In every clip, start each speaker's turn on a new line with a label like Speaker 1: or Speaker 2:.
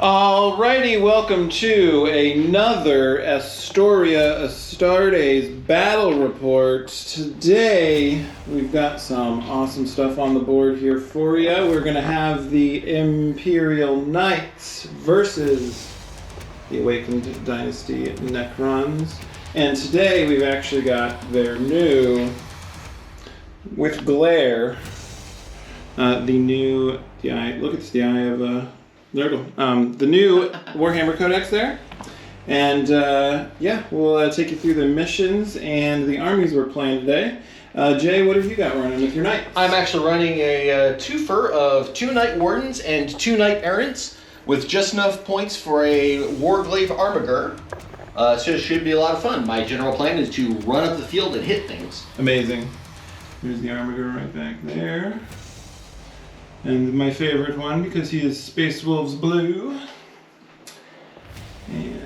Speaker 1: Alrighty, welcome to another Astoria Astartes battle report. Today, we've got some awesome stuff on the board here for you. We're going to have the Imperial Knights versus the Awakened Dynasty Necrons. And today, we've actually got their new, with glare, look, it's the eye of... There we go. The new Warhammer Codex there. And we'll take you through the missions and the armies we're playing today. Jay, what have you got running with your knights?
Speaker 2: I'm actually running a twofer of 2 Knight Wardens and 2 Knight Errants with just enough points for a Warglaive Armiger. So it should be a lot of fun. My general plan is to run up the field and hit things.
Speaker 1: Amazing. There's the Armiger right back there. And my favorite one, because he is Space Wolves Blue. And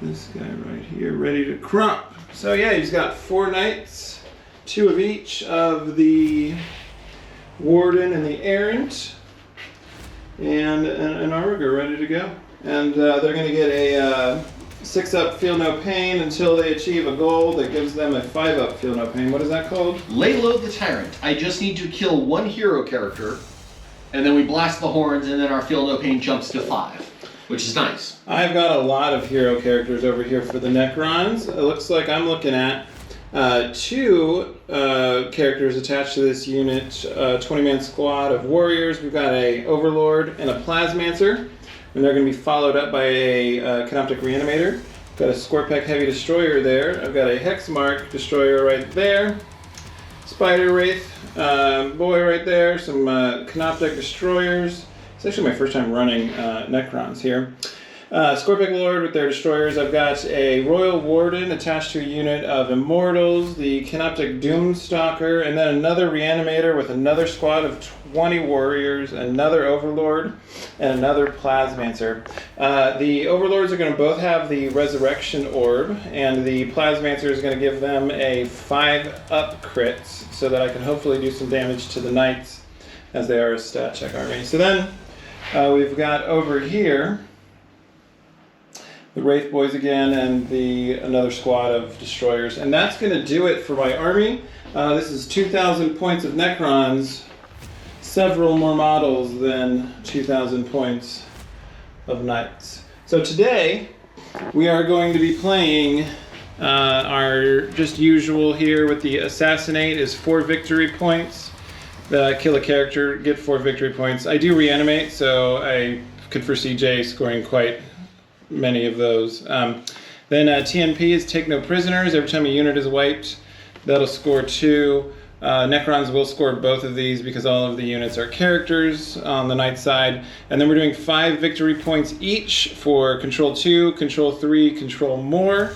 Speaker 1: this guy right here, ready to crump. So yeah, he's got 4 knights, 2 of each of the Warden and the Errant, and an Armiger ready to go. And they're going to get a 6-up Feel No Pain until they achieve a goal that gives them a 5-up Feel No Pain. What is that called?
Speaker 2: Lay Low the Tyrant. I just need to kill 1 hero character, and then we blast the horns, and then our Feel No Pain jumps to 5, which is nice.
Speaker 1: I've got a lot of hero characters over here for the Necrons. It looks like I'm looking at 2 characters attached to this unit, 20-man squad of warriors. We've got a Overlord and a Plasmancer, and they're going to be followed up by a Canoptic Reanimator. Got a Scorpec Heavy Destroyer there. I've got a Hexmark Destroyer right there. Spider Wraith boy right there, some Canoptic Destroyers. It's actually my first time running Necrons here. Scorpic Lord with their Destroyers. I've got a Royal Warden attached to a unit of Immortals, the Canoptic Doomstalker, and then another Reanimator with another squad of 20 Warriors, another Overlord, and another Plasmancer. The Overlords are going to both have the Resurrection Orb, and the Plasmancer is going to give them a 5-up crit, so that I can hopefully do some damage to the Knights, as they are a stat check army. So then, we've got over here the Wraith Boys again, and another squad of Destroyers. And that's going to do it for my army. This is 2,000 points of Necrons, several more models than 2,000 points of Knights. So today, we are going to be playing our just usual here with the Assassinate is 4 victory points. Kill a character, get 4 victory points. I do reanimate, so I could foresee Jay scoring quite many of those. Then TNP is Take No Prisoners. Every time a unit is wiped, that'll score 2. Necrons will score both of these because all of the units are characters on the Knight side. And then we're doing 5 victory points each for Control 2, Control 3, Control More.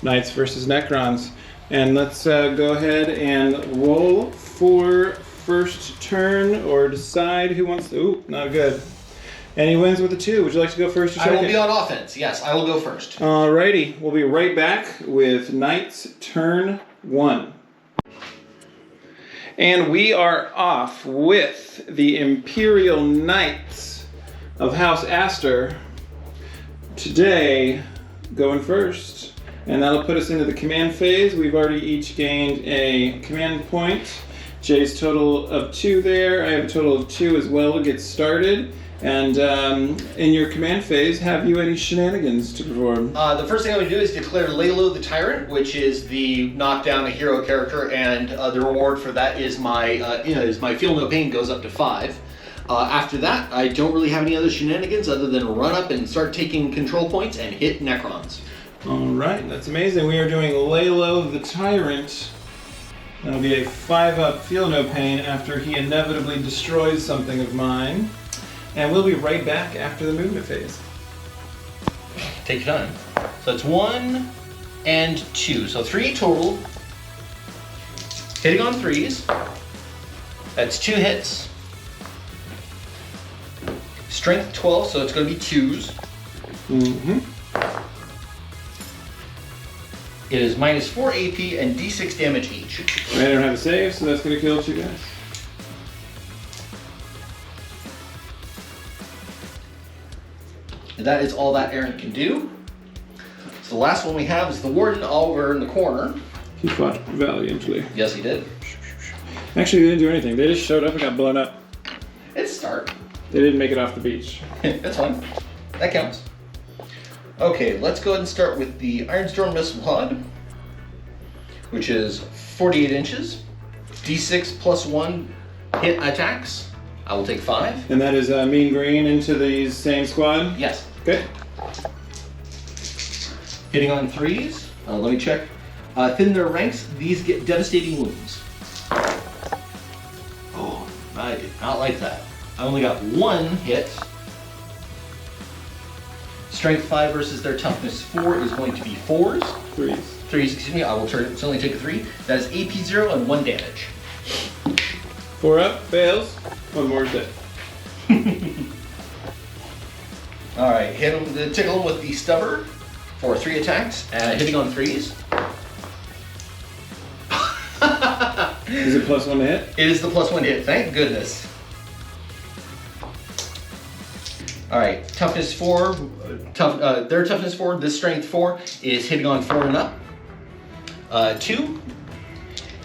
Speaker 1: Knights versus Necrons. And let's go ahead and roll for first turn, or decide who wants to... Ooh, not good. And he wins with a 2. Would you like to go first or second?
Speaker 2: I will be on offense. Yes, I will go first.
Speaker 1: Alrighty. We'll be right back with Knights turn 1. And we are off with the Imperial Knights of House Astor. Today, going first. And that'll put us into the command phase. We've already each gained a command point. Jay's total of 2 there. I have a total of 2 as well to get started. And in your command phase, have you any shenanigans to perform?
Speaker 2: The first thing I'm going to do is declare Lay Low the Tyrant, which is the knock down a hero character, and the reward for that is my Feel No Pain goes up to 5. After that, I don't really have any other shenanigans other than run up and start taking control points and hit Necrons.
Speaker 1: Alright, that's amazing. We are doing Lay Low the Tyrant. That'll be a 5-up Feel No Pain after he inevitably destroys something of mine. And we'll be right back after the movement phase.
Speaker 2: Take your time. So it's 1 and 2. So 3 total. Hitting on 3s. That's 2 hits. Strength 12, so it's going to be 2s.
Speaker 1: Mm-hmm.
Speaker 2: It is minus 4 AP and D6 damage each.
Speaker 1: I don't have a save, so that's going to kill 2 guys.
Speaker 2: And that is all that Aaron can do. So the last one we have is the Warden over in the corner.
Speaker 1: He fought valiantly.
Speaker 2: Yes, he did.
Speaker 1: Actually, they didn't do anything. They just showed up and got blown up.
Speaker 2: It's a start.
Speaker 1: They didn't make it off the beach.
Speaker 2: That's fine. That counts. Okay, let's go ahead and start with the Ironstorm Missile Pod, which is 48 inches, D6 plus 1 hit attacks. I will take 5.
Speaker 1: And that is Mean Green into the same squad?
Speaker 2: Yes.
Speaker 1: Okay.
Speaker 2: Hitting on 3s. Let me check. Thin their ranks, these get devastating wounds. Oh, I did not like that. I only got 1 hit. Strength 5 versus their toughness 4 is going to be 4s.
Speaker 1: 3s.
Speaker 2: 3s, excuse me. I will certainly take a 3. That is AP 0 and 1 damage.
Speaker 1: 4 up, fails. 1 more is dead.
Speaker 2: Alright, tickle him with the stubber for 3 attacks, hitting on 3s.
Speaker 1: Is it plus 1 to hit?
Speaker 2: It is the plus 1 hit, thank goodness. Alright, toughness 4, their toughness 4, this strength 4 is hitting on 4 and up. 2,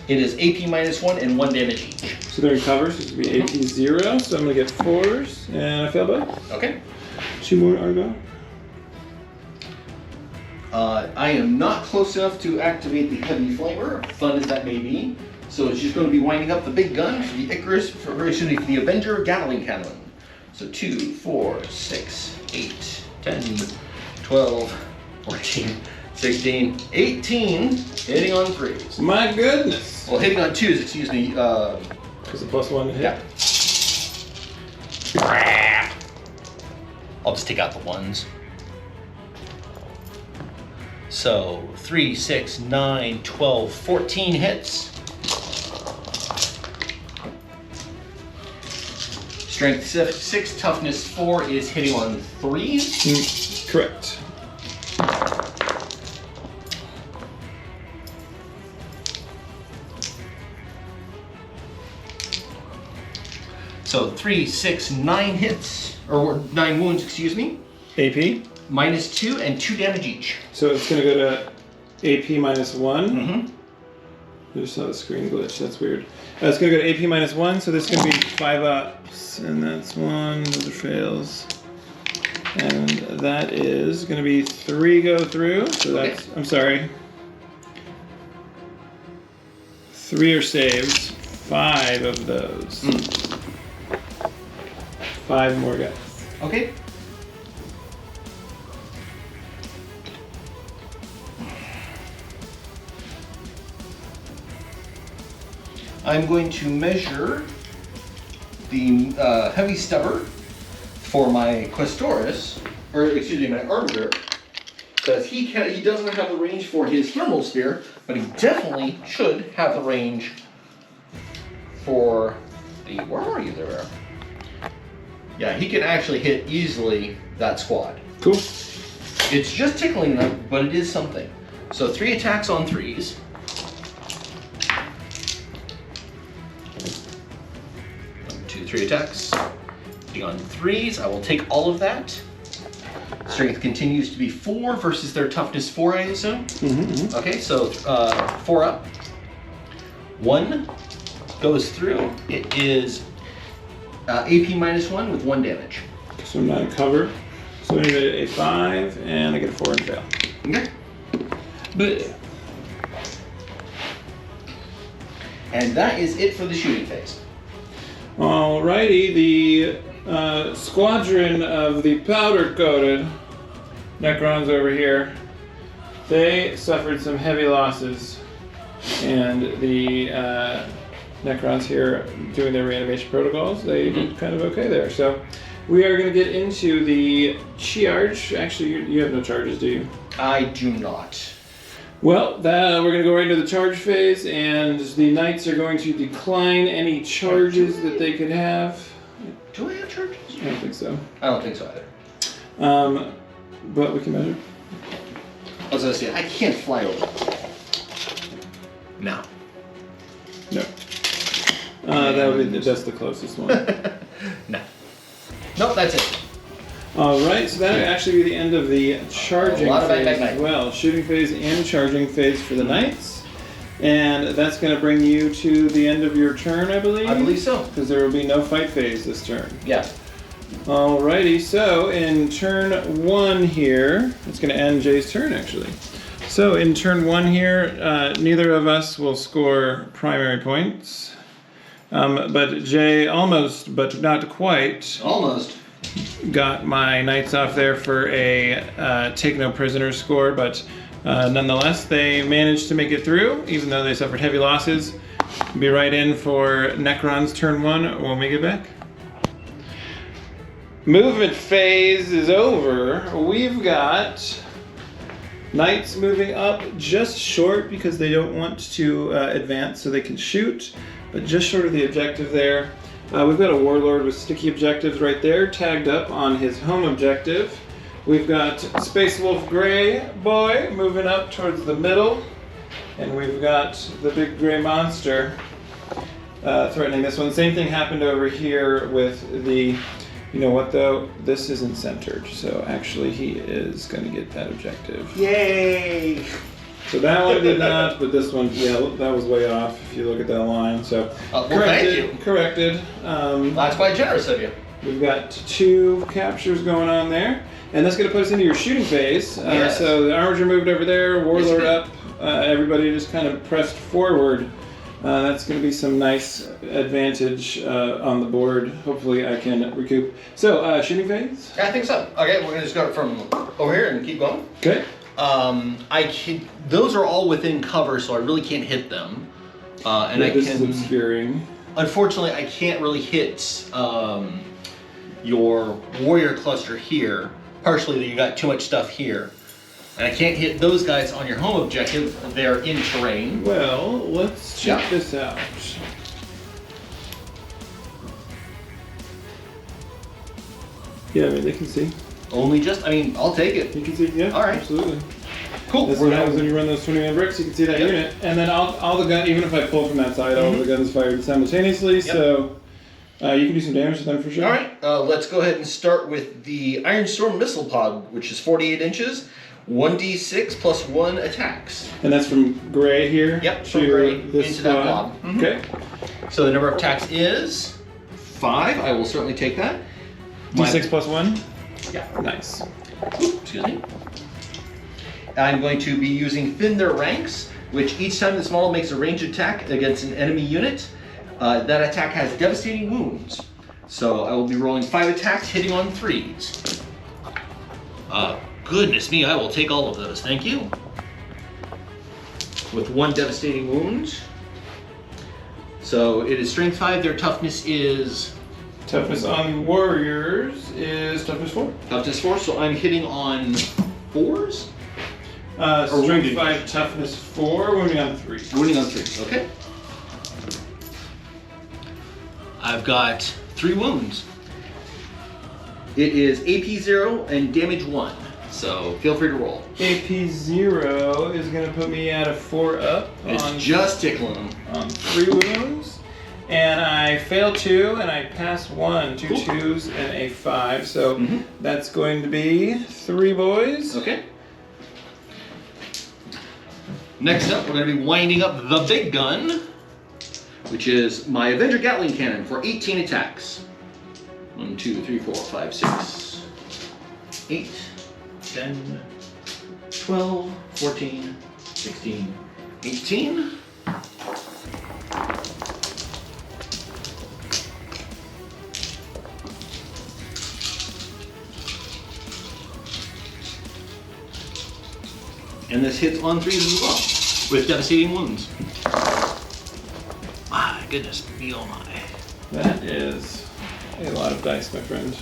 Speaker 2: it is AP minus 1 and 1 damage each.
Speaker 1: So they're in cover, so it's going to be AP 0, so I'm going to get 4s, and I fail both.
Speaker 2: Okay.
Speaker 1: 2 more Argo.
Speaker 2: I am not close enough to activate the Heavy Flamer, fun as that may be. So it's just going to be winding up the big gun for the Icarus, for the Avenger Gatling Cannon. So 2, 4, 6, 8, 10, 12, 14, 16, 18, hitting on 3s.
Speaker 1: My goodness!
Speaker 2: Well, hitting on 2s, excuse me.
Speaker 1: Is it plus 1 to hit?
Speaker 2: Yeah. I'll just take out the 1s. So 3, 6, 9, 12, 14 hits. Strength 6, toughness 4 is hitting on 3s.
Speaker 1: Correct.
Speaker 2: So 3, 6, 9 hits, or 9 wounds, excuse me.
Speaker 1: AP?
Speaker 2: Minus 2 and 2 damage each.
Speaker 1: So it's going to go to AP minus 1.
Speaker 2: Mm-hmm.
Speaker 1: I just saw the screen glitch, that's weird. It's going to go to AP minus 1, so this is going to be 5 ups, and that's 1, those are fails. And that is going to be 3 go through, so that's,
Speaker 2: Okay.
Speaker 1: I'm sorry. 3 are saves, 5 of those. 5 more guys.
Speaker 2: Okay. I'm going to measure the heavy stubber for my Questoris, or excuse me, my Arbiter, because he doesn't have the range for his thermal spear, but he definitely should have the range for the. Where are you there? Yeah, he can actually hit easily that squad.
Speaker 1: Cool.
Speaker 2: It's just tickling them, but it is something. So 3 attacks on 3s. 3 attacks. Hitting on 3s, I will take all of that. Strength continues to be 4 versus their toughness 4, I assume.
Speaker 1: Mm-hmm.
Speaker 2: Okay, so 4 up. 1 goes through. It is AP minus 1 with 1 damage.
Speaker 1: So I'm not in cover. So I need a 5, and I get a 4 and fail.
Speaker 2: Okay.
Speaker 1: Blech.
Speaker 2: And that is it for the shooting phase.
Speaker 1: Alrighty, the squadron of the powder-coated Necrons over here, they suffered some heavy losses, and the Necrons here doing their reanimation protocols, they did kind of okay there. So we are going to get into the charge. Actually, you have no charges, do you?
Speaker 2: I do not.
Speaker 1: Well, we're going to go right into the charge phase, and the knights are going to decline any charges that they could have.
Speaker 2: Do I have charges?
Speaker 1: I don't think so.
Speaker 2: I don't think so either.
Speaker 1: But we can measure.
Speaker 2: I was going to say, I can't fly over. No.
Speaker 1: No. That's the closest one.
Speaker 2: No. Nope, that's it.
Speaker 1: All right, so that would actually be the end of the charging
Speaker 2: A lot of
Speaker 1: phase
Speaker 2: bang, bang,
Speaker 1: as
Speaker 2: bang.
Speaker 1: well. Shooting phase and charging phase for the knights. And that's going to bring you to the end of your turn, I believe?
Speaker 2: I believe so.
Speaker 1: Because there will be no fight phase this turn.
Speaker 2: Yeah.
Speaker 1: Alrighty, so in turn 1 here, it's going to end Jay's turn actually. So in turn 1 here, neither of us will score primary points. But Jay almost, but not quite,
Speaker 2: Almost.
Speaker 1: got my knights off there for a take no prisoners score, but nonetheless, they managed to make it through, even though they suffered heavy losses. Be right in for Necrons turn 1 when we get back. Movement phase is over. We've got knights moving up just short because they don't want to advance so they can shoot, but just short of the objective there. We've got a warlord with sticky objectives right there, tagged up on his home objective. We've got Space Wolf Grey Boy moving up towards the middle, and we've got the big gray monster threatening this one. Same thing happened over here with the, you know what though, this isn't centered, so actually he is going to get that objective.
Speaker 2: Yay!
Speaker 1: So that one did not, but this one, yeah, that was way off if you look at that line. So
Speaker 2: Well, thank you.
Speaker 1: corrected.
Speaker 2: That's quite generous of you.
Speaker 1: We've got 2 captures going on there, and that's going to put us into your shooting phase.
Speaker 2: Yes.
Speaker 1: So the armor moved over there, warlord
Speaker 2: Yes,
Speaker 1: up, everybody just kind of pressed forward. That's going to be some nice advantage on the board. Hopefully I can recoup. So shooting phase.
Speaker 2: I think so. Okay, we're gonna just go from over here and keep going.
Speaker 1: Okay.
Speaker 2: Those are all within cover, so I really can't hit them. And
Speaker 1: Yeah,
Speaker 2: I
Speaker 1: this is
Speaker 2: can.
Speaker 1: obscuring.
Speaker 2: Unfortunately, I can't really hit your warrior cluster here. Partially, that you got too much stuff here, and I can't hit those guys on your home objective. They're in terrain.
Speaker 1: Well, let's check
Speaker 2: Yeah.
Speaker 1: this out. Yeah, I mean, they can see.
Speaker 2: Only just. I mean, I'll take it.
Speaker 1: You can see, yeah,
Speaker 2: All right.
Speaker 1: absolutely.
Speaker 2: Cool.
Speaker 1: That's what happens when you run those 20-man bricks. You can see that
Speaker 2: Yep.
Speaker 1: unit, and then all the gun. Even if I pull from that side, all the guns fired simultaneously. So you can do some damage to them for sure.
Speaker 2: All right, let's go ahead and start with the Iron Storm Missile Pod, which is 48 inches, 1d6 plus 1 attacks.
Speaker 1: And that's from Gray here.
Speaker 2: Yep,
Speaker 1: to
Speaker 2: from Gray
Speaker 1: this
Speaker 2: into that
Speaker 1: squad.
Speaker 2: blob. Mhm.
Speaker 1: Okay.
Speaker 2: So the number of attacks is 5. I will certainly take that.
Speaker 1: D6 plus 1.
Speaker 2: Yeah.
Speaker 1: Nice.
Speaker 2: Excuse me. I'm going to be using Thin Their Ranks, which each time this model makes a ranged attack against an enemy unit, that attack has devastating wounds. So I will be rolling 5 attacks, hitting on 3s. Goodness me, I will take all of those, thank you. With 1 devastating wound. So it is strength 5, their toughness is...
Speaker 1: Toughness on warriors is toughness 4.
Speaker 2: Toughness 4, so I'm hitting on 4s?
Speaker 1: Strength
Speaker 2: wounding.
Speaker 1: 5, toughness 4, wounding on 3.
Speaker 2: Wounding on 3, okay. I've got 3 wounds. It is AP 0 and damage 1, so feel free to roll.
Speaker 1: AP 0 is going to put me at a 4 up
Speaker 2: It's
Speaker 1: on
Speaker 2: just tickling them.
Speaker 1: on 3 wounds. And I fail 2 and I pass 1, 2
Speaker 2: Cool.
Speaker 1: 2s and a 5. So
Speaker 2: Mhm.
Speaker 1: that's going to be 3 boys.
Speaker 2: Okay. Next up, we're going to be winding up the big gun, which is my Avenger Gatling Cannon for 18 attacks. 1, 2, 3, 4, 5, 6, 8, 10, 12, 14, 16, 18. And this hits on 3s as well, with devastating wounds. My goodness, me oh my.
Speaker 1: That is a lot of dice, my friend.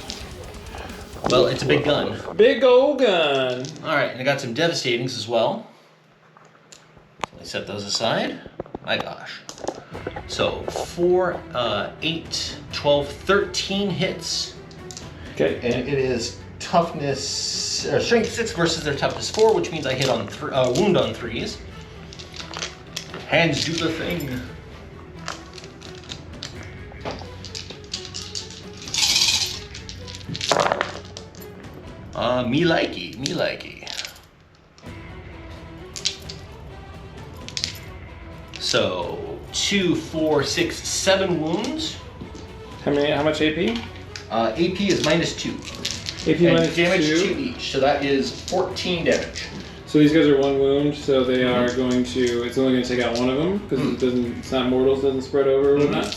Speaker 2: Well, it's a big gun.
Speaker 1: Big old gun.
Speaker 2: Alright, and I got some devastatings as well. Let me set those aside. My gosh. So, 4, 8, 12, 13 hits.
Speaker 1: Okay.
Speaker 2: And it is toughness, strength 6 versus their toughness 4, which means I hit on wound on 3s. Hands do the thing. Me likey, me likey. So 2, 4, 6, 7 wounds.
Speaker 1: How much AP?
Speaker 2: AP is -2.
Speaker 1: AP
Speaker 2: and
Speaker 1: minus
Speaker 2: damage
Speaker 1: 2.
Speaker 2: 2 each, so that is 14 damage.
Speaker 1: So these guys are 1 wound, so they are going to. It's only going to take out one of them because it's not mortals, doesn't spread over or whatnot.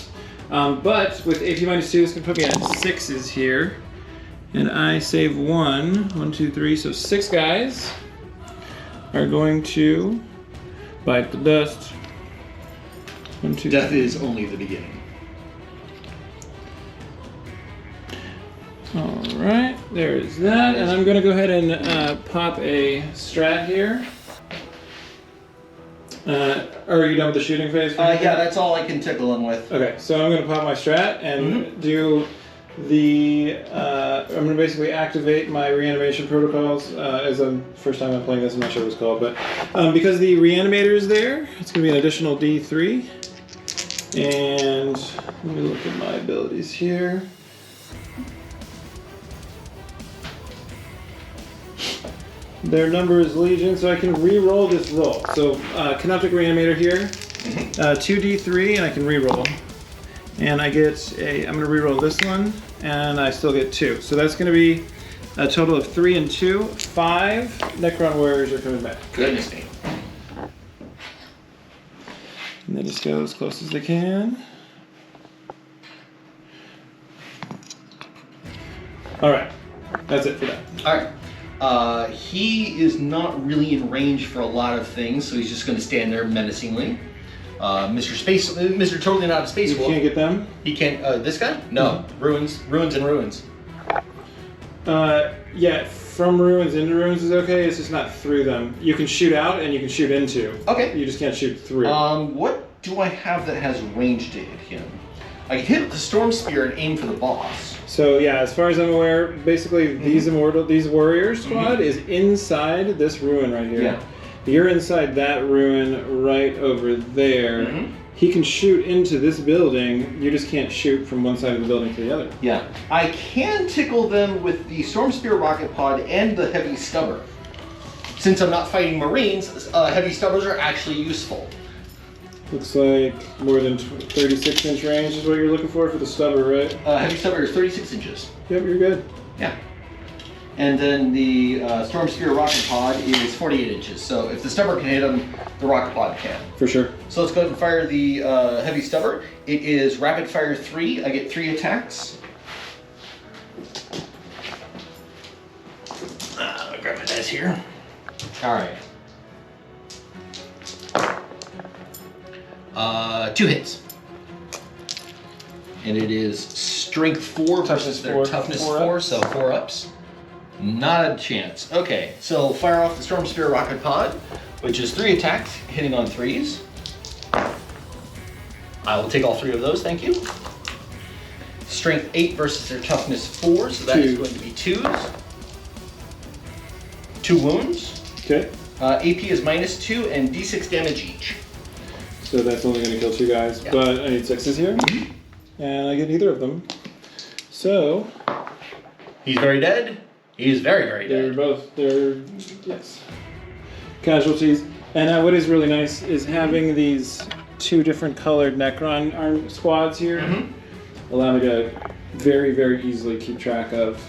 Speaker 1: But with AP minus 2, this can put me at 6s here, and I save 1, 1, 2, 3. So 6 guys are going to bite the dust. 1, 2.
Speaker 2: Death is only the beginning.
Speaker 1: Alright, there is that, and I'm going to go ahead and pop a strat here. Are you done with the shooting phase?
Speaker 2: Yeah, that's all I can tickle him with.
Speaker 1: Okay, so I'm going to pop my strat and do the... I'm going to basically activate my reanimation protocols as a first time I'm playing this, I'm not sure what it's called, but because the reanimator is there, it's going to be an additional D3. And let me look at my abilities here. Their number is Legion, so I can re-roll this roll. So, Canoptic Reanimator here, 2d3, and I can re-roll. And I get I'm going to re-roll this one, and I still get 2. So that's going to be a total of 3 and 2. 5 Necron Warriors are coming back.
Speaker 2: Goodness me.
Speaker 1: And they just go as close as they can. Alright, that's it for that.
Speaker 2: Alright. He is not really in range for a lot of things, so he's just going to stand there menacingly. Mr. Totally Not a Space Wolf.
Speaker 1: You can't get them?
Speaker 2: He can't. This guy? No. Ruins and ruins.
Speaker 1: Yeah, from ruins into ruins is okay. It's just not through them. You can shoot out and you can shoot into.
Speaker 2: Okay.
Speaker 1: You just can't shoot through.
Speaker 2: What do I have that has range to hit him? I can hit the Storm Spear and aim for the boss.
Speaker 1: So yeah, as far as I'm aware, basically these warriors squad is inside this ruin right here.
Speaker 2: Yeah.
Speaker 1: You're inside that ruin right over there. He can shoot into this building. You just can't shoot from one side of the building to the other.
Speaker 2: Yeah. I can tickle them with the Storm Spear rocket pod and the Heavy Stubber. Since I'm not fighting Marines, Heavy Stubbers are actually useful.
Speaker 1: Looks like more than 36-inch range is what you're looking for the stubber, right?
Speaker 2: Heavy Stubber is 36 inches.
Speaker 1: Yep, you're good.
Speaker 2: Yeah. And then the Storm Spear rocket pod is 48 inches. So if the stubber can hit him, the rocket pod can.
Speaker 1: For sure.
Speaker 2: So let's go ahead and fire the Heavy Stubber. It is rapid fire 3. I get 3 attacks. I'll grab my dice here. All right. 2 hits. And it is strength 4 versus their toughness 4, so 4 ups. Not a chance. Okay, so fire off the Storm Spear rocket pod, which is 3 attacks, hitting on 3s. I will take all 3 of those, thank you. Strength 8 versus their toughness 4, so that is going to be 2s. 2 wounds.
Speaker 1: Okay.
Speaker 2: AP is -2 and D6 damage each.
Speaker 1: So that's only going to kill 2 guys,
Speaker 2: Yeah.
Speaker 1: but I need 6s here, and I get neither of them. So
Speaker 2: He's very dead. He's very, very dead.
Speaker 1: they're yes, casualties. And what is really nice is having these 2 different colored Necron arm squads here allow me to very, very easily keep track of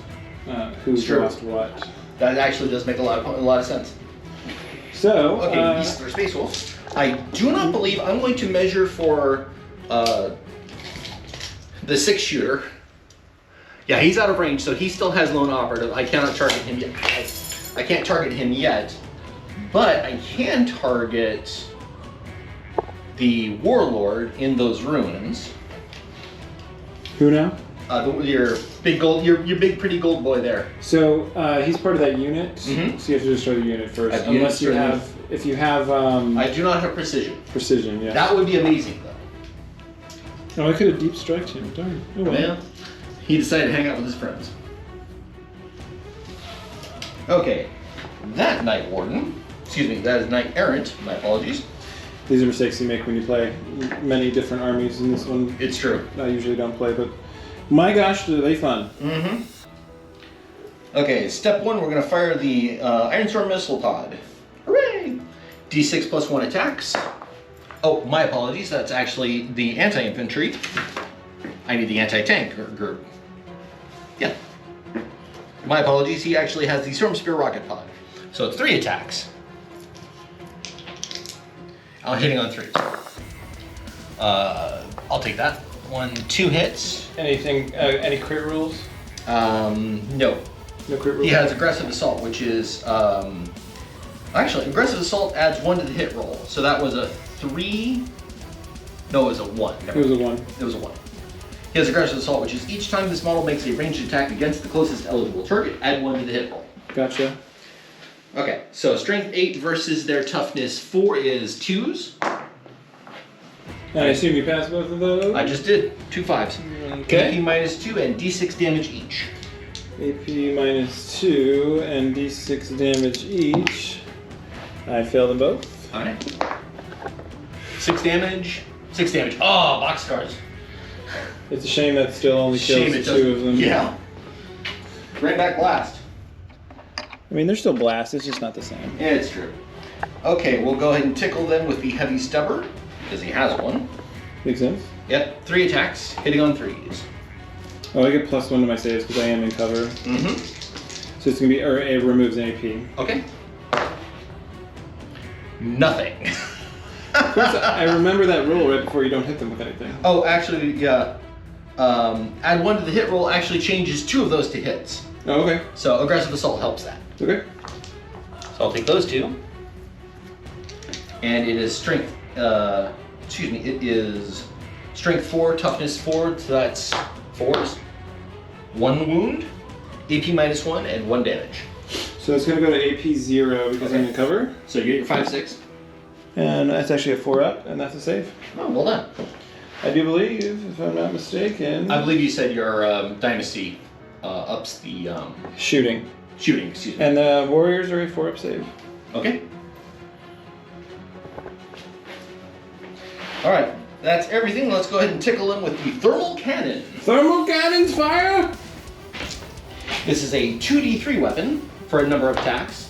Speaker 1: who's lost what.
Speaker 2: That actually does make a lot of sense.
Speaker 1: So,
Speaker 2: Okay, Beast for Space Wolf. I do not believe I'm going to measure for the 6-shooter. Yeah, he's out of range, so he still has lone operative. I cannot target him yet. I can't target him yet, but I can target the Warlord in those ruins.
Speaker 1: who now?
Speaker 2: Your big pretty gold boy there.
Speaker 1: So he's part of that unit. So you have to destroy the unit first, unless you have. If you have.
Speaker 2: I do not have precision.
Speaker 1: Precision, yeah.
Speaker 2: That would be amazing, though.
Speaker 1: Oh, I could have deep striked him. Darn. Oh, well.
Speaker 2: Well, he decided to hang out with his friends. Okay, that Knight Warden, excuse me, that is Knight Errant, my apologies.
Speaker 1: These are mistakes you make when you play many different armies, and this one
Speaker 2: It's true.
Speaker 1: I usually don't play, but my gosh, are they fun.
Speaker 2: Okay, step 1, we're going to fire the Iron Storm Missile Pod. Hooray! D6 plus 1 attacks. Oh, my apologies, that's actually the anti-infantry. I need the anti-tank group. Yeah. My apologies, he actually has the Storm Spear Rocket Pod. So it's 3 attacks. I'm hitting on 3. I'll take that. 1, 2 hits.
Speaker 1: Anything? Any crit rules?
Speaker 2: No.
Speaker 1: No crit rules.
Speaker 2: He has aggressive assault, which is actually aggressive assault adds 1 to the hit roll. So that was a 3. No, it was a 1.
Speaker 1: It was a 1.
Speaker 2: It was a 1. He has aggressive assault, which is each time this model makes a ranged attack against the closest eligible target, add 1 to the hit roll.
Speaker 1: Gotcha.
Speaker 2: Okay, so strength 8 versus their toughness 4 is 2s.
Speaker 1: I assume you passed both of those?
Speaker 2: I just did 2 5s.
Speaker 1: Okay.
Speaker 2: AP minus 2 and D6 damage each.
Speaker 1: AP minus 2 and D6 damage each. I failed them both.
Speaker 2: Alright. 6 damage. 6 damage. Oh, boxcars.
Speaker 1: It's a shame that still only
Speaker 2: Shame
Speaker 1: kills
Speaker 2: it
Speaker 1: 2 of them.
Speaker 2: Yeah. Bring back blast.
Speaker 1: I mean, they're still blasts, it's just not the same.
Speaker 2: Yeah, it's true. Okay, we'll go ahead and tickle them with the heavy stubber, because he has one.
Speaker 1: Makes sense.
Speaker 2: Yep, 3 attacks, hitting on 3s.
Speaker 1: Oh, I get +1 to my saves because I am in cover.
Speaker 2: Mm-hmm.
Speaker 1: So it's gonna be, or it removes an AP.
Speaker 2: Okay. Nothing.
Speaker 1: Of course, I remember that rule right before you don't hit them with anything.
Speaker 2: Oh, actually, yeah. Add 1 to the hit roll actually changes 2 of those to hits.
Speaker 1: Oh, okay.
Speaker 2: So aggressive assault helps that.
Speaker 1: Okay.
Speaker 2: So I'll take those 2. And it is strength, it is strength 4, toughness 4, so that's 4s. 1 wound, AP minus 1, and 1 damage.
Speaker 1: So it's gonna go to AP 0 because I'm in cover.
Speaker 2: So you get your 5, 6.
Speaker 1: And that's actually a 4-up, and that's a save.
Speaker 2: Oh, well done.
Speaker 1: I do believe, if I'm not mistaken.
Speaker 2: I believe you said your dynasty ups the
Speaker 1: Shooting.
Speaker 2: shooting, excuse me.
Speaker 1: And the warriors are a 4-up save.
Speaker 2: Okay. All right, that's everything. Let's go ahead and tickle him with the thermal cannon.
Speaker 1: Thermal cannons fire!
Speaker 2: This is a 2d3 weapon for a number of attacks.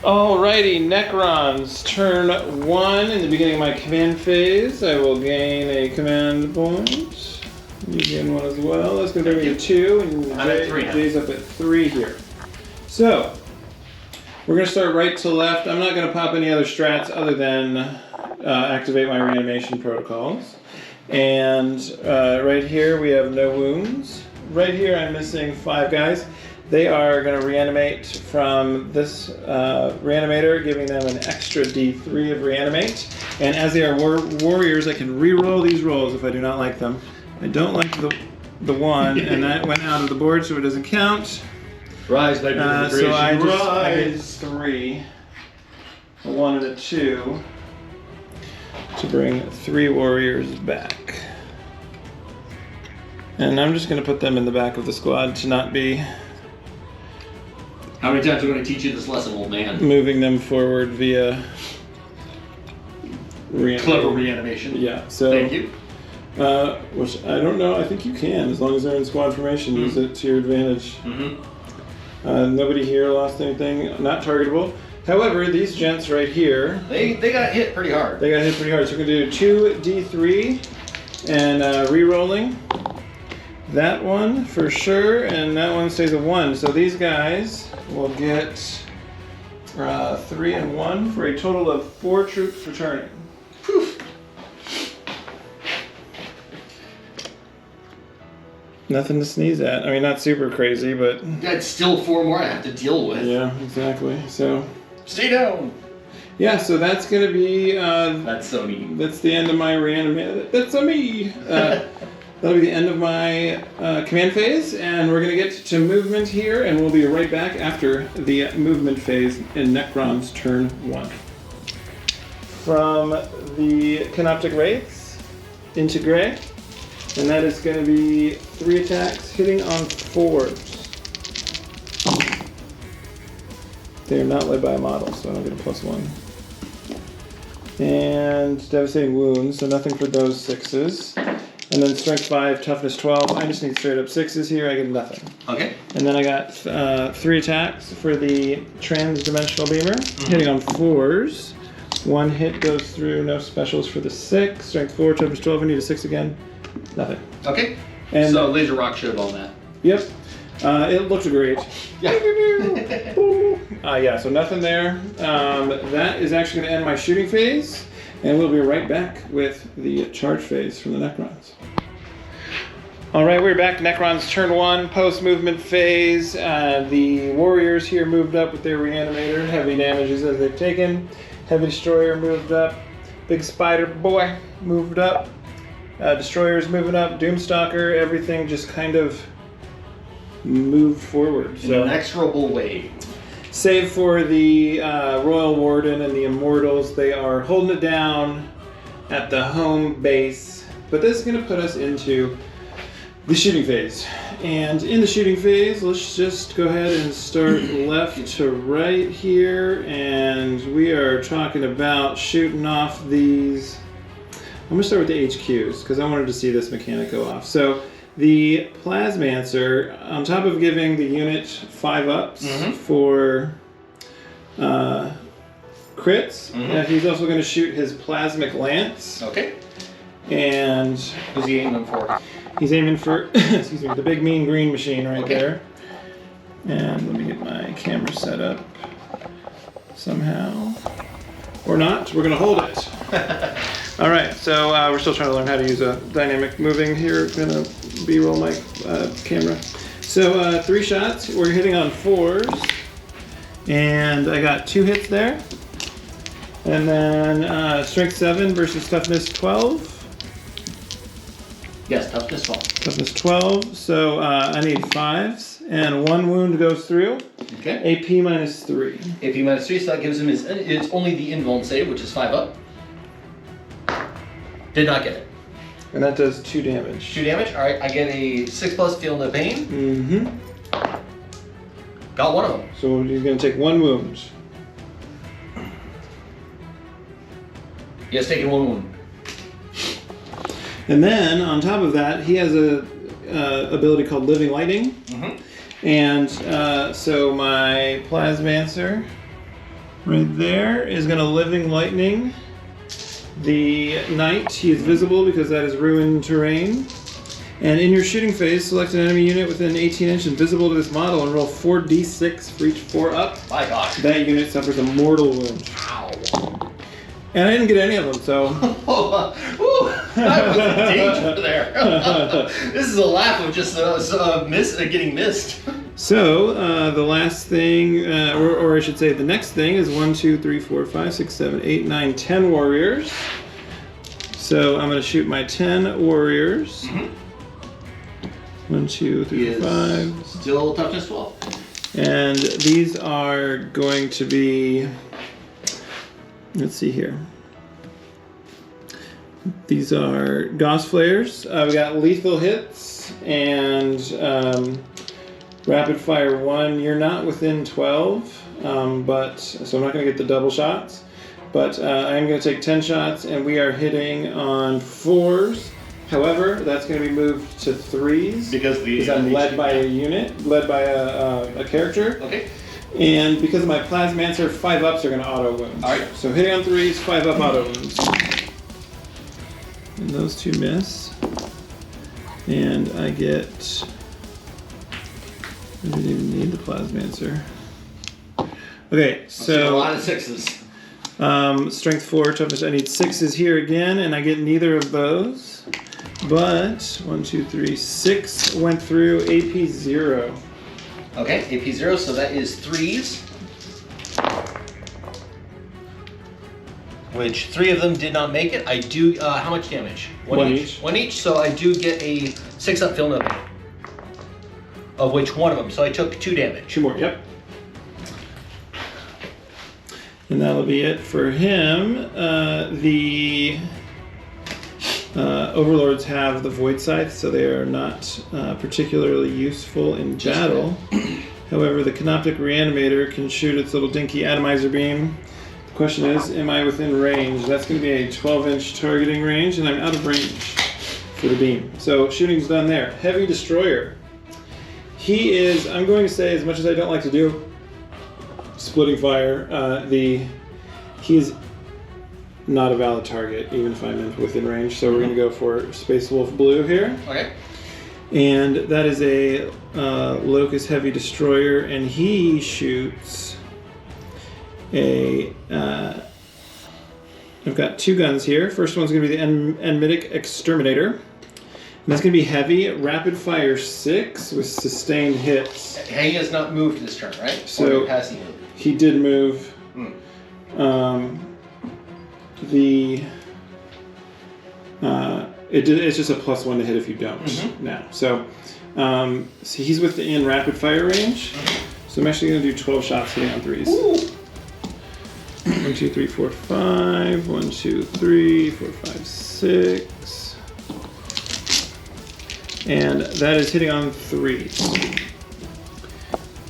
Speaker 1: Alrighty, Necrons. Turn 1 in the beginning of my command phase. I will gain a command point. You gain 1 as well. That's going to bring me to 2, and
Speaker 2: I'm at 3 now.
Speaker 1: Jay's up at 3 here. So, we're going to start right to left. I'm not going to pop any other strats other than activate my reanimation protocols. And right here we have no wounds. Right here I'm missing 5 guys. They are going to reanimate from this reanimator, giving them an extra D3 of reanimate. And as they are warriors, I can re-roll these rolls if I do not like them. I don't like the 1, and that went out of the board, so it doesn't count.
Speaker 2: Rise, my
Speaker 1: So I did 3, a 1 and a 2, to bring 3 warriors back. And I'm just going to put them in the back of the squad to not be
Speaker 2: How many times am I going to teach you this lesson, old man?
Speaker 1: moving them forward via
Speaker 2: Clever reanimation.
Speaker 1: Yeah, so
Speaker 2: Thank you.
Speaker 1: Which I don't know. I think you can, as long as they're in squad formation. Use it to your advantage.
Speaker 2: Mm-hmm.
Speaker 1: Nobody here lost anything. Not targetable. However, these gents right here,
Speaker 2: They got hit pretty hard.
Speaker 1: they got hit pretty hard. So we're gonna do 2 D3 and re-rolling. That one for sure, and that one stays a 1. So these guys will get 3 and 1 for a total of 4 troops returning.
Speaker 2: Poof.
Speaker 1: Nothing to sneeze at. I mean, not super crazy, but
Speaker 2: That's still 4 more I have to deal with.
Speaker 1: yeah, exactly. So
Speaker 2: Stay down.
Speaker 1: yeah, so that's gonna be
Speaker 2: That's so neat.
Speaker 1: that's the end of my reanimate. That's a me. That'll be the end of my command phase, and we're gonna get to movement here, and we'll be right back after the movement phase in Necron's turn 1. From the Canoptic Wraiths into Grey, and that is going to be 3 attacks hitting on 4s. They are not led by a model, so I don't get a +1. And devastating wounds, so nothing for those 6s. And then strength 5, toughness 12. I just need straight up 6s here. I get nothing.
Speaker 2: Okay.
Speaker 1: And then I got 3 attacks for the trans-dimensional beamer, hitting on 4s. 1 hit goes through, no specials for the 6. Strength 4, toughness 12. I need a 6 again. Nothing.
Speaker 2: Okay.
Speaker 1: And
Speaker 2: so laser rock showed all that.
Speaker 1: Yep. It looked great.
Speaker 2: Yeah.
Speaker 1: Yeah, so nothing there. That is actually going to end my shooting phase, and we'll be right back with the charge phase from the Necrons. All right, we're back. Necrons turn 1, post-movement phase. The warriors here moved up with their reanimator. Heavy damages as they've taken. Heavy destroyer moved up. Big spider boy moved up. Destroyers moving up. Doomstalker, everything just kind of moved forward.
Speaker 2: In an inexorable way.
Speaker 1: Save for the Royal Warden and the Immortals, they are holding it down at the home base. But this is going to put us into the shooting phase. And in the shooting phase, let's just go ahead and start left to right here. And we are talking about shooting off these. I'm going to start with the HQs because I wanted to see this mechanic go off. So the Plasmancer, on top of giving the unit 5 ups for crits, he's also going to shoot his Plasmic Lance.
Speaker 2: Okay.
Speaker 1: And
Speaker 2: who's he aiming for?
Speaker 1: He's aiming for, excuse me, the big mean green machine right there. And let me get my camera set up somehow. Or not, we're going to hold it. All right, so we're still trying to learn how to use a dynamic moving here. Gonna B-roll my camera. So 3 shots, we're hitting on 4s. And I got 2 hits there. And then strength 7 versus toughness 12.
Speaker 2: Yes, toughness 12.
Speaker 1: Toughness 12, so I need 5s. And 1 wound goes through.
Speaker 2: Okay.
Speaker 1: AP minus 3.
Speaker 2: AP minus 3, so that gives him his, it's only the invuln save, which is 5 up. Did not get it.
Speaker 1: And that does 2 damage.
Speaker 2: 2 damage? Alright, I get a 6+, feel no pain.
Speaker 1: Mm-hmm.
Speaker 2: Got one of them.
Speaker 1: So he's going to take 1 wound.
Speaker 2: He has taken 1 wound.
Speaker 1: And then, on top of that, he has a ability called Living Lightning. And so my Plasmancer right there is going to Living Lightning the Knight. He is visible because that is ruined terrain. And in your shooting phase, select an enemy unit within 18 inches and visible to this model and roll 4d6 for each 4 up.
Speaker 2: My gosh.
Speaker 1: That unit suffers a mortal wound.
Speaker 2: Ow.
Speaker 1: And I didn't get any of them, so...
Speaker 2: That was a danger there. This is a laugh of just getting missed.
Speaker 1: So, the last thing, or I should say the next thing is 1, 2, 3, 4, 5, 6, 7, 8, 9, 10 warriors. So I'm going to shoot my 10 warriors. 1, 2, 3, 4, 5.
Speaker 2: Still toughness 12.
Speaker 1: And these are going to be, let's see here. These are Gauss Flares. We got lethal hits and rapid fire 1. You're not within 12, but so I'm not going to get the double shots. But I'm going to take 10 shots, and we are hitting on 4s. However, that's going to be moved to 3s because I'm led by a unit, led by a character.
Speaker 2: Okay.
Speaker 1: And because of my Plasmancer, 5 ups are going to auto wound.
Speaker 2: All right.
Speaker 1: So hitting on 3s, 5 up auto wounds. And those 2 miss. And I get... I didn't even need the Plasmancer. Okay, so...
Speaker 2: a lot of 6s.
Speaker 1: Strength 4, toughness. I need 6s here again, and I get neither of those. But 1, 2, 3, 6 went through. AP 0.
Speaker 2: Okay, AP 0, so that is 3s. Which 3 of them did not make it. I do. How much damage?
Speaker 1: 1 each.
Speaker 2: 1 each. So I do get a 6 up, feel no pain. Of which 1 of them. So I took 2 damage.
Speaker 1: 2 more. Yep. And that'll be it for him. The Overlords have the Void Scythe, so they are not particularly useful in battle. However, the Canoptic Reanimator can shoot its little dinky atomizer beam. The question is, am I within range? That's going to be a 12-inch targeting range, and I'm out of range for the beam. So shooting's done there. Heavy destroyer. He is, I'm going to say, as much as I don't like to do splitting fire, he's not a valid target, even if I'm within range. So we're going to go for Space Wolf Blue here.
Speaker 2: Okay.
Speaker 1: And that is a Locust Heavy Destroyer, and he shoots a... I've got 2 guns here. First one's going to be the Enmitic Exterminator. And that's going to be heavy, rapid fire 6 with sustained hits.
Speaker 2: He has not moved this turn, right?
Speaker 1: So
Speaker 2: has he moved?
Speaker 1: He did move. It's just a +1 to hit if you don't now. So, so he's within rapid fire range. So I'm actually going to do 12 shots hitting on 3s.
Speaker 2: Ooh.
Speaker 1: 1, 2, 3, 4, 5. 1, 2, 3, 4, 5, 6. And that is hitting on 3s.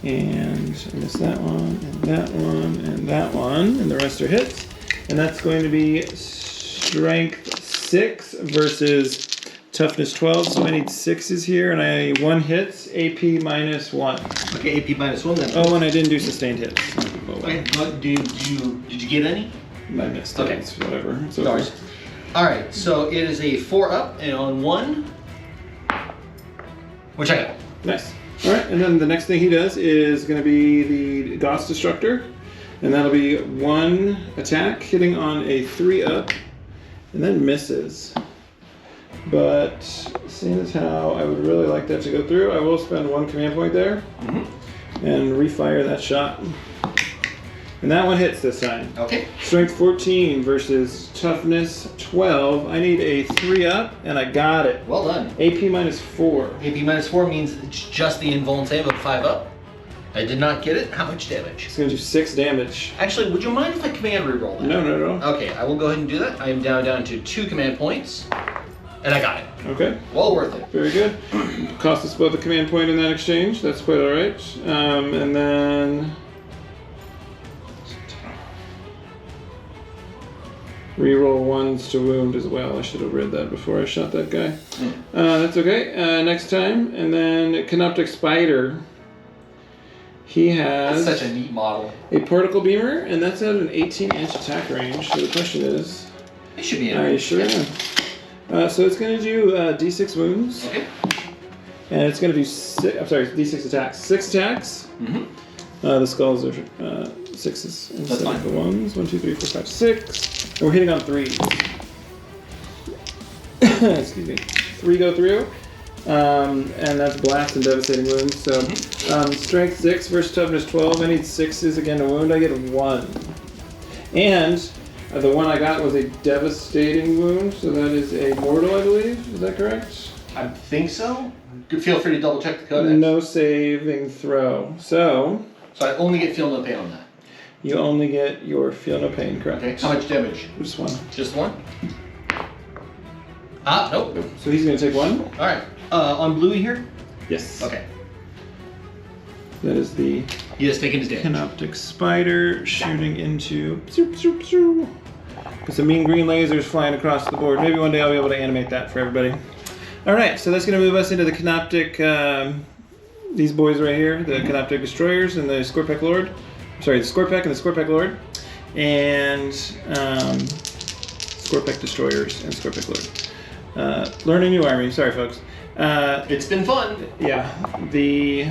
Speaker 1: And I missed that one, and that one, and that one, and the rest are hits. And that's going to be Strength 6 versus Toughness 12. So I need 6s here, and 1 hits, AP -1.
Speaker 2: Okay, AP -1 then.
Speaker 1: Oh, and I didn't do sustained hits.
Speaker 2: Okay, but did you get any?
Speaker 1: I missed it.
Speaker 2: Okay.
Speaker 1: It's whatever. It's
Speaker 2: No
Speaker 1: over.
Speaker 2: worries. All right, so it is a 4 up and on 1, which I got.
Speaker 1: Nice. All right, and then the next thing he does is going to be the Gauss Destructor, and that'll be 1 attack hitting on a 3 up, and then misses. But seeing as how I would really like that to go through, I will spend 1 command point there and refire that shot. And that one hits this time.
Speaker 2: Okay.
Speaker 1: Strength 14 versus Toughness 12. I need a 3 up, and I got it.
Speaker 2: Well done.
Speaker 1: AP -4.
Speaker 2: AP -4 means it's just the invuln save of 5 up. I did not get it. How much damage?
Speaker 1: It's going to do 6 damage.
Speaker 2: Actually, would you mind if I command reroll that?
Speaker 1: No.
Speaker 2: Okay, I will go ahead and do that. I am down to 2 command points, and I got it.
Speaker 1: Okay.
Speaker 2: Well worth it.
Speaker 1: Very good. Cost us both a command point in that exchange. That's quite all right. And then reroll 1s to wound as well. I should have read that before I shot that guy. That's okay. Next time. And then Canoptic Spider. He has
Speaker 2: That's such a neat model.
Speaker 1: a particle beamer, and that's at an 18-inch attack range. So the question is,
Speaker 2: It should be in
Speaker 1: I
Speaker 2: range.
Speaker 1: sure am. So it's going to do D6 wounds,
Speaker 2: Okay.
Speaker 1: and it's going to do D6 attacks. 6 attacks. The skulls are 6s instead
Speaker 2: fine.
Speaker 1: of the 1s. 1, 2, 3, 4, 5, 6. And we're hitting on 3s. Excuse me. 3 go through. And that's blast and devastating wounds. So strength 6 versus toughness 12. I need 6s again to wound. I get 1. And the one I got was a devastating wound, so that is a mortal, I believe. Is that correct?
Speaker 2: I think so. Feel free to double check the codex.
Speaker 1: No saving throw. So
Speaker 2: So I only get feel no pain on that.
Speaker 1: you only get your feel no pain, correct?
Speaker 2: Okay. How much damage?
Speaker 1: Just 1.
Speaker 2: Just 1? Ah, nope.
Speaker 1: So he's going to take 1?
Speaker 2: All right. On Bluey here?
Speaker 1: Yes.
Speaker 2: Okay.
Speaker 1: That is the
Speaker 2: He has taken his damage.
Speaker 1: Canoptic Spider shooting into... With some mean green lasers flying across the board. Maybe one day I'll be able to animate that for everybody. Alright, so that's going to move us into the Canoptic... these boys right here, the Canoptic Destroyers and the Scorpec Lord. Sorry, the Scorpec and the Scorpec Lord. And Scorpec Destroyers and Scorpec Lord. Learn a new army. Sorry, folks.
Speaker 2: It's been fun.
Speaker 1: Yeah, the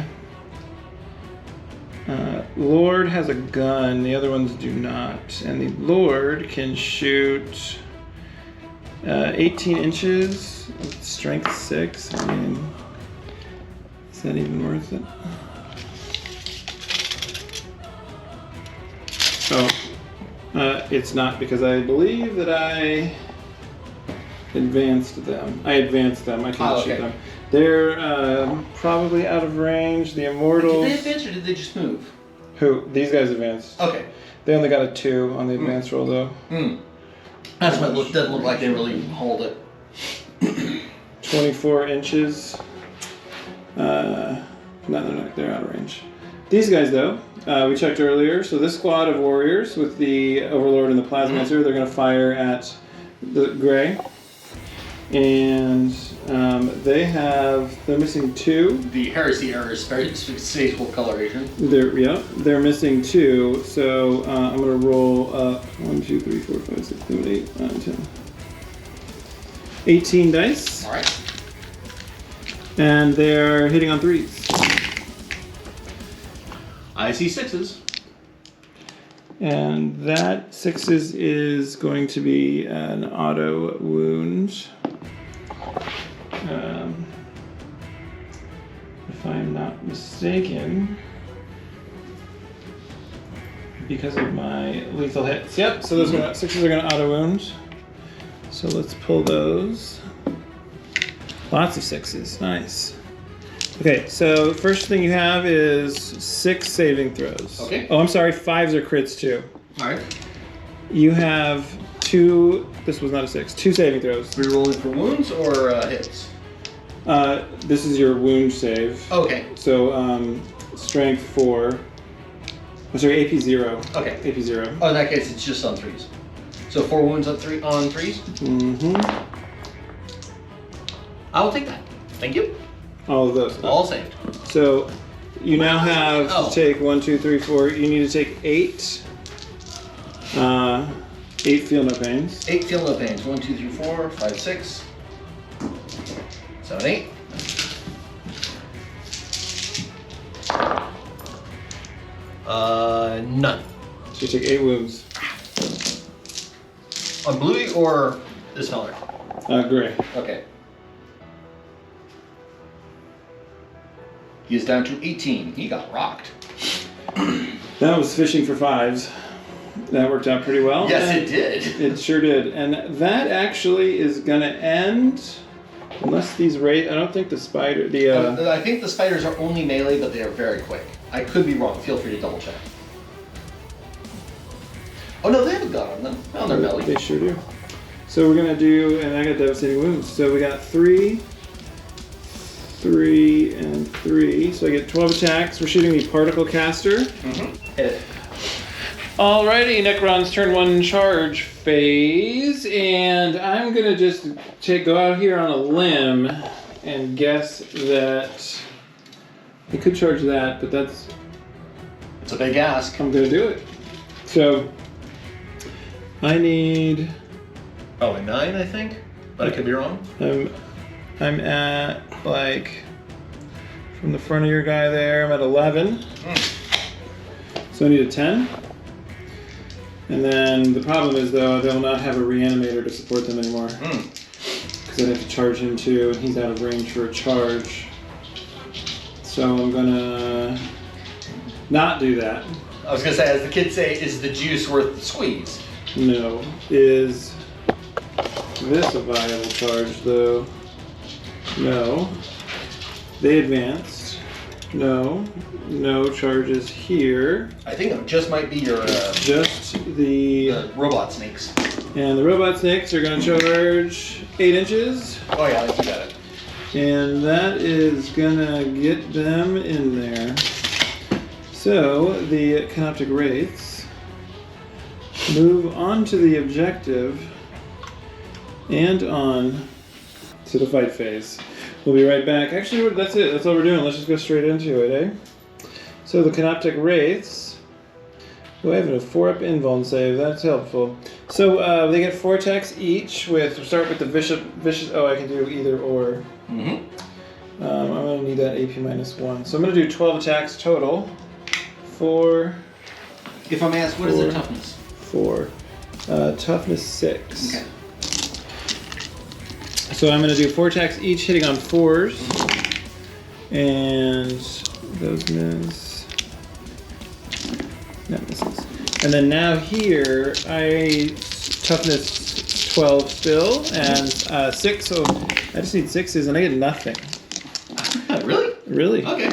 Speaker 1: Lord has a gun, the other ones do not. And the Lord can shoot 18 inches with strength 6. I mean, is that even worth it? Oh, it's not, because I believe that I advanced them. I can't shoot them. They're probably out of range. The Immortals...
Speaker 2: Did they advance or did they just move?
Speaker 1: Who? These guys advanced.
Speaker 2: Okay.
Speaker 1: They only got a 2 on the advance roll, though.
Speaker 2: That's what it doesn't look like they really hold it.
Speaker 1: 24 inches. No, they're out of range. These guys, though, we checked earlier. So this squad of warriors with the Overlord and the Plasmancer, they're going to fire at the Gray. And They're missing 2.
Speaker 2: The heresy error is spatial coloration.
Speaker 1: They're missing 2. So I'm gonna roll 1, 2, 3, 4, 5, 6, 7, 8, 9, 10. 18 dice.
Speaker 2: All right.
Speaker 1: And they're hitting on 3s.
Speaker 2: I see 6s.
Speaker 1: And that 6s is going to be an auto wound. If I'm not mistaken, because of my lethal hits. Yep, so those 6s are going to auto wound. So let's pull those. Lots of 6s, nice. Okay, so first thing you have is 6 saving throws.
Speaker 2: Okay.
Speaker 1: Oh, I'm sorry, 5s are crits too.
Speaker 2: All right.
Speaker 1: You have 2, this was not a 6, 2 saving throws.
Speaker 2: Rerolling for wounds or hits?
Speaker 1: This is your wound save.
Speaker 2: Okay.
Speaker 1: So, strength 4. Oh, sorry, AP 0.
Speaker 2: Okay.
Speaker 1: AP 0.
Speaker 2: Oh, in that case, it's just on 3s. So 4 wounds on 3s?
Speaker 1: Mm-hmm.
Speaker 2: I will take that. Thank you.
Speaker 1: All of those.
Speaker 2: All saved.
Speaker 1: So, you now have to take 1, 2, 3, 4. You need to take 8. 8 feel no pains.
Speaker 2: 8 feel no pains. 1, 2, 3, 4, 5, 6, 7, 8. None.
Speaker 1: So you take 8 wounds.
Speaker 2: On Bluey or this feller?
Speaker 1: Gray.
Speaker 2: Okay. He is down to 18. He got rocked.
Speaker 1: That was fishing for 5s. That worked out pretty well.
Speaker 2: Yes, it did.
Speaker 1: It sure did. And that actually is going to end, unless these I don't think the spider,
Speaker 2: I think the spiders are only melee, but they are very quick. I could be wrong. Feel free to double check. Oh no, they have a gun on them. On their belly.
Speaker 1: They sure do. So we're going to do, and I got devastating wounds. So we got 3, 3, and 3. So I get 12 attacks. We're shooting the particle caster.
Speaker 2: Mm-hmm. Hit it.
Speaker 1: Alrighty, Necron's turn 1 charge phase, and I'm gonna just go out here on a limb and guess that he could charge that, but
Speaker 2: it's a big ask.
Speaker 1: I'm gonna do it. So I need
Speaker 2: probably 9, I think, but I could be wrong.
Speaker 1: I'm at like from the front of your guy there. I'm at 11. So I need a 10. And then the problem is, though, they'll not have a reanimator to support them anymore. Because I'd have to charge him too, and he's out of range for a charge. So I'm gonna not do that.
Speaker 2: I was gonna say, as the kids say, is the juice worth the squeeze?
Speaker 1: No. Is this a viable charge, though? No. They advanced. No. No charges here.
Speaker 2: I think it just might be your
Speaker 1: just the
Speaker 2: robot snakes.
Speaker 1: And the robot snakes are going to charge 8 inches.
Speaker 2: Oh yeah, you got it.
Speaker 1: And that is going to get them in there. So the Canoptic Wraiths move on to the objective and on to the fight phase. We'll be right back. Actually, that's it. That's all we're doing. Let's just go straight into it, eh? So the Canoptic Wraiths, who have a 4-up invuln save. That's helpful. So they get 4 attacks each. Start with the vicious. Oh, I can do either or.
Speaker 2: Mm-hmm.
Speaker 1: I'm gonna need that AP -1. So I'm gonna do 12 attacks total. 4.
Speaker 2: If I may ask, what is their toughness?
Speaker 1: 4. Toughness 6.
Speaker 2: Okay.
Speaker 1: So I'm gonna do 4 attacks each, hitting on 4s, and those miss. That misses. And then now here, toughness 12 still, and 6, so I just need 6s, and I get nothing.
Speaker 2: Really?
Speaker 1: Really.
Speaker 2: Okay.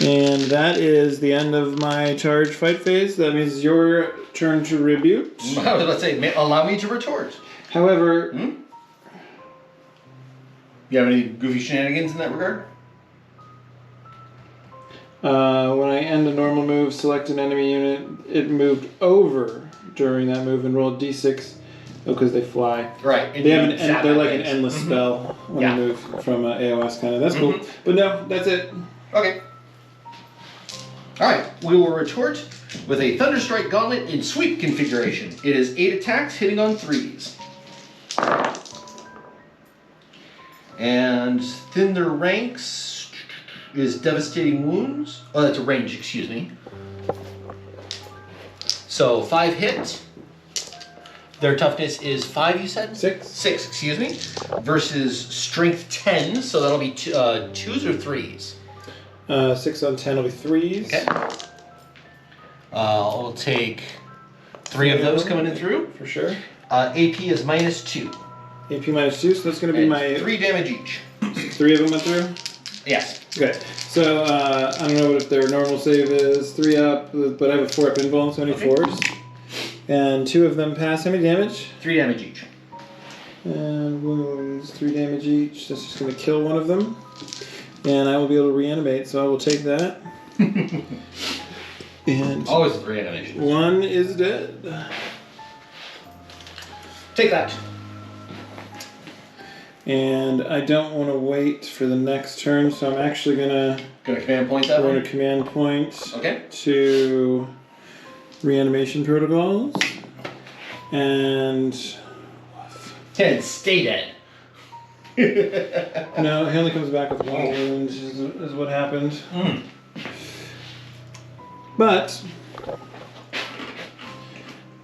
Speaker 1: And that is the end of my charge fight phase. That means your turn to rebuke.
Speaker 2: I was about to say, allow me to retort.
Speaker 1: However...
Speaker 2: You have any goofy shenanigans in that regard?
Speaker 1: When I end a normal move, select an enemy unit. It moved over during that move and rolled d6. Oh, because they fly.
Speaker 2: Right.
Speaker 1: They're like an endless spell. when I move from AOS kind of. That's cool. But no, that's it.
Speaker 2: Okay. Alright, we will retort with a Thunderstrike Gauntlet in sweep configuration. It is 8 attacks hitting on 3s. And thin their ranks is Devastating Wounds. Oh, that's a range, excuse me. So 5 hits. Their toughness is 5, you said?
Speaker 1: 6.
Speaker 2: 6, excuse me. Versus strength 10, so that'll be 2s or 3s?
Speaker 1: 6 on 10 will be 3s.
Speaker 2: Okay. I'll take 3 of those coming in through.
Speaker 1: For sure.
Speaker 2: AP is -2.
Speaker 1: AP -2, so that's going to be my...
Speaker 2: 3 damage each.
Speaker 1: 3 of them went through?
Speaker 2: Yes.
Speaker 1: Okay. So, I don't know what if their normal save is. 3 up, but I have a 4 up invuln, so I need 4s. And 2 of them pass. How many damage?
Speaker 2: 3 damage each.
Speaker 1: And wounds, 3 damage each. That's just going to kill one of them. And I will be able to reanimate, so I will take that. And
Speaker 2: always 3 animation.
Speaker 1: 1 is dead.
Speaker 2: Take that.
Speaker 1: And I don't want to wait for the next turn, so I'm actually gonna
Speaker 2: command point that one?
Speaker 1: command point
Speaker 2: Okay.
Speaker 1: to reanimation protocols. And
Speaker 2: stay dead.
Speaker 1: no, he only comes back with 1 wound is what happened. But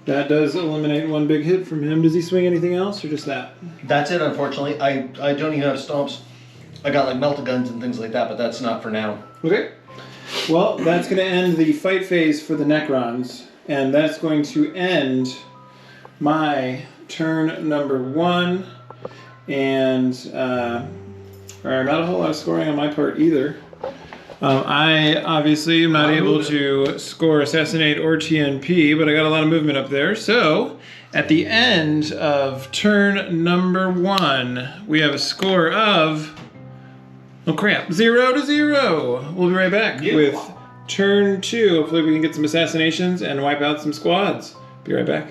Speaker 1: that does eliminate 1 big hit from him. Does he swing anything else or just that?
Speaker 2: That's it, unfortunately. I don't even have stomps. I got like melta-guns and things like that, but that's not for now.
Speaker 1: Okay. Well, that's going to end the fight phase for the Necrons, and that's going to end my turn number 1. And not a whole lot of scoring on my part either. I obviously am not able to score Assassinate or TNP, but I got a lot of movement up there. So, at the end of turn number 1, we have a score of, oh crap, 0-0. We'll be right back with turn 2. Hopefully we can get some assassinations and wipe out some squads. Be right back.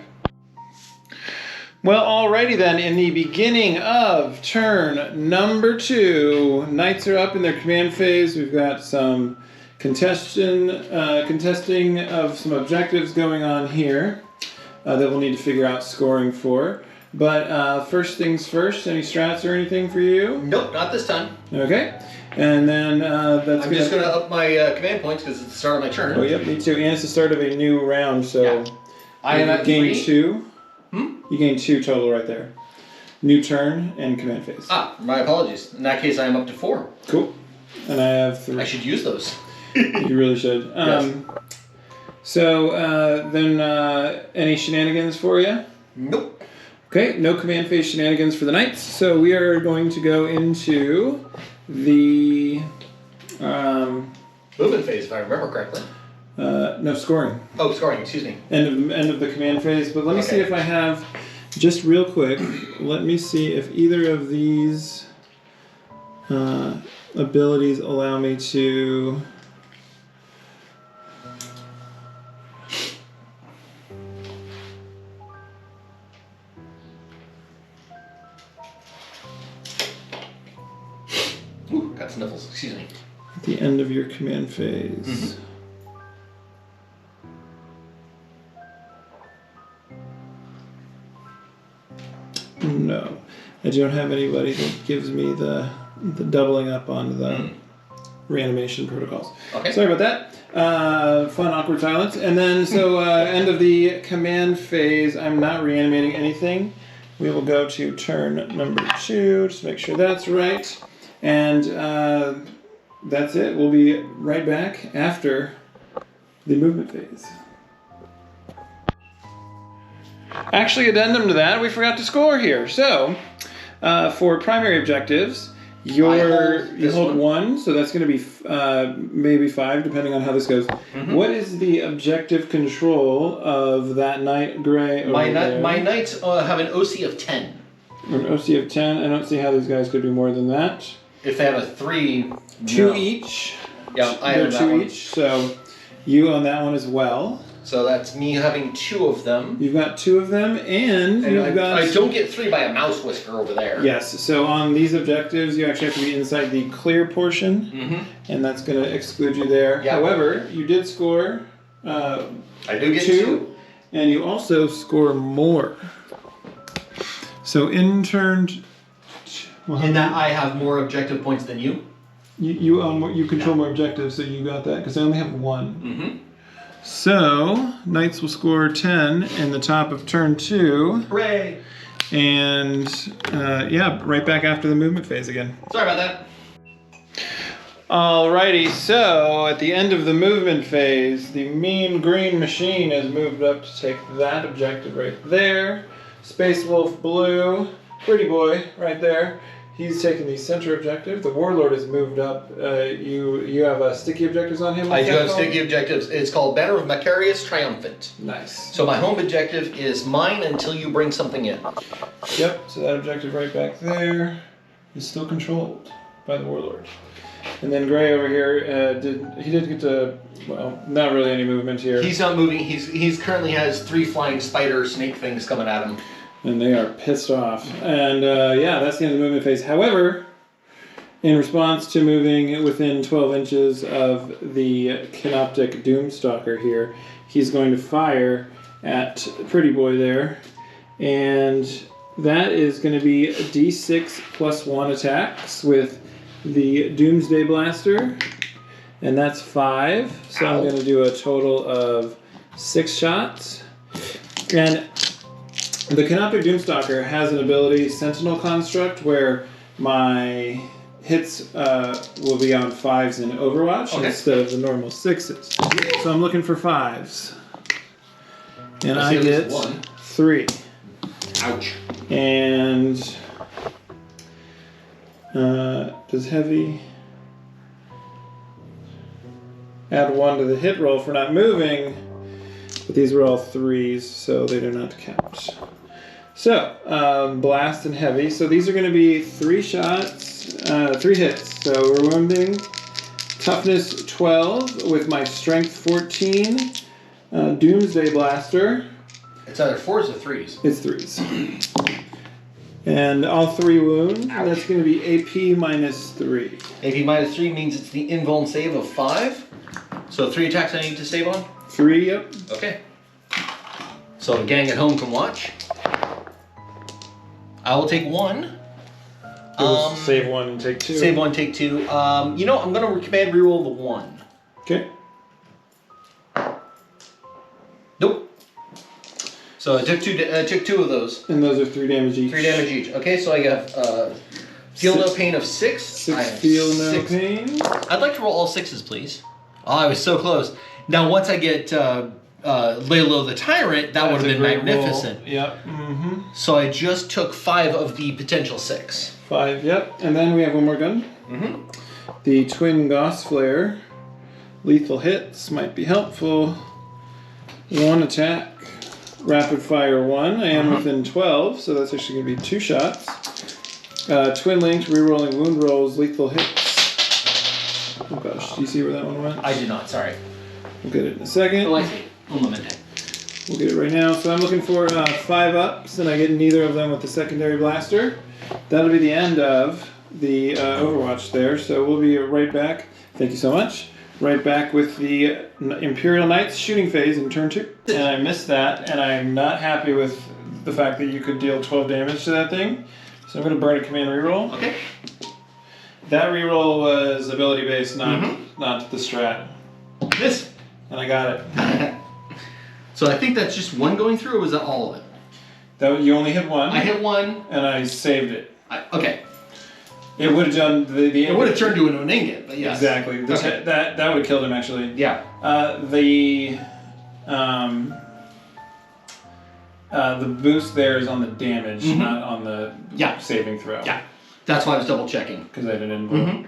Speaker 1: Well, alrighty then, in the beginning of turn number 2, Knights are up in their command phase. We've got some contesting of some objectives going on here that we'll need to figure out scoring for. But first things first, any strats or anything for you?
Speaker 2: Nope, not this time.
Speaker 1: Okay. And then that's
Speaker 2: I'm just going to up my command points because it's the start of my turn.
Speaker 1: Oh, yep, me too. And it's the start of a new round, so
Speaker 2: I am at
Speaker 1: gain
Speaker 2: 3.
Speaker 1: 2. You gain 2 total right there. New turn and command phase.
Speaker 2: My apologies. In that case, I am up to 4.
Speaker 1: Cool. And I have 3.
Speaker 2: I should use those.
Speaker 1: You really should.
Speaker 2: Yes.
Speaker 1: So then any shenanigans for you?
Speaker 2: Nope.
Speaker 1: Okay, no command phase shenanigans for the Knights. So we are going to go into the...
Speaker 2: movement phase, if I remember correctly.
Speaker 1: No, scoring.
Speaker 2: Oh, scoring, excuse me.
Speaker 1: End of the command phase. But let me see if I have, just real quick, let me see if either of these abilities allow me to...
Speaker 2: Ooh, got sniffles, excuse me.
Speaker 1: At the end of your command phase. No, I don't have anybody that gives me the doubling up on the reanimation protocols.
Speaker 2: Okay.
Speaker 1: Sorry about that. Fun, awkward silence. And then, so end of the command phase, I'm not reanimating anything. We will go to turn number 2, just make sure that's right. And that's it. We'll be right back after the movement phase. Actually, addendum to that, we forgot to score here. So, for primary objectives, you hold 1, so that's going to be maybe 5, depending on how this goes. What is the objective control of that Knight Gray over there?
Speaker 2: My Knights have an OC of 10.
Speaker 1: An OC of 10. I don't see how these guys could be more than that.
Speaker 2: If they have a 3...
Speaker 1: 2 each.
Speaker 2: Yeah, I have that
Speaker 1: 2
Speaker 2: one.
Speaker 1: each, so you own that one as well.
Speaker 2: So that's me having 2 of them.
Speaker 1: You've got 2 of them, and you've got...
Speaker 2: I don't get 3 by a mouse whisker over there.
Speaker 1: Yes, so on these objectives, you actually have to be inside the clear portion, and that's going to exclude you there.
Speaker 2: Yeah.
Speaker 1: However, you did score
Speaker 2: I do get
Speaker 1: 2, and you also score more. So in turn...
Speaker 2: In that I have more objective points than you?
Speaker 1: You own more, you control more objectives, so you got that, because I only have 1. So, Knights will score 10 in the top of turn 2.
Speaker 2: Hooray!
Speaker 1: And, yeah, right back after the movement phase again.
Speaker 2: Sorry about that.
Speaker 1: Alrighty, so at the end of the movement phase, the mean green machine has moved up to take that objective right there. Space Wolf Blue, pretty boy, right there. He's taken the center objective. The Warlord has moved up. You have sticky objectives on him?
Speaker 2: I do have sticky objectives. It's called Banner of Macarius Triumphant.
Speaker 1: Nice.
Speaker 2: So my home objective is mine until you bring something in.
Speaker 1: Yep, so that objective right back there is still controlled by the Warlord. And then Gray over here, did get to, well, not really any movement here.
Speaker 2: He's not moving. He's currently has 3 flying spider snake things coming at him.
Speaker 1: And they are pissed off. And yeah, that's the end of the movement phase. However, in response to moving within 12 inches of the Canoptic Doomstalker here, he's going to fire at Pretty Boy there. And that is going to be D6 + 1 attacks with the Doomsday Blaster. And that's 5. So I'm going to do a total of 6 shots. And the Canoptic Doomstalker has an ability, Sentinel Construct, where my hits will be on 5s in Overwatch instead of the normal 6s. So I'm looking for 5s. And I get 3.
Speaker 2: Ouch.
Speaker 1: And does heavy add 1 to the hit roll for not moving? But these were all 3s, so they do not count. So, blast and heavy. So these are going to be 3 shots, 3 hits. So we're wounding. Toughness 12 with my strength 14. Doomsday Blaster.
Speaker 2: It's either 4s or 3s.
Speaker 1: It's 3s. And all 3 wound.
Speaker 2: Ouch.
Speaker 1: That's going to be AP -3.
Speaker 2: AP -3 means it's the invuln save of 5. So 3 attacks I need to save on?
Speaker 1: 3, yep.
Speaker 2: Okay. So the gang at home can watch. I will take 1.
Speaker 1: Save 1 and take 2.
Speaker 2: Save 1, take 2. You know, I'm going to command reroll the 1.
Speaker 1: Okay.
Speaker 2: Nope. So I took 2 of those.
Speaker 1: And those are 3 damage each.
Speaker 2: 3 damage each. Okay, so I got feel no pain of 6.
Speaker 1: 6 feel no
Speaker 2: 6.
Speaker 1: pain.
Speaker 2: I'd like to roll all 6s, please. Oh, I was so close. Now, once I get lay low the tyrant, that would have been magnificent.
Speaker 1: Roll. Yep. Mm-hmm.
Speaker 2: So I just took 5 of the potential 6.
Speaker 1: 5, yep. And then we have one more gun.
Speaker 2: Mm-hmm.
Speaker 1: The Twin Gauss Flare. Lethal hits might be helpful. 1 attack. Rapid fire 1. I am within 12, so that's actually going to be 2 shots. Twin linked, rerolling wound rolls, lethal hits. Oh gosh, do you see where that one went?
Speaker 2: I did not, sorry.
Speaker 1: We'll get it in a second.
Speaker 2: Oh, I see. Un momente.
Speaker 1: We'll get it right now. So I'm looking for 5 ups, and I get neither of them with the secondary blaster. That'll be the end of the Overwatch there. So we'll be right back. Thank you so much. Right back with the Imperial Knights shooting phase in turn 2. And I missed that, and I'm not happy with the fact that you could deal 12 damage to that thing. So I'm going to burn a command reroll.
Speaker 2: Okay.
Speaker 1: That reroll was ability based, not the strat.
Speaker 2: This.
Speaker 1: And I got it.
Speaker 2: So I think that's just 1 going through, or was that all of it?
Speaker 1: That you only hit 1.
Speaker 2: I hit 1.
Speaker 1: And I saved it.
Speaker 2: Okay.
Speaker 1: It would have done the
Speaker 2: It would have turned to an ingot, but yes.
Speaker 1: Exactly.
Speaker 2: Okay.
Speaker 1: That would have killed him actually.
Speaker 2: Yeah.
Speaker 1: The boost there is on the damage, not on the saving throw.
Speaker 2: Yeah. That's why I was double checking.
Speaker 1: Because I didn't invoke.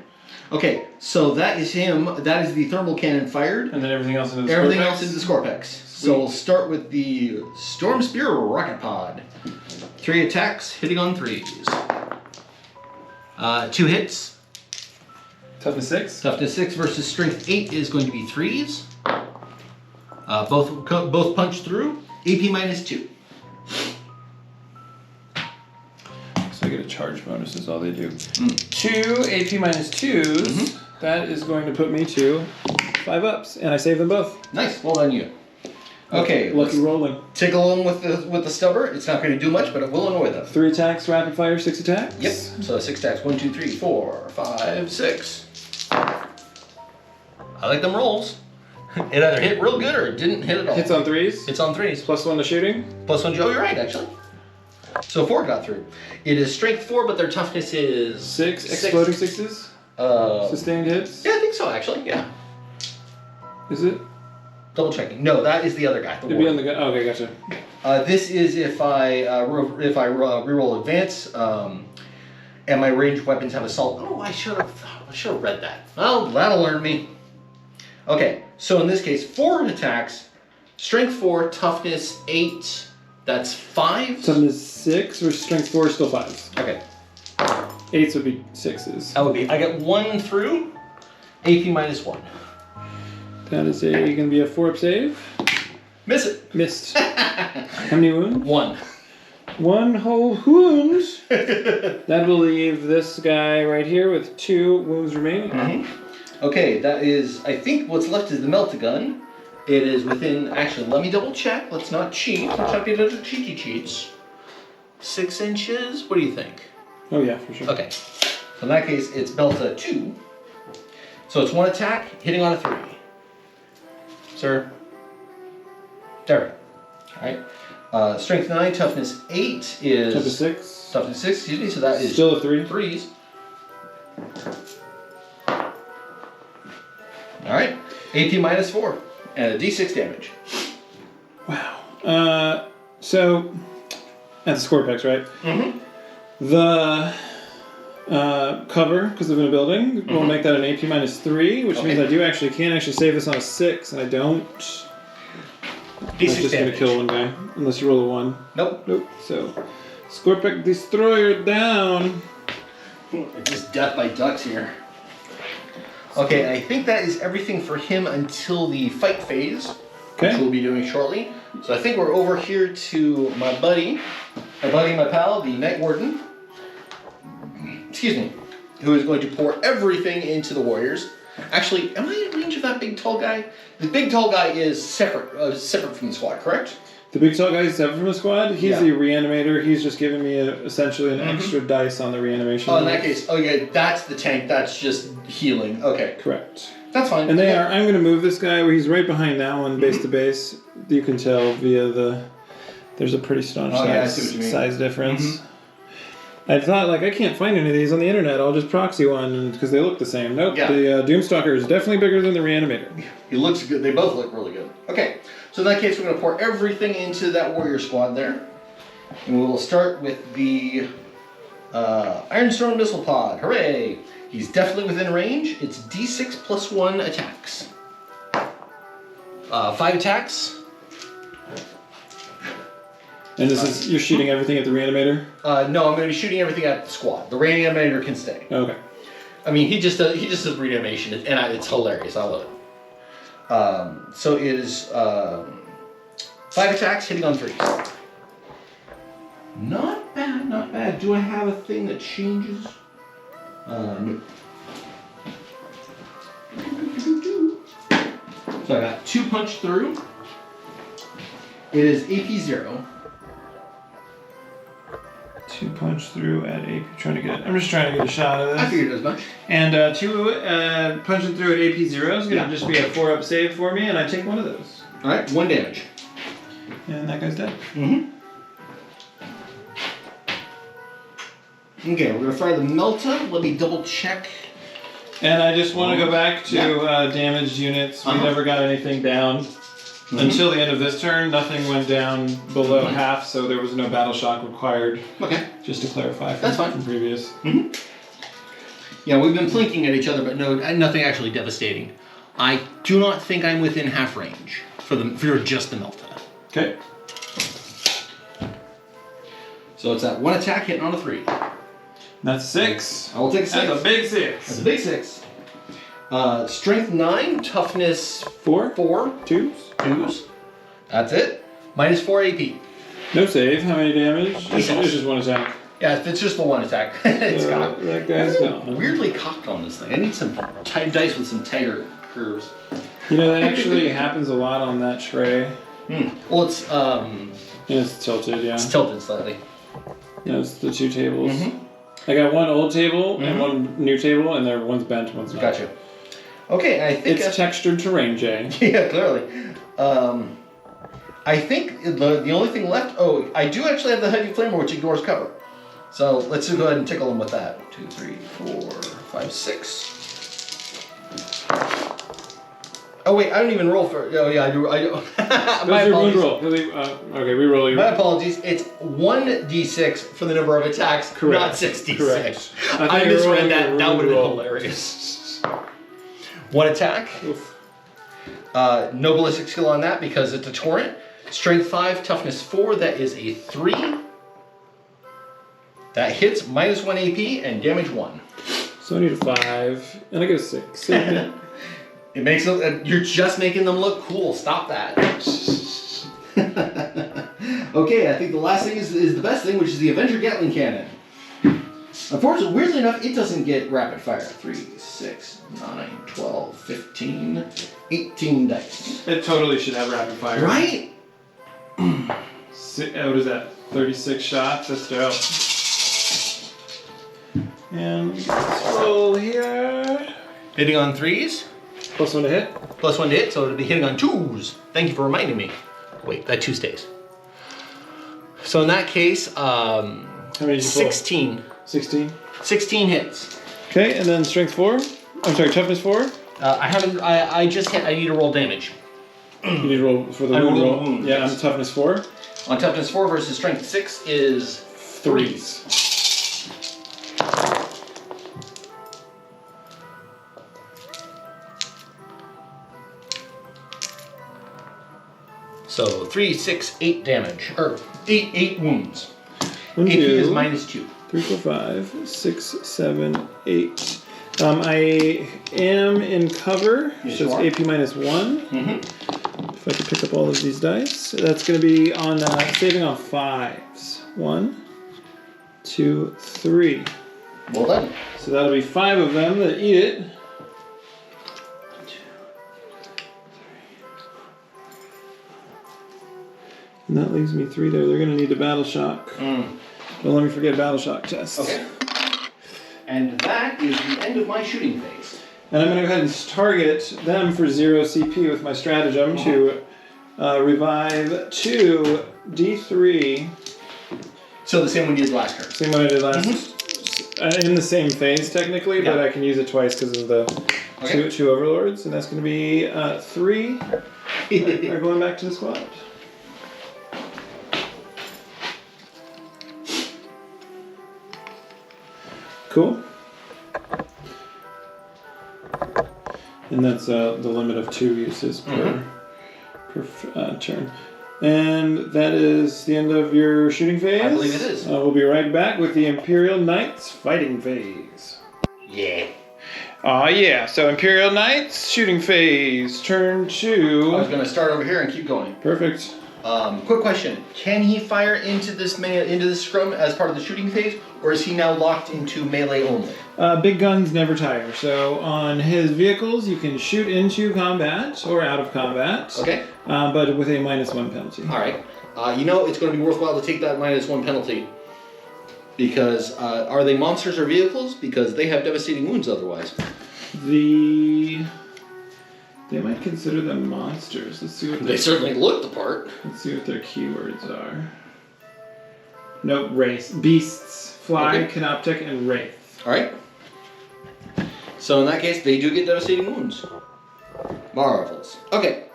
Speaker 2: Okay, so that is him. That is the thermal cannon fired.
Speaker 1: And then everything else into the
Speaker 2: Everything
Speaker 1: Scorpex?
Speaker 2: else into the Scorpex. So we'll start with the Storm Spear Rocket Pod. 3 attacks, hitting on 3s. 2 hits.
Speaker 1: Toughness 6.
Speaker 2: Toughness 6 versus Strength 8 is going to be 3s. Both punch through. AP -2.
Speaker 1: So I get a charge bonus is all they do. 2 AP -2s. That is going to put me to 5 ups, and I save them both.
Speaker 2: Nice. Well done, you. Okay.
Speaker 1: Lucky rolling.
Speaker 2: Take along with the stubber. It's not going to do much, but it will annoy them.
Speaker 1: 3 attacks, rapid fire, 6 attacks.
Speaker 2: Yep. So 6 attacks. 1, 2, 3, 4, 5, 6. I like them rolls. It either hit real good or it didn't hit at all.
Speaker 1: Hits on 3s.
Speaker 2: It's on 3s.
Speaker 1: +1 to shooting.
Speaker 2: +1. Oh, you're right, actually. So 4 got through. It is strength 4, but their toughness is
Speaker 1: 6 exploding 6s. Sustained hits.
Speaker 2: Yeah, I think so. Actually, yeah.
Speaker 1: Is it?
Speaker 2: Double checking. No, that is the other guy.
Speaker 1: It'd be on the gun. Oh, okay, gotcha.
Speaker 2: This is if I reroll advance, and my ranged weapons have assault. Oh, I should have read that. Well, that'll learn me. Okay, so in this case, 4 attacks, strength 4, toughness 8. That's 5.
Speaker 1: Toughness 6 versus strength 4 is still 5s.
Speaker 2: Okay.
Speaker 1: 8s would be 6s.
Speaker 2: That would be. I get 1 through. AP -1.
Speaker 1: That is going to be a 4-up save.
Speaker 2: Miss it.
Speaker 1: Missed. How many wounds?
Speaker 2: 1.
Speaker 1: 1 whole wound. That will leave this guy right here with 2 wounds remaining.
Speaker 2: Okay, that is. I think what's left is the melt-a-gun. It is within. Actually, let me double check. Let's not cheat. Let's not be little cheaty cheats. 6 inches. What do you think?
Speaker 1: Oh yeah, for sure.
Speaker 2: Okay. So in that case, it's Belta 2. So it's 1 attack, hitting on a 3. Sir. There. Alright. Strength 9, toughness 8 is...
Speaker 1: Toughness 6.
Speaker 2: Toughness 6, excuse me, so that is...
Speaker 1: Still a 3.
Speaker 2: 3s. Alright. AP -4. And a D6 damage.
Speaker 1: Wow. So... That's a Scorpex, right? The... cover, because of in a building, will make that an AP -3, which means I can actually save this on a 6, and I don't.
Speaker 2: D6
Speaker 1: just going to kill one guy, unless you roll a 1.
Speaker 2: Nope.
Speaker 1: Nope. So, Scorpic Destroyer down.
Speaker 2: It's just death by ducks here. Okay, I think that is everything for him until the fight phase, which we'll be doing shortly. So I think we're over here to my pal, the Night Warden. Excuse me, who is going to pour everything into the warriors. Actually, am I in range of that big tall guy? The big tall guy is separate from the squad, correct?
Speaker 1: The big tall guy is separate from the squad. He's the reanimator. He's just giving me essentially an extra dice on the reanimation.
Speaker 2: Oh, in that case, that's the tank. That's just healing. Okay,
Speaker 1: correct.
Speaker 2: That's fine.
Speaker 1: And I'm going to move this guy where he's right behind that one, base to base. You can tell via there's a pretty staunch size difference. I thought, I can't find any of these on the internet. I'll just proxy one because they look the same. Nope, the Doomstalker is definitely bigger than the Reanimator.
Speaker 2: He looks good. They both look really good. Okay, so in that case, we're going to pour everything into that warrior squad there. And we will start with the Ironstone Missile Pod. Hooray! He's definitely within range. It's D6 +1 attacks. 5 attacks.
Speaker 1: And you're shooting everything at the Reanimator?
Speaker 2: No, I'm going to be shooting everything at the squad. The Reanimator can stay.
Speaker 1: Okay.
Speaker 2: I mean, he just does reanimation, and it's hilarious. I love it. So it is 5 attacks, hitting on 3. Not bad, not bad. Do I have a thing that changes? No. So I got 2 punch through. It is AP 0.
Speaker 1: 2 punch through at AP. I'm just trying to get a shot of this.
Speaker 2: I figured as much.
Speaker 1: And 2 punching through at AP 0 is going to just be a 4-up save for me, and I take one of those.
Speaker 2: All right, 1 damage.
Speaker 1: And that guy's dead.
Speaker 2: Okay, we're going to fire the Melta. Let me double check.
Speaker 1: And I just want to go back to damaged units. We never got anything down. Until the end of this turn, nothing went down below half, so there was no battle shock required. Okay. Just to clarify from previous.
Speaker 2: Yeah, we've been plinking at each other, but nothing actually devastating. I do not think I'm within half range for just the Melta.
Speaker 1: Okay.
Speaker 2: So it's that 1 attack hitting on a 3.
Speaker 1: That's 6.
Speaker 2: I will take 6.
Speaker 1: That's a big 6.
Speaker 2: That's a big 6. Strength 9, toughness
Speaker 1: 4.
Speaker 2: 4.
Speaker 1: Twos.
Speaker 2: That's it. -4 AP.
Speaker 1: No save. How many damage? It's
Speaker 2: D6.
Speaker 1: just one attack.
Speaker 2: Yeah, it's just the one attack. It's cocked.
Speaker 1: That guy's gone.
Speaker 2: Weirdly cocked on this thing. I need some dice with some tighter curves.
Speaker 1: You know, that actually happens a lot on that tray.
Speaker 2: Well, it's
Speaker 1: It's tilted, yeah.
Speaker 2: it's tilted slightly.
Speaker 1: Yeah, it's the two tables. I got one old table and one new table, and one's bent, one's not.
Speaker 2: Gotcha. Okay, I think
Speaker 1: It's textured terrain, Jay.
Speaker 2: yeah, clearly. I think the only thing left. Oh, I do actually have the heavy flamer, which ignores cover. So let's go ahead and tickle him with that. 2, 3, 4, 5, 6. Oh wait, I don't even roll for. Oh yeah, I do. My apologies.
Speaker 1: Roll. Okay, re-roll your.
Speaker 2: My apologies. It's 1d6 for the number of attacks,
Speaker 1: Correct.
Speaker 2: not 6d6.
Speaker 1: Correct.
Speaker 2: I misread that.
Speaker 1: Your
Speaker 2: That would have been
Speaker 1: roll.
Speaker 2: hilarious. One attack.
Speaker 1: Oof.
Speaker 2: No ballistic skill on that because it's a torrent. Strength 5, toughness 4. That is a 3. That hits -1 AP and damage 1.
Speaker 1: So I need a 5, and I get a 6.
Speaker 2: It makes them. You're just making them look cool. Stop that. Okay, I think the last thing is the best thing, which is the Avenger Gatling Cannon. Unfortunately, weirdly enough, it doesn't get rapid fire. 3, 6, 9, 12, 15, 18 dice.
Speaker 1: It totally should have rapid fire.
Speaker 2: Right?
Speaker 1: What is that? 36 shots? That's dope. And we get this roll here.
Speaker 2: Hitting on 3s.
Speaker 1: +1 to hit.
Speaker 2: +1 to hit, so it'll be hitting on 2s. Thank you for reminding me. Wait, that 2 stays. So in that case,
Speaker 1: How many did you pull?
Speaker 2: 16.
Speaker 1: 16.
Speaker 2: 16 hits.
Speaker 1: Okay, and then strength 4. I'm sorry, toughness 4.
Speaker 2: I haven't. I just hit. I need to roll damage.
Speaker 1: You need to roll for the
Speaker 2: I
Speaker 1: wound
Speaker 2: roll
Speaker 1: roll.
Speaker 2: wound,
Speaker 1: Yeah,
Speaker 2: yes.
Speaker 1: on toughness 4.
Speaker 2: On toughness 4 versus strength 6 is
Speaker 1: 3s.
Speaker 2: So 3, 6, 8 damage. Or 8 wounds.
Speaker 1: One,
Speaker 2: AP is
Speaker 1: two,
Speaker 2: -2.
Speaker 1: 3, 4, 5, 6, 7, 8. I am in cover,
Speaker 2: Yes,
Speaker 1: so
Speaker 2: you
Speaker 1: it's
Speaker 2: are.
Speaker 1: AP -1. If I could pick up all of these dice, that's going to be on saving on 5s. 1, 2, 3.
Speaker 2: Well done.
Speaker 1: So that'll be 5 of them that eat it. And that leaves me 3 there. They're going to need a battle shock. Don't let me forget battle shock test.
Speaker 2: Okay. And that is the end of my shooting phase.
Speaker 1: And I'm going to go ahead and target them for 0 CP with my stratagem to revive 2 D3.
Speaker 2: So the same one you did last turn.
Speaker 1: Same one I did last. In the same phase technically, but
Speaker 2: Yeah.
Speaker 1: I can use it twice because of the
Speaker 2: Okay.
Speaker 1: two overlords, and that's going to be 3 are going back to the squad. Cool. And that's the limit of 2 uses per turn. And that is the end of your shooting phase.
Speaker 2: I believe it is.
Speaker 1: We'll be right back with the Imperial Knights fighting phase.
Speaker 2: Yeah.
Speaker 1: Yeah. So Imperial Knights shooting phase, turn
Speaker 2: I was
Speaker 1: 2.
Speaker 2: going to start over here and keep going.
Speaker 1: Perfect.
Speaker 2: Quick question: can he fire into this scrum as part of the shooting phase, or is he now locked into melee only?
Speaker 1: Big guns never tire. So on his vehicles, you can shoot into combat or out of combat.
Speaker 2: Okay.
Speaker 1: But with a -1 penalty.
Speaker 2: All right. It's going to be worthwhile to take that -1 penalty. Because are they monsters or vehicles? Because they have devastating wounds otherwise.
Speaker 1: They might consider them monsters. Let's see what
Speaker 2: They certainly look the part.
Speaker 1: Let's see what their keywords are. Nope, race. Beasts, fly,
Speaker 2: Okay.
Speaker 1: canoptic, and wraith.
Speaker 2: All right. So in that case, they do get devastating wounds. Marvelous. Okay.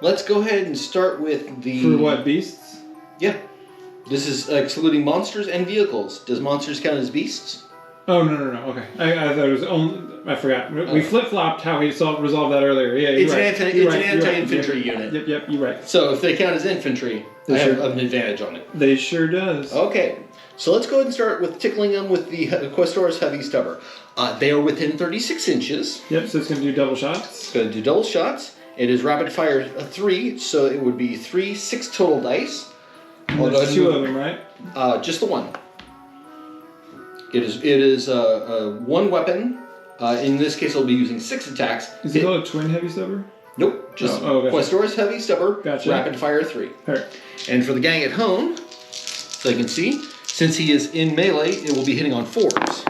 Speaker 2: Let's go ahead and start with the...
Speaker 1: For what, beasts?
Speaker 2: Yeah. This is excluding monsters and vehicles. Does monsters count as beasts?
Speaker 1: Oh, no. Okay. I thought it was only... I forgot. We flip-flopped how we resolved that earlier. Yeah,
Speaker 2: It's
Speaker 1: you're
Speaker 2: an
Speaker 1: right.
Speaker 2: anti-
Speaker 1: You're
Speaker 2: it's an
Speaker 1: right. You're right.
Speaker 2: anti-infantry unit.
Speaker 1: Yep, you're right.
Speaker 2: So if they count as infantry,
Speaker 1: They
Speaker 2: I have
Speaker 1: sure-
Speaker 2: an advantage on it.
Speaker 1: They sure does.
Speaker 2: Okay. So let's go ahead and start with tickling them with the Questor's Heavy Stubber. They are within 36 inches.
Speaker 1: Yep, so it's going to do double shots.
Speaker 2: It's going to do double shots. It is rapid fire 3, so it would be 6 total dice.
Speaker 1: And there's 2 of them, right?
Speaker 2: Just the one. It is one weapon. In this case, I'll be using 6 attacks.
Speaker 1: Is it called a twin heavy stubber?
Speaker 2: Nope, just
Speaker 1: gotcha.
Speaker 2: Questor's Heavy Stubber,
Speaker 1: Gotcha.
Speaker 2: rapid fire 3.
Speaker 1: Perfect.
Speaker 2: And for the gang at home, so you can see, since he is in melee, it will be hitting on 4s.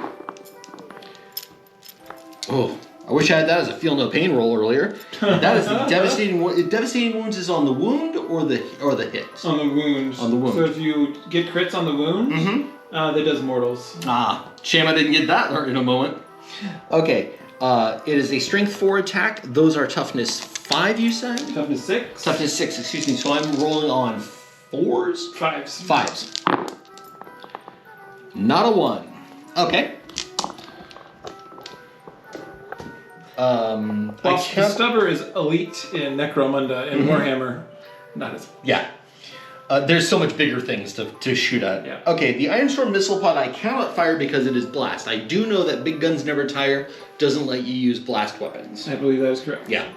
Speaker 2: Oh, I wish I had that as a feel no pain roll earlier. That is the devastating one. Devastating wounds is on the wound or the hit?
Speaker 1: On the wound.
Speaker 2: On the wound.
Speaker 1: So if you get crits on the wound, that does mortals.
Speaker 2: Shame I didn't get that in a moment. Okay, it is a strength 4 attack. Those are toughness 5, you said?
Speaker 1: Toughness 6?
Speaker 2: Toughness 6, excuse me. So I'm rolling on 4s?
Speaker 1: 5s.
Speaker 2: 5s. Not a 1. Okay.
Speaker 1: Well, the stubber is elite in Necromunda and Warhammer. Not as...
Speaker 2: Yeah. There's so much bigger things to shoot at.
Speaker 1: Yeah.
Speaker 2: Okay, the Ironstorm missile pod I cannot fire because it is blast. I do know that Big Guns Never Tire doesn't let you use blast weapons.
Speaker 1: I believe that is correct.
Speaker 2: Yeah.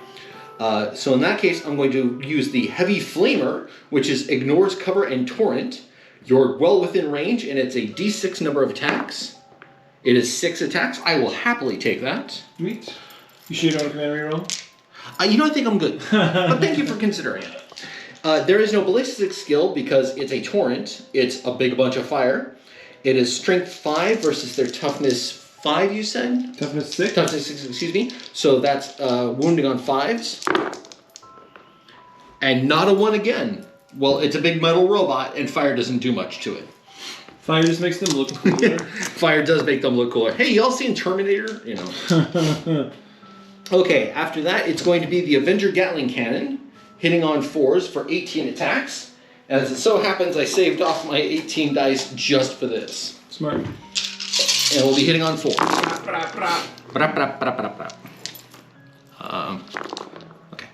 Speaker 2: So in that case, I'm going to use the Heavy Flamer, which is ignores cover and torrent. You're well within range, and it's a D6 number of attacks. It is 6 attacks. I will happily take that.
Speaker 1: Sweet. You sure you don't want a command reroll?
Speaker 2: I think I'm good. But thank you for considering it. There is no ballistic skill because it's a torrent. It's a big bunch of fire. It is strength 5 versus their toughness 5, you said?
Speaker 1: Toughness 6?
Speaker 2: Toughness 6, excuse me. So that's wounding on 5s. And not a 1 again. Well, it's a big metal robot, and fire doesn't do much to it.
Speaker 1: Fire just makes them look cooler.
Speaker 2: Fire does make them look cooler. Hey, y'all seen Terminator? You know. Okay, after that, it's going to be the Avenger Gatling Cannon, hitting on 4s for 18 attacks. And as it so happens, I saved off my 18 dice just for this.
Speaker 1: Smart.
Speaker 2: And we'll be hitting on 4. Okay.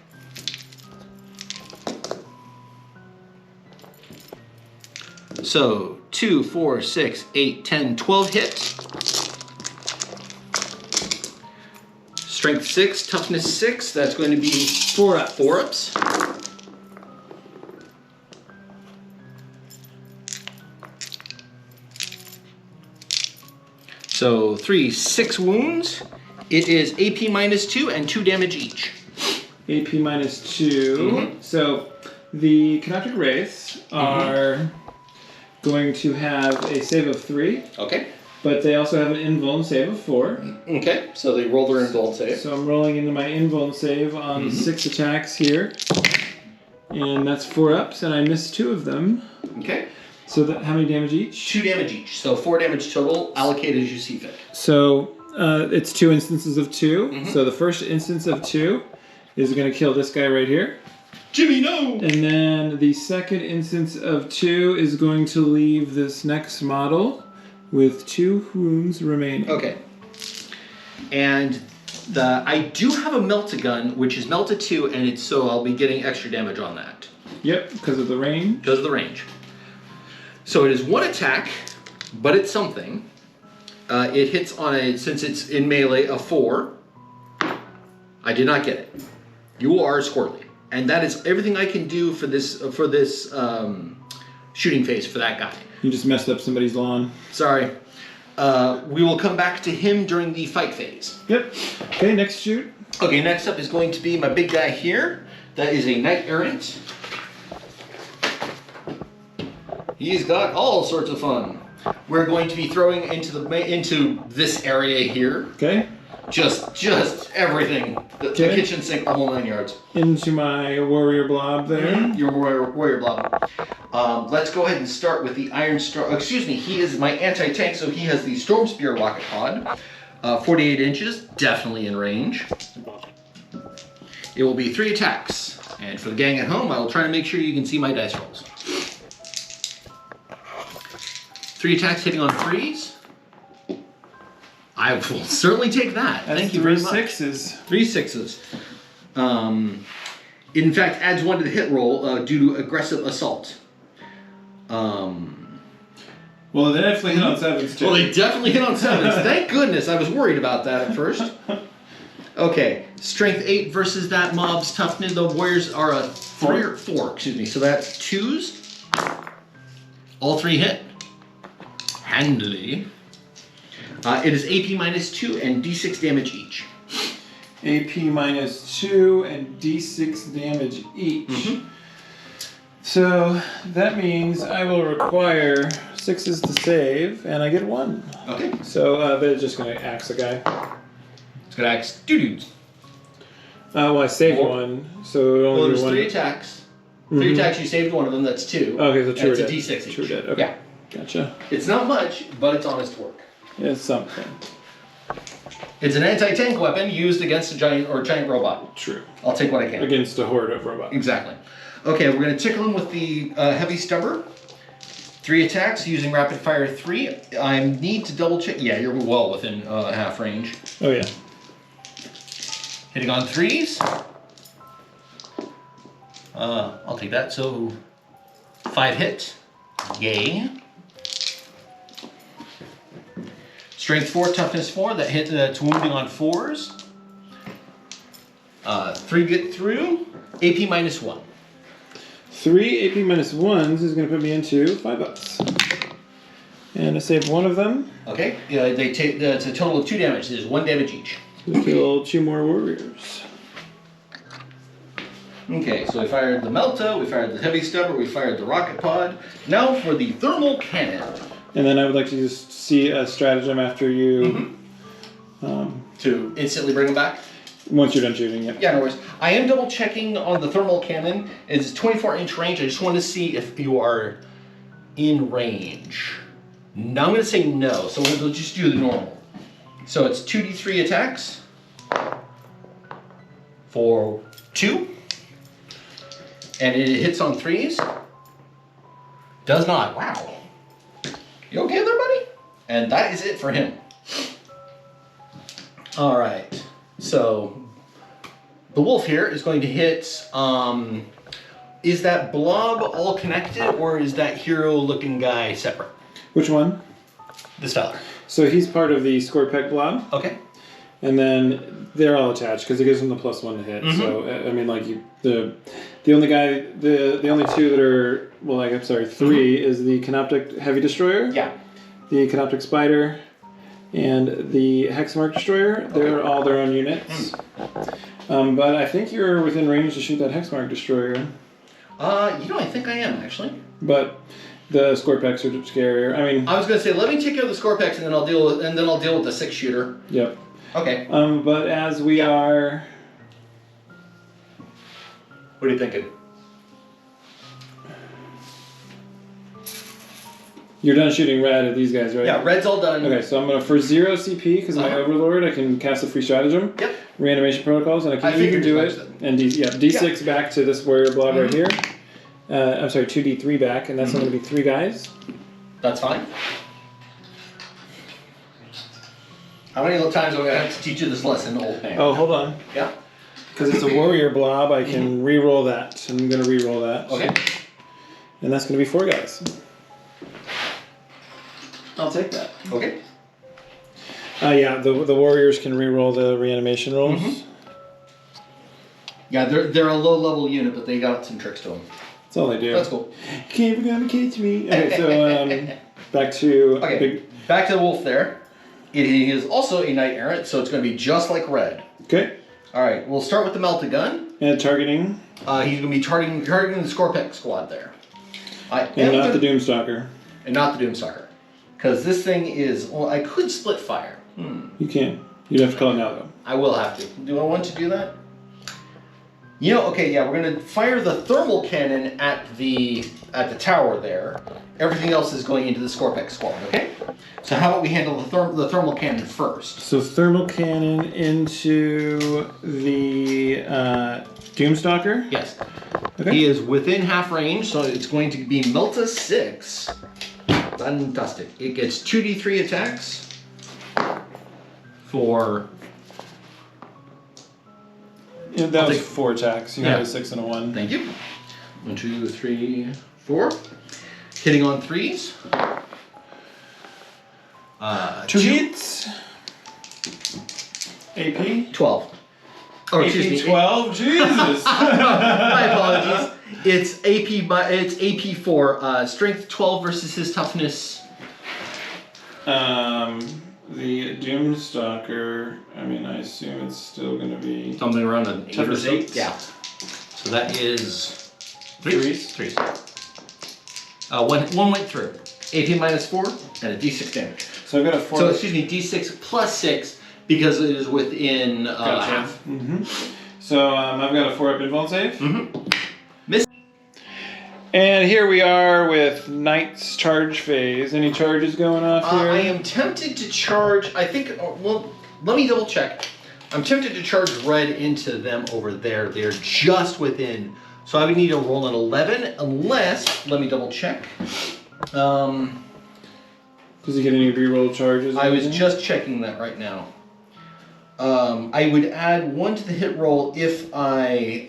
Speaker 2: So, 2, 4, 6, 8, 10, 12 hit. Strength 6, toughness 6, that's going to be
Speaker 1: 4 up.
Speaker 2: 4 ups. So 3, 6 wounds. It is AP minus 2 and 2 damage each.
Speaker 1: AP minus 2. So the Canoptic Wraiths are going to have a save of 3.
Speaker 2: Okay.
Speaker 1: But they also have an invuln save of 4.
Speaker 2: Okay, so they roll their invuln save.
Speaker 1: So I'm rolling into my invuln save on 6 attacks here. And that's 4 ups, and I missed 2 of them.
Speaker 2: Okay.
Speaker 1: So how many damage each?
Speaker 2: 2 damage each, so 4 damage total, allocate as you see fit.
Speaker 1: So it's 2 instances of 2. So the first instance of 2 is going to kill this guy right here.
Speaker 2: Jimmy, no!
Speaker 1: And then the second instance of 2 is going to leave this next model with 2 wounds remaining.
Speaker 2: Okay. And I do have a melt-a-gun, which is melted 2, and so I'll be getting extra damage on that.
Speaker 1: Yep, because of the range.
Speaker 2: Because of the range. So it is 1 attack, but it's something. It hits on since it's in melee, a 4. I did not get it. You are squirrely. And that is everything I can do for this shooting phase for that guy.
Speaker 1: You just messed up somebody's lawn.
Speaker 2: Sorry. We will come back to him during the fight phase.
Speaker 1: Yep. Okay, next shoot.
Speaker 2: Okay, next up is going to be my big guy here. That is a Knight Errant. He's got all sorts of fun. We're going to be throwing into this area here.
Speaker 1: Okay.
Speaker 2: Just everything. The kitchen sink, the whole 9 yards.
Speaker 1: Into my warrior blob there.
Speaker 2: Your warrior blob. Let's go ahead and start with the Iron Storm. Excuse me, he is my anti-tank, so he has the Storm Spear rocket pod. 48 inches, definitely in range. It will be 3 attacks. And for the gang at home, I will try to make sure you can see my dice rolls. 3 attacks hitting on 3s. I will certainly take that.
Speaker 1: That's
Speaker 2: Thank you very much.
Speaker 1: 3 6s.
Speaker 2: 3 6s. In fact, adds 1 to the hit roll due to aggressive assault.
Speaker 1: Well, Well, they definitely hit on 7s, too.
Speaker 2: Well, they definitely hit on 7s. Thank goodness. I was worried about that at first. Okay, strength 8 versus that mob's toughness. The warriors are a 4, excuse me. So that's 2s. All 3 hit. Handily. It is AP -2 and D6 damage each.
Speaker 1: AP -2 and D6 damage each.
Speaker 2: Mm-hmm.
Speaker 1: So that means I will require 6s to save, and I get 1.
Speaker 2: Okay.
Speaker 1: So they're just going to axe a guy.
Speaker 2: It's gonna axe 2 dudes.
Speaker 1: Well, I saved 1, so it only
Speaker 2: Well,
Speaker 1: do
Speaker 2: there's
Speaker 1: 1.
Speaker 2: 3 attacks. 3 attacks, you saved 1 of them, that's 2.
Speaker 1: Okay, so 2 are
Speaker 2: it's
Speaker 1: dead.
Speaker 2: a D6 each.
Speaker 1: 2 are dead, okay.
Speaker 2: Yeah.
Speaker 1: Gotcha.
Speaker 2: It's not much, but it's honest work.
Speaker 1: It's something.
Speaker 2: It's an anti-tank weapon used against a giant robot.
Speaker 1: True.
Speaker 2: I'll take what I can.
Speaker 1: Against a horde of robots.
Speaker 2: Exactly. Okay, we're going to tickle him with the heavy stubber. 3 attacks using rapid fire 3. I need to double check. Yeah, you're well within half range.
Speaker 1: Oh, yeah.
Speaker 2: Hitting on 3s. I'll take that. So 5 hit. Yay. Strength 4, toughness 4. That hit to wounding on 4s. 3 get through. AP -1.
Speaker 1: 3 AP -1s is going to put me into $5. And I saved 1 of them.
Speaker 2: Okay. They take. It's a total of 2 damage. There's 1 damage each.
Speaker 1: We kill 2 more warriors.
Speaker 2: Okay, so we fired the Melta, we fired the heavy stubber, we fired the rocket pod. Now for the thermal cannon.
Speaker 1: And then I would like to just see a stratagem after you...
Speaker 2: To instantly bring them back?
Speaker 1: Once you're done shooting, yep.
Speaker 2: Yeah, no worries. I am double checking on the thermal cannon. It's 24-inch range. I just want to see if you are in range. Now I'm going to say no, so we'll just do the normal. So it's 2d3 attacks for 2. And it hits on 3s. Does not. Wow. You okay there, buddy? And that is it for him. All right. So the wolf here is going to hit. Is that blob all connected, or is that hero-looking guy separate?
Speaker 1: Which one?
Speaker 2: This fella.
Speaker 1: So he's part of the Scorpec blob.
Speaker 2: Okay.
Speaker 1: And then they're all attached because it gives them the +1 to hit. So I mean, like the only guy, the only 2 that are 3 is the Canoptic Heavy Destroyer.
Speaker 2: Yeah.
Speaker 1: The Canoptic Spider, and the Hexmark Destroyer. They're all their own units. But I think you're within range to shoot that Hexmark Destroyer.
Speaker 2: I think I am actually.
Speaker 1: But the Scorpex are scarier. I mean,
Speaker 2: I was gonna say let me take care of the Scorpex and then I'll deal with the 6-shooter.
Speaker 1: Yep.
Speaker 2: Okay.
Speaker 1: But as we are...
Speaker 2: What are you thinking?
Speaker 1: You're done shooting red at these guys, right?
Speaker 2: Yeah, red's all done.
Speaker 1: Okay, so I'm going to, for 0 CP, because my Overlord, I can cast a free stratagem.
Speaker 2: Yep.
Speaker 1: Reanimation protocols, and I can even do it. And D6 back to this warrior blob right here. I'm sorry, 2D3 back, and that's going to be 3 guys.
Speaker 2: That's fine. How many times am I going to have to teach you this lesson, old man?
Speaker 1: Oh, hold on.
Speaker 2: Yeah.
Speaker 1: Because it's a warrior blob, I can re-roll that. I'm going to re-roll that.
Speaker 2: Okay.
Speaker 1: And that's going to be 4 guys. I'll take that.
Speaker 2: Okay.
Speaker 1: Yeah, the warriors can re-roll the reanimation rolls.
Speaker 2: Yeah, they're a low-level unit, but they got some tricks to them.
Speaker 1: That's all they do.
Speaker 2: That's cool.
Speaker 1: You can't even catch me. Okay, so back to...
Speaker 2: Back to the wolf there. It is also a knight errant, so it's going to be just like red.
Speaker 1: Okay.
Speaker 2: All right, we'll start with the melted gun.
Speaker 1: And targeting.
Speaker 2: He's going to be targeting the Scorpec squad there.
Speaker 1: And not the Doomstalker.
Speaker 2: And not the Doomstalker. Because this thing is... Well, I could split fire.
Speaker 1: You can. You'd have to call it now, though.
Speaker 2: I will have to. Do I want to do that? Okay, yeah, we're going to fire the thermal cannon at the tower there. Everything else is going into the Scorpec squad, okay? So how about we handle the thermal cannon first?
Speaker 1: So thermal cannon into the Doomstalker?
Speaker 2: Yes.
Speaker 1: Okay.
Speaker 2: He is within half range, so it's going to be Melta 6. Fantastic. It gets 2d3 attacks for...
Speaker 1: Yeah, that was 4 attacks. You had a 6 and a 1.
Speaker 2: Thank you. 1, 2, 3, 4. Hitting on 3s.
Speaker 1: Two hits. AP?
Speaker 2: 12. Oh, excuse me.
Speaker 1: AP 12? Jesus!
Speaker 2: My apologies. It's AP for strength 12 versus his toughness.
Speaker 1: The Doomstalker, I mean, I assume it's still going to be...
Speaker 2: Something around an 8 or 8? Yeah. So that is...
Speaker 1: Threes?
Speaker 2: Threes. One went through. AP minus 4 and a d6 damage.
Speaker 1: So I've got a 4...
Speaker 2: So, excuse me, d6 plus 6 because it is within half.
Speaker 1: Mm-hmm. So I've got a 4-up invuln save.
Speaker 2: Mm-hmm.
Speaker 1: And here we are with Knight's charge phase. Any charges going off here?
Speaker 2: I am tempted to charge, I think, well, let me double check. I'm tempted to charge red into them over there. They're just within. So I would need to roll an 11 unless, let me double check.
Speaker 1: Does he get any reroll charges?
Speaker 2: I was just checking that right now. I would add 1 to the hit roll if I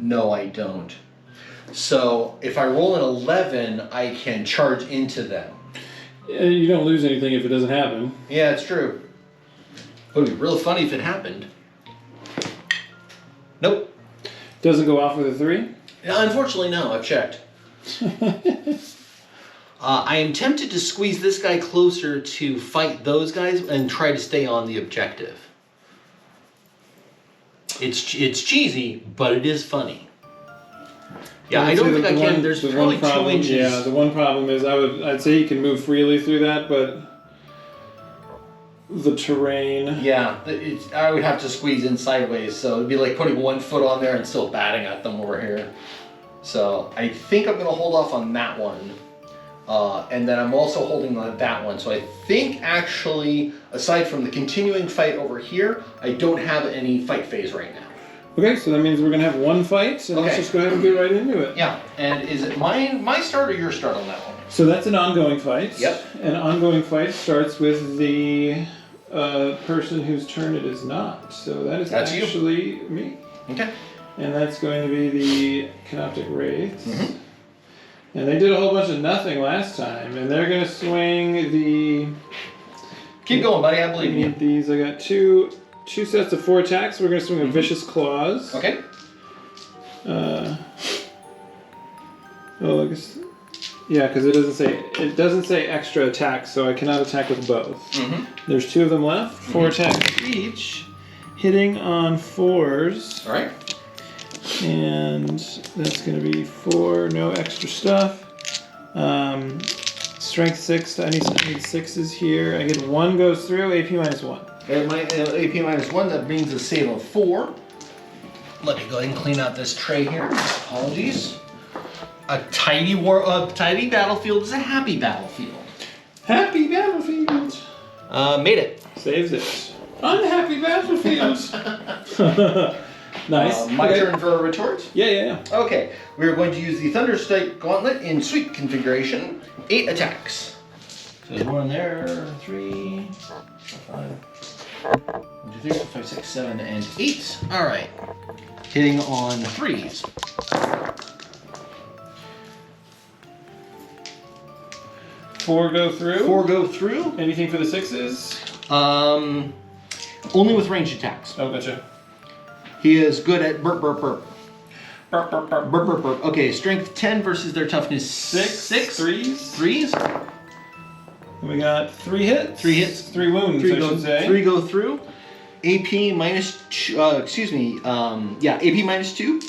Speaker 2: no, I don't. So if I roll an 11, I can charge into them.
Speaker 1: You don't lose anything if it doesn't happen.
Speaker 2: Yeah, it's true. It would be real funny if it happened. Nope.
Speaker 1: Doesn't go off with a 3?
Speaker 2: Unfortunately, no. I've checked. I am tempted to squeeze this guy closer to fight those guys and try to stay on the objective. It's cheesy, but it is funny. Yeah, I don't think I can. There's probably 2 inches.
Speaker 1: Yeah, the one problem is I'd say you can move freely through that, but the terrain.
Speaker 2: Yeah, I would have to squeeze in sideways, so it'd be like putting 1 foot on there and still batting at them over here. So I think I'm gonna hold off on that one. And then I'm also holding on that one. So I think actually, aside from the continuing fight over here, I don't have any fight phase right now.
Speaker 1: Okay, so that means we're going to have 1 fight, and let's just go ahead and get right into it.
Speaker 2: Yeah, and is it my start or your start on that one?
Speaker 1: So that's an ongoing fight.
Speaker 2: Yep.
Speaker 1: An ongoing fight starts with the person whose turn it is not. So that's actually me.
Speaker 2: Okay.
Speaker 1: And that's going to be the Canoptic Wraiths.
Speaker 2: Mm-hmm.
Speaker 1: And they did a whole bunch of nothing last time, and they're going to swing the...
Speaker 2: Keep going, buddy, I believe in you.
Speaker 1: These, I got two sets of 4 attacks. We're going to swing a Vicious Claws.
Speaker 2: Okay.
Speaker 1: Yeah, because it doesn't say extra attacks, so I cannot attack with both.
Speaker 2: Mm-hmm.
Speaker 1: There's 2 of them left, 4 attacks each, hitting on 4s.
Speaker 2: All right.
Speaker 1: And that's going to be 4, no extra stuff. Strength 6, I need 6s here. I get 1 goes through, AP minus 1.
Speaker 2: My AP minus 1, that brings a save of 4. Let me go ahead and clean out this tray here. Apologies. A tidy battlefield is a happy battlefield.
Speaker 1: Happy battlefield.
Speaker 2: Made it.
Speaker 1: Saves it. Unhappy battlefield. Nice.
Speaker 2: My turn for a retort?
Speaker 1: Yeah.
Speaker 2: Okay, we're going to use the Thunderstrike Gauntlet in Sweep configuration. 8 attacks. So there's 1 there, 3, 5, 1, 2, 3, 4, 5, 6, 7, and 8. Alright. Hitting on 3s.
Speaker 1: 4 go through.
Speaker 2: 4 go through.
Speaker 1: Anything for the 6s?
Speaker 2: Only with ranged attacks.
Speaker 1: Oh, gotcha.
Speaker 2: He is good at burp, burp, burp. Burp, burp, burp, burp, burp, burp. Okay, strength 10 versus their toughness 6.
Speaker 1: 3s. We got 3 hits.
Speaker 2: 3 hits.
Speaker 1: 3 wounds, I should say.
Speaker 2: 3 go through. AP minus, AP minus 2.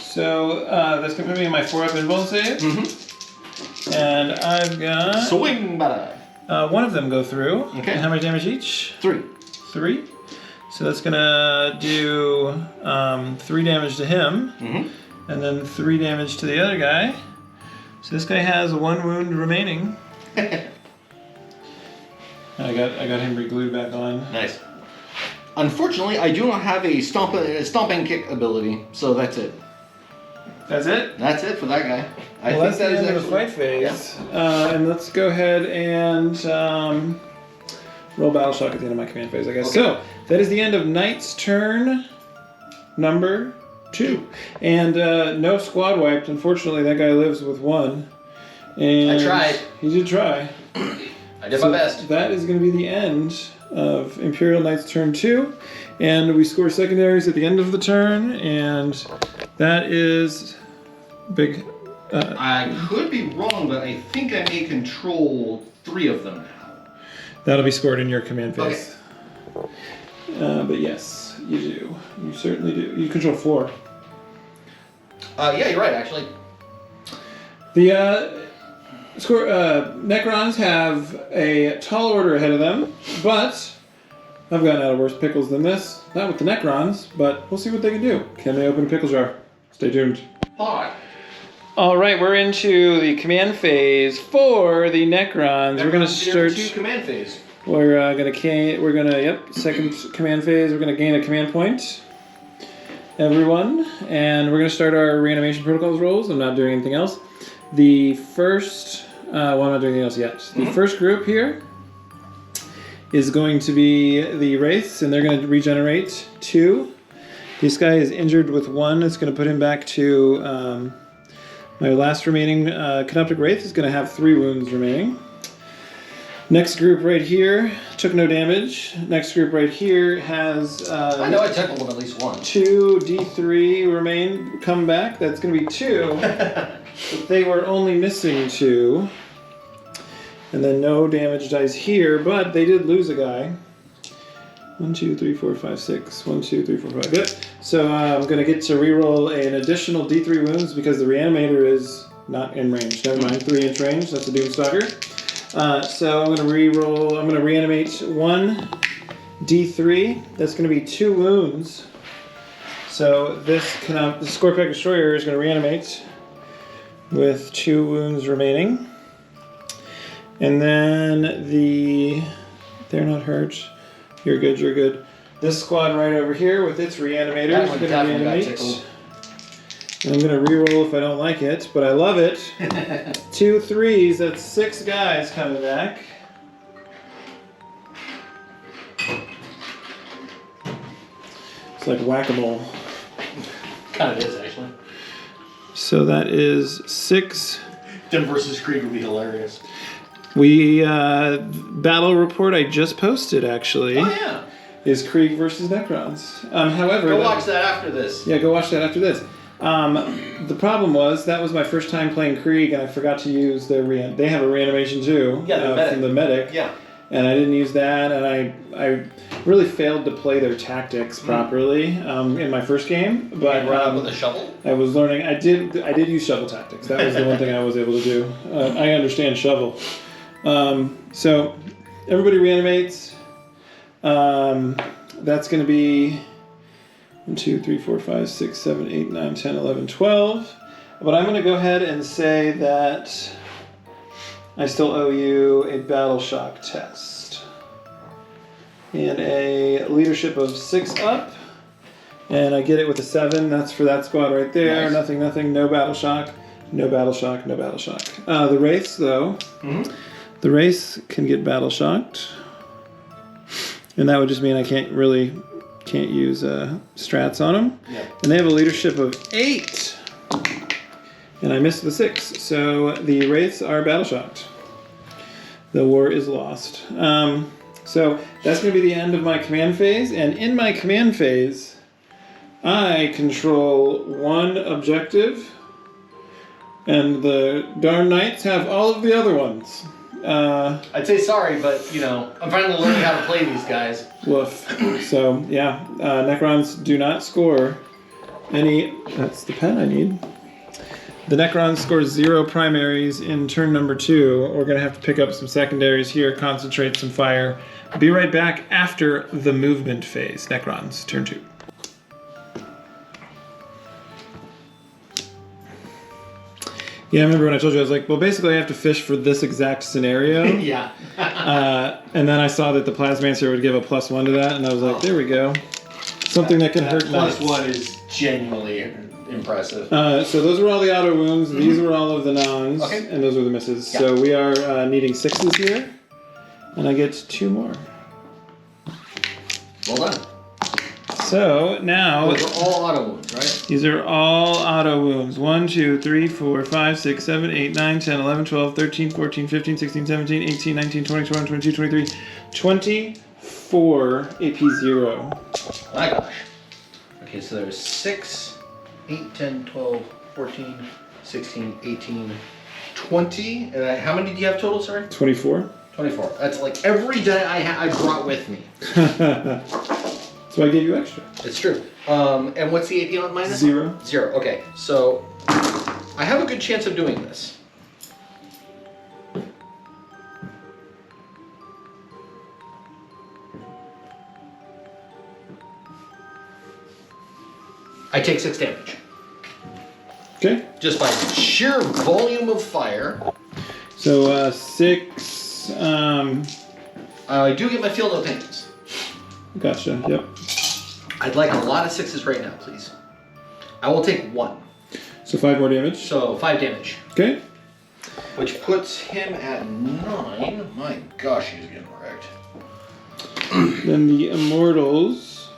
Speaker 1: So that's going to put me in my 4-up invuln save.
Speaker 2: Mm-hmm.
Speaker 1: And I've got...
Speaker 2: Swing, bada.
Speaker 1: 1 of them go through.
Speaker 2: Okay.
Speaker 1: And how much damage each?
Speaker 2: 3.
Speaker 1: 3. So that's going to do 3 damage to him.
Speaker 2: Mm-hmm.
Speaker 1: And then 3 damage to the other guy. So this guy has 1 wound remaining. I got him re-glued back on.
Speaker 2: Nice. Unfortunately, I do not have a stomping kick ability, so that's it.
Speaker 1: That's it?
Speaker 2: That's it for that guy. I
Speaker 1: Well,
Speaker 2: think
Speaker 1: that's the end of the
Speaker 2: actually-
Speaker 1: fight phase. Yeah. And let's go ahead and roll Battle Shock at the end of my command phase, I guess.
Speaker 2: Okay.
Speaker 1: So, that is the end of Knight's turn number 2. And no squad wiped. Unfortunately, that guy lives with 1. And
Speaker 2: I tried.
Speaker 1: You did try.
Speaker 2: I did my best.
Speaker 1: That is going to be the end of Imperial Knights turn 2. And we score secondaries at the end of the turn, and that is big.
Speaker 2: I could be wrong, but I think I may control 3 of them now.
Speaker 1: That'll be scored in your command phase. Okay. But yes, you do. You certainly do. You control 4.
Speaker 2: Yeah, you're right, actually.
Speaker 1: The Necrons have a tall order ahead of them, but I've gotten out of worse pickles than this. Not with the Necrons, but we'll see what they can do. Can they open a pickle jar? Stay tuned.
Speaker 2: Hi.
Speaker 1: All right, we're into the command phase for the Necrons. We're gonna start.
Speaker 2: Command phase.
Speaker 1: We're gonna second command phase. We're gonna gain a command point, everyone, and we're gonna start our reanimation protocols rolls. I'm not doing anything else. The first, well, I'm not doing anything else yet. The first group here is going to be the Wraiths, and they're going to regenerate 2. This guy is injured with 1. It's going to put him back to my last remaining Canoptic Wraith is going to have 3 wounds remaining. Next group right here took no damage. Next group right here has...
Speaker 2: I know I tackled them at least once.
Speaker 1: 2 D3 remain, come back. That's going to be 2. But they were only missing 2. And then no damage dice here, but they did lose a guy. 1, 2, 3, 4, 5, 6. 1, 2, 3, 4, 5. Good. So I'm going to get to reroll an additional D3 wounds because the reanimator is not in range. Never mind, 3-inch range. That's a Doomstalker. So I'm going to reroll. I'm going to reanimate 1 D3. That's going to be 2 wounds. So the Scorpion Destroyer is going to reanimate with 2 wounds remaining. And then they're not hurt. You're good, you're good. This squad right over here with its reanimator is going to reanimate. And I'm going to reroll if I don't like it, but I love it. 2 3s, that's 6 guys coming back. It's like whack-a-mole.
Speaker 2: Kind of is, actually.
Speaker 1: So that is 6.
Speaker 2: Them versus Krieg would be hilarious.
Speaker 1: We, battle report I just posted, actually.
Speaker 2: Oh, yeah.
Speaker 1: Is Krieg versus Necrons. However...
Speaker 2: Go watch that after this.
Speaker 1: Yeah, go watch that after this. The problem was, that was my first time playing Krieg, and I forgot to use their they have a reanimation too.
Speaker 2: Yeah,
Speaker 1: from the medic.
Speaker 2: Yeah.
Speaker 1: And I didn't use that, and I really failed to play their tactics properly in my first game. But
Speaker 2: run out with a shovel?
Speaker 1: I was learning. I did use shovel tactics. That was the one thing I was able to do. I understand shovel. So everybody reanimates. That's going to be 1, 2, 3, 4, 5, 6, 7, 8, 9, 10, 11, 12. But I'm going to go ahead and say that I still owe you a battle shock test. And a leadership of 6 up. And I get it with a 7. That's for that squad right there. Nice. Nothing, nothing. No battle shock. No battle shock. No battle shock. The Wraiths, though. Mm-hmm. The Wraiths can get battle shocked. And that would just mean I can't use strats on them. Yeah. And they have a leadership of 8. And I missed the 6. So the Wraiths are battle shocked. The war is lost. So that's going to be the end of my command phase. And in my command phase, I control 1 objective. And the darn Knights have all of the other ones.
Speaker 2: I'd say sorry, but, I'm finally learning how to play these guys.
Speaker 1: Woof. So, yeah, Necrons do not score any... That's the pen I need. The Necron scores 0 primaries in turn number 2. We're going to have to pick up some secondaries here, concentrate some fire. Be right back after the movement phase. Necrons, turn 2. Yeah, I remember when I told you, I was like, well, basically I have to fish for this exact scenario.
Speaker 2: Yeah.
Speaker 1: And then I saw that the Plasmancer would give a +1 to that, and I was like, there we go. Something that can hurt
Speaker 2: +1 is genuinely impressive.
Speaker 1: So those are all the auto wounds. Mm-hmm. These were all of the nons, okay. And those were the misses. Yeah. So we are needing 6s here, and I get 2 more.
Speaker 2: Well done.
Speaker 1: So now
Speaker 2: Those are all auto wounds, right?
Speaker 1: these are all auto wounds. 1, 2, 3, 4, 5, 6, 7, 8, 9, 10, 11, 12, 13, 14, 15, 16, 17, 18, 19, 20, 21, 22, 23, 24 AP 0.
Speaker 2: My gosh. Okay, so there's 6, 8, 10, 12, 14, 16, 18, 20. And how many do you have total, sorry?
Speaker 1: 24.
Speaker 2: 24. That's like every die I brought with me.
Speaker 1: So I gave you extra.
Speaker 2: It's true. And what's the AP on minus?
Speaker 1: 0.
Speaker 2: 0. Okay, so I have a good chance of doing this. I take 6 damage.
Speaker 1: Okay.
Speaker 2: Just by sheer volume of fire.
Speaker 1: So 6.
Speaker 2: I do get my feel no pains.
Speaker 1: Gotcha. Yep.
Speaker 2: I'd like a lot of 6s right now, please. I will take 1.
Speaker 1: So 5 more damage.
Speaker 2: So 5 damage.
Speaker 1: Okay.
Speaker 2: Which puts him at 9. My gosh, he's getting wrecked.
Speaker 1: Then the Immortals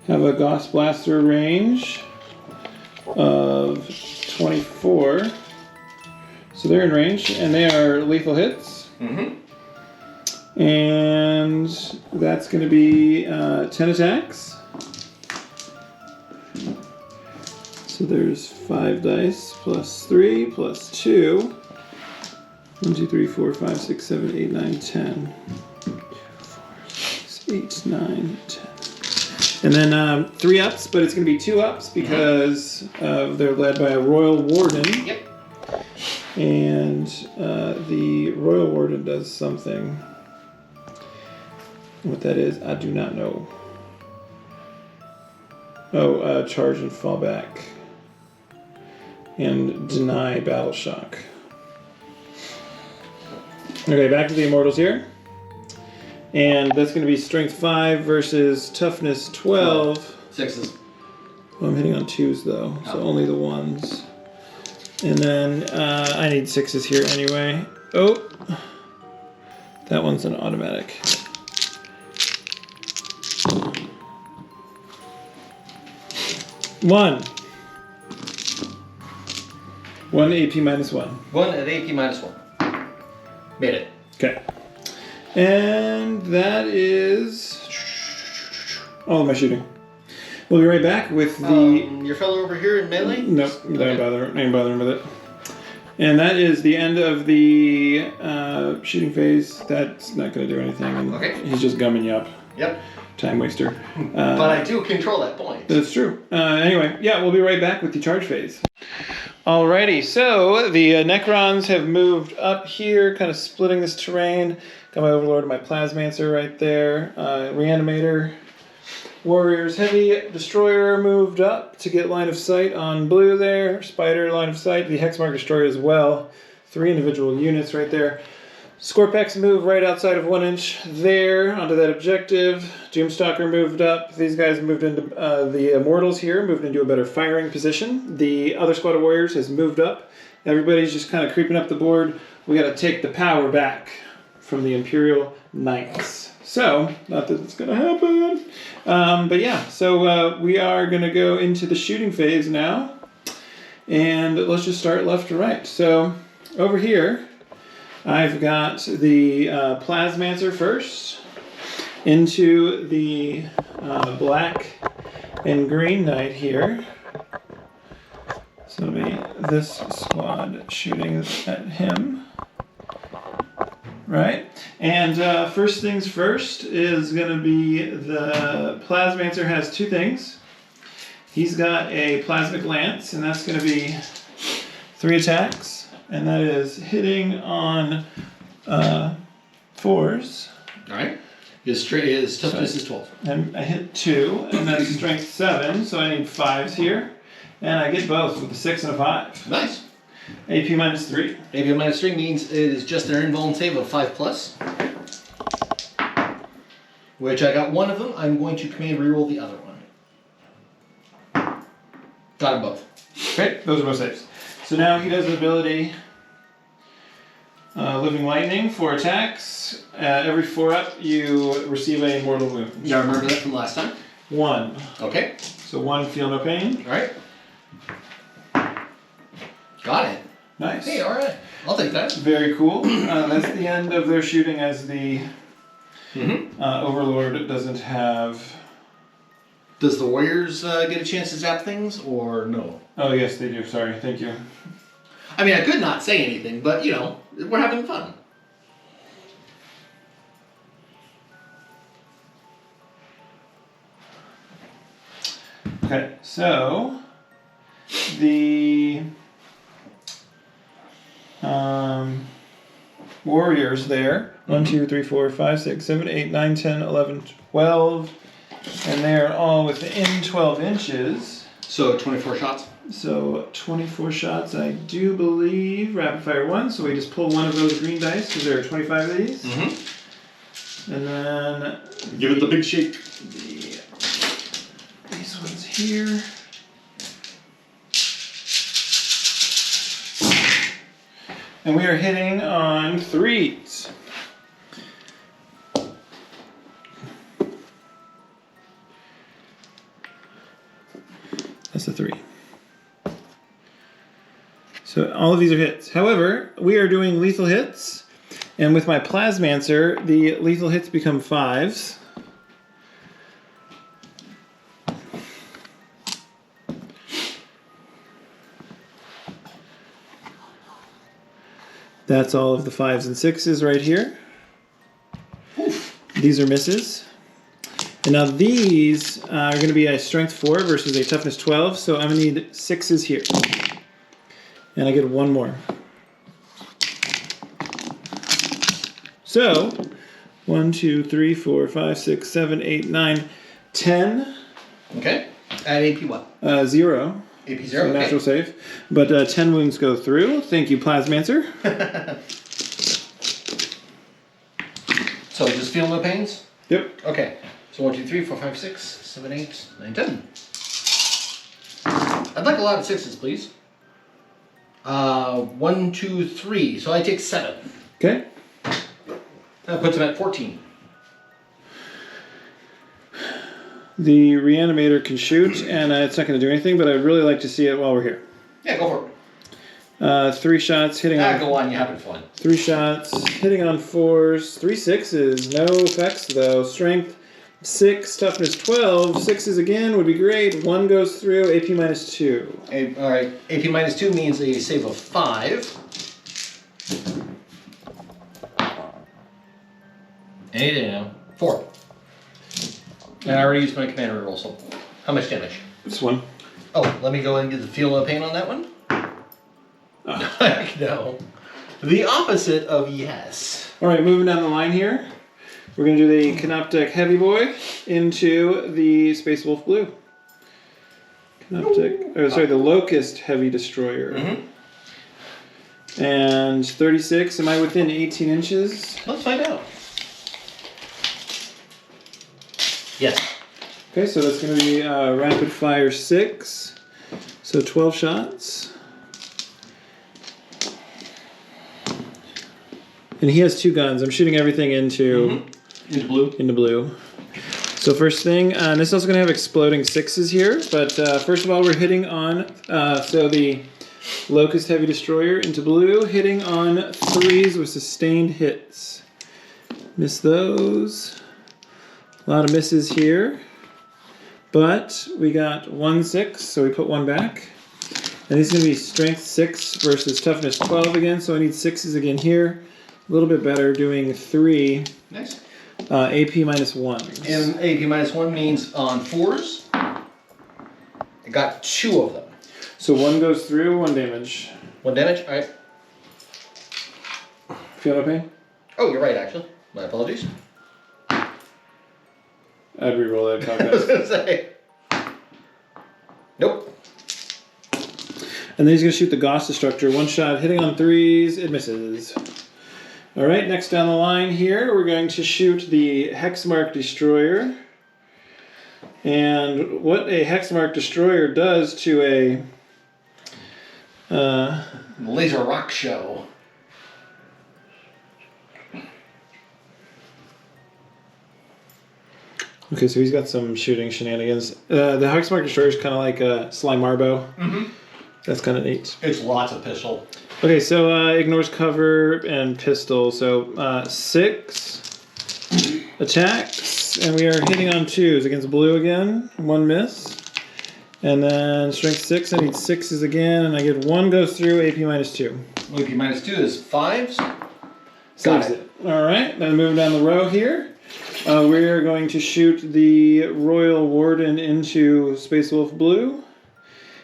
Speaker 1: have a Gauss Blaster range of 24. So they're in range, and they are lethal hits.
Speaker 2: Mm-hmm.
Speaker 1: And that's going to be 10 attacks. So there's 5 dice plus 3 plus 2. 1, 2, 3, 4, 5, 6, 7, 8, 9, 10. 4, 6, 8, 9, 10. And then 3 ups, but it's going to be 2 ups because they're led by a Royal Warden.
Speaker 2: Yep.
Speaker 1: And the Royal Warden does something. What that is, I do not know. Oh, charge and fall back. And deny battle shock. Okay, back to the Immortals here. And that's going to be strength 5 versus toughness 12.
Speaker 2: 6s.
Speaker 1: Well, I'm hitting on 2s though, so only the 1s. And then I need 6s here anyway. Oh, that one's an automatic. One AP minus 1.
Speaker 2: 1 at AP minus 1. Made it.
Speaker 1: Okay. And that is all of my shooting. We'll be right back with the...
Speaker 2: your fellow over here in melee?
Speaker 1: Nope, ain't bothering with it. And that is the end of the shooting phase. That's not going to do anything. And
Speaker 2: Okay.
Speaker 1: He's just gumming you up.
Speaker 2: Yep.
Speaker 1: Time waster.
Speaker 2: But I do control that point.
Speaker 1: That's true. Anyway, yeah, we'll be right back with the charge phase. Alrighty, so the Necrons have moved up here, kind of splitting this terrain. Got my Overlord and my Plasmancer right there. Reanimator. Warriors Heavy Destroyer moved up to get line of sight on blue there. Spider line of sight. The Hexmark Destroyer as well. 3 individual units right there. Scorpex moved right outside of 1 inch there onto that objective. Doomstalker moved up. These guys moved into the Immortals here, moved into a better firing position. The other squad of warriors has moved up. Everybody's just kind of creeping up the board. We got to take the power back from the Imperial Knights. So, not that it's going to happen. But yeah, so we are going to go into the shooting phase now. And let's just start left to right. So, over here, I've got the Plasmancer first into the black and green knight here. So it'll be this squad shooting at him. Right? And first things first is going to be the Plasmancer has 2 things. He's got a Plasmic Lance, and that's going to be 3 attacks. And that is hitting on 4s.
Speaker 2: Alright. His toughness is 12.
Speaker 1: And I hit 2, and that's strength 7, so I need 5s here. And I get both with a 6 and a 5.
Speaker 2: Nice.
Speaker 1: AP minus 3.
Speaker 2: AP minus 3 means it is just an invuln save of 5+. Which I got 1 of them. I'm going to command reroll the other one. Got them both.
Speaker 1: Okay, those are both saves. So now he does an ability, Living Lightning, 4 attacks. Every 4 up, you receive a mortal wound.
Speaker 2: Yeah, remember that from last time?
Speaker 1: 1.
Speaker 2: Okay.
Speaker 1: So 1, feel no pain.
Speaker 2: All right. Got it.
Speaker 1: Nice.
Speaker 2: Hey, all right. I'll take that.
Speaker 1: Very cool. That's the end of their shooting, as the Overlord doesn't have...
Speaker 2: Does the Warriors get a chance to zap things, or no?
Speaker 1: Oh, yes, they do. Sorry. Thank you.
Speaker 2: I mean, I could not say anything, but, you know, we're having fun.
Speaker 1: Okay, so the Warriors there, 1, 2, 3, 4, 5, 6, 7, 8, 9, 10, 11, 12, and they're all within 12 inches.
Speaker 2: So 24 shots?
Speaker 1: So 24 shots, I do believe. Rapid fire 1, so we just pull one of those green dice, because there are 25 of these. And then...
Speaker 2: Give it the big shake.
Speaker 1: These ones here. And we are hitting on 3s. That's a 3. So all of these are hits. However, we are doing lethal hits, and with my Plasmancer, the lethal hits become 5s. That's all of the 5s and 6s right here.
Speaker 2: Oof.
Speaker 1: These are misses. And now these are going to be a strength 4 versus a toughness 12, so I'm going to need 6s here. And I get 1 more. So, 1, 2, 3, 4, 5, 6, 7, 8, 9, 10.
Speaker 2: Okay. At AP what?
Speaker 1: 0.
Speaker 2: AP 0,
Speaker 1: so natural save. But 10 wounds go through. Thank you, Plasmancer.
Speaker 2: So just feel no pains?
Speaker 1: Yep.
Speaker 2: Okay. So 1, 2, 3, 4, 5, 6, 7, 8, 9, 10. I'd like a lot of 6s, please. 1, 2, 3. So I take 7.
Speaker 1: Okay.
Speaker 2: That puts him at 14.
Speaker 1: The reanimator can shoot, and it's not going to do anything, but I'd really like to see it while we're here.
Speaker 2: Yeah, go for it.
Speaker 1: 3 shots hitting on...
Speaker 2: Go on, you having fun.
Speaker 1: 3 shots hitting on 4s. 3 6s. No effects, though. Strength 6, toughness 12. 6s again would be great. 1 goes through. AP minus 2.
Speaker 2: All right. AP minus 2 means a save of 5. 4. And I already used my commander roll, so how much damage?
Speaker 1: Just 1.
Speaker 2: Oh, let me go and get the feel no pain on that one.
Speaker 1: Oh.
Speaker 2: No. The opposite of yes.
Speaker 1: Alright, moving down the line here. We're going to do the Canoptek Heavy Boy into the Space Wolf Blue. The Locust Heavy Destroyer. And 36. Am I within 18 inches?
Speaker 2: Let's find out. Yes.
Speaker 1: Okay, so that's going to be rapid fire 6. So 12 shots. And he has 2 guns. I'm shooting everything into
Speaker 2: blue.
Speaker 1: Into blue. So first thing, and this is also going to have exploding 6s here. But first of all, we're hitting on so the Locust Heavy Destroyer into blue, hitting on 3s with sustained hits. Miss those. A lot of misses here, but we got 1 6, so we put 1 back. And this is going to be strength 6 versus toughness 12 again, so I need 6s again here. A little bit better, doing 3.
Speaker 2: Nice.
Speaker 1: AP minus 1.
Speaker 2: And AP minus 1 means on 4s, I got 2 of them.
Speaker 1: So 1 goes through, 1 damage.
Speaker 2: 1 damage? All right.
Speaker 1: Feel no pain?
Speaker 2: Oh, you're right, actually. My apologies.
Speaker 1: I'd reroll that
Speaker 2: I was
Speaker 1: contest.
Speaker 2: going to say. Nope.
Speaker 1: And then he's going to shoot the Gauss Destructor. 1 shot, hitting on 3s, it misses. Alright, next down the line here, we're going to shoot the Hexmark Destroyer. And what a Hexmark Destroyer does to a...
Speaker 2: Laser Rock Show.
Speaker 1: Okay, so he's got some shooting shenanigans. The Hexmark Destroyer is kind of like a Slime Marbo.
Speaker 2: Mm-hmm.
Speaker 1: That's kind of neat.
Speaker 2: It's lots of pistol.
Speaker 1: Okay, so ignores cover and pistol. So 6 attacks, and we are hitting on 2s against blue again. 1 miss. And then strength 6, I need 6s again, and I get 1 goes through, AP -2.
Speaker 2: AP -2 is 5s.
Speaker 1: Saves it. Alright, then moving down the row here. We are going to shoot the Royal Warden into Space Wolf Blue.